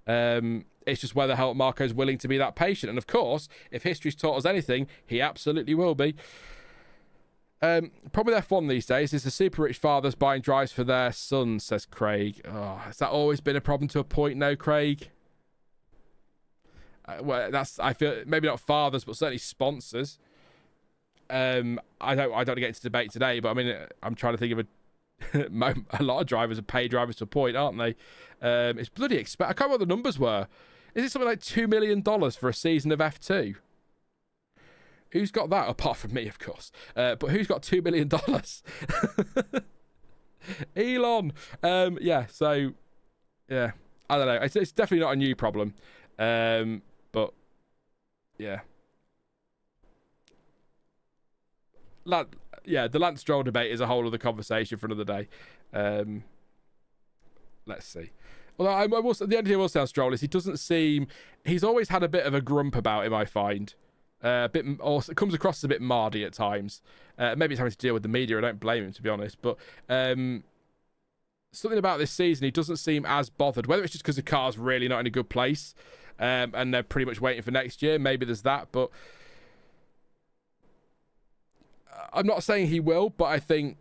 It's just whether Helmut Marko's willing to be that patient. And of course, if history's taught us anything, he absolutely will be. Problem with F1 these days is the super rich fathers buying drives for their sons, says Craig. Oh, has that always been a problem to a point? No, Craig. Well, I feel maybe not fathers, but certainly sponsors. I don't get into debate today, but I mean, I'm trying to think of a lot of drivers are paid drivers to a point, aren't they? It's bloody expensive. I can't remember what the numbers were. Is it something like $2 million for a season of F2? Who's got that? Apart from me, of course. But who's got $2 million? Elon. Yeah, so, yeah. I don't know. It's definitely not a new problem. But, yeah. The Lance Stroll debate is a whole other conversation for another day. Let's see. Although the only thing I will say on Stroll is he doesn't seem... He's always had a bit of a grump about him, I find. It comes across as a bit mardy at times. Maybe it's having to deal with the media. I don't blame him, to be honest. But something about this season, he doesn't seem as bothered. Whether it's just because the car's really not in a good place and they're pretty much waiting for next year. Maybe there's that. But I'm not saying he will, but I think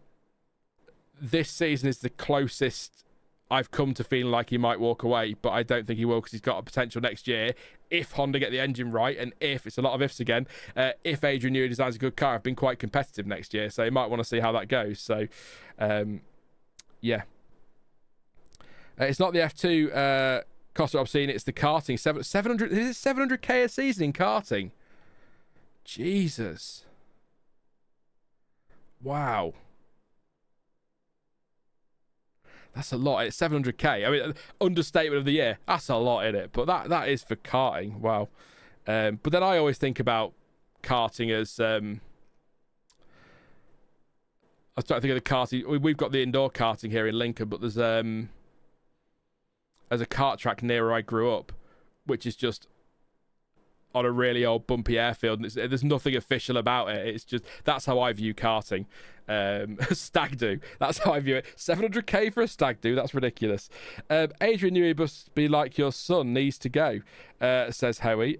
this season is the closest I've come to feeling like he might walk away, but I don't think he will because he's got a potential next year if Honda get the engine right, and if, it's a lot of ifs again, if Adrian Newey designs a good car, I've been quite competitive next year, so you might want to see how that goes. So, yeah. It's not the F2 cost I've seen, it's the karting. 700, is it 700k a season in karting? Jesus. Wow. That's a lot. It's 700k. I mean, understatement of the year. That's a lot in it. But that is for karting. Wow. But then I always think about karting as... I was trying to think of the karting. We've got the indoor karting here in Lincoln, but there's a kart track near where I grew up, which is just on a really old bumpy airfield, and there's nothing official about it. It's just, that's how I view karting. Stag do, that's how I view it. 700k for a stag do, that's ridiculous. Adrian Newey must be like your son, needs to go, says Howie.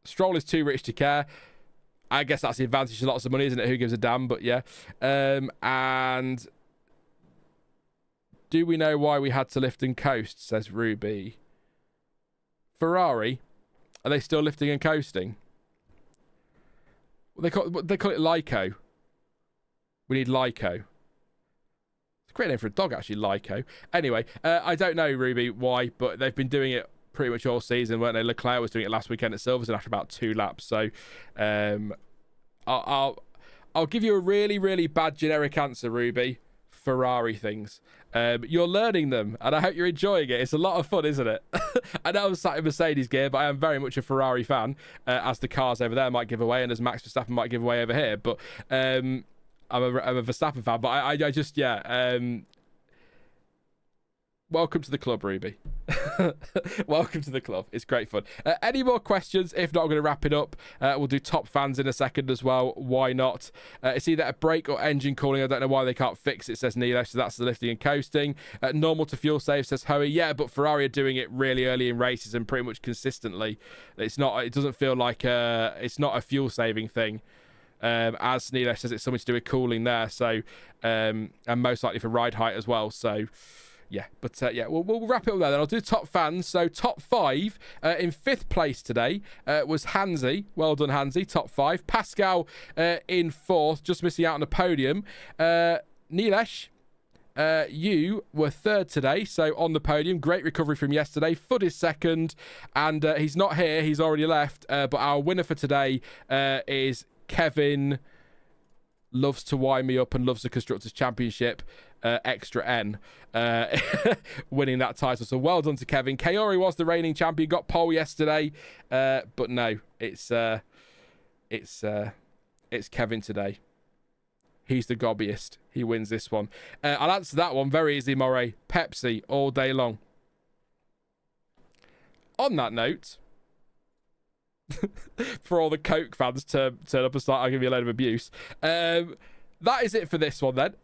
Stroll is too rich to care. I guess that's the advantage of lots of money, isn't it? Who gives a damn? But yeah. And do we know why we had to lift and coast, says Ruby. Ferrari, are they still lifting and coasting? They call it Lyco. We need Lyco. It's a great name for a dog, actually, Lyco. Anyway, I don't know, Ruby, why, but they've been doing it pretty much all season, weren't they? Leclerc was doing it last weekend at Silverstone after about 2 laps. So I'll give you a really, really bad generic answer, Ruby. Ferrari things. You're learning them, and I hope you're enjoying it. It's a lot of fun, isn't it? I know I'm sat in Mercedes gear, but I am very much a Ferrari fan, as the cars over there might give away, and as Max Verstappen might give away over here. But I'm a Verstappen fan, but I just, yeah. Welcome to the club, Ruby. Welcome to the club. It's great fun. Any more questions? If not, I'm going to wrap it up. We'll do top fans in a second as well. Why not? It's either a brake or engine cooling. I don't know why they can't fix it, says Nilesh. So that's the lifting and coasting. Normal to fuel save, says Hoey. Yeah, but Ferrari are doing it really early in races and pretty much consistently. It doesn't feel like it's not a fuel saving thing. As Nilesh says, it's something to do with cooling there. So, and most likely for ride height as well. So, yeah, but yeah, we'll wrap it up there then. I'll do top fans. So top 5 in 5th place today was Hansi. Well done, Hansi. Top 5. Pascal in 4th, just missing out on the podium. Nilesh, you were 3rd today, so on the podium. Great recovery from yesterday. Foot is 2nd, and he's not here. He's already left. But our winner for today is Kevin. Loves to wind me up and loves the Constructors' Championship. Extra N, winning that title. So well done to Kevin. Kaori was the reigning champion, got pole yesterday, but no, it's Kevin today. He's the gobbiest. He wins this one. I'll answer that one very easily, Moray. Pepsi all day long. On that note, for all the Coke fans to turn up and start, I'll give you a load of abuse. That is it for this one then.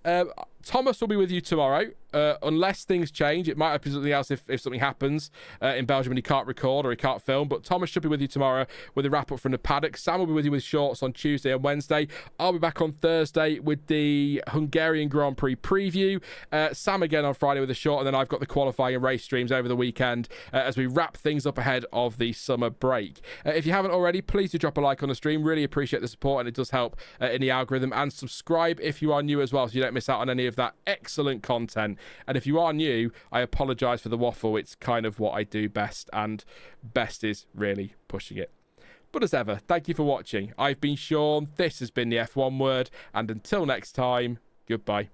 Thomas will be with you tomorrow, unless things change. It might be something else if something happens in Belgium and he can't record or he can't film. But Thomas should be with you tomorrow with a wrap-up from the paddock. Sam will be with you with shorts on Tuesday and Wednesday. I'll be back on Thursday with the Hungarian Grand Prix preview. Sam again on Friday with a short, and then I've got the qualifying and race streams over the weekend as we wrap things up ahead of the summer break. If you haven't already, please do drop a like on the stream. Really appreciate the support, and it does help in the algorithm. And subscribe if you are new as well, so you don't miss out on any of that excellent content. And if you are new, I apologise for the waffle. It's kind of what I do best, and best is really pushing it. But as ever, thank you for watching. I've been Sean. This has been the F1 Word, and until next time, goodbye.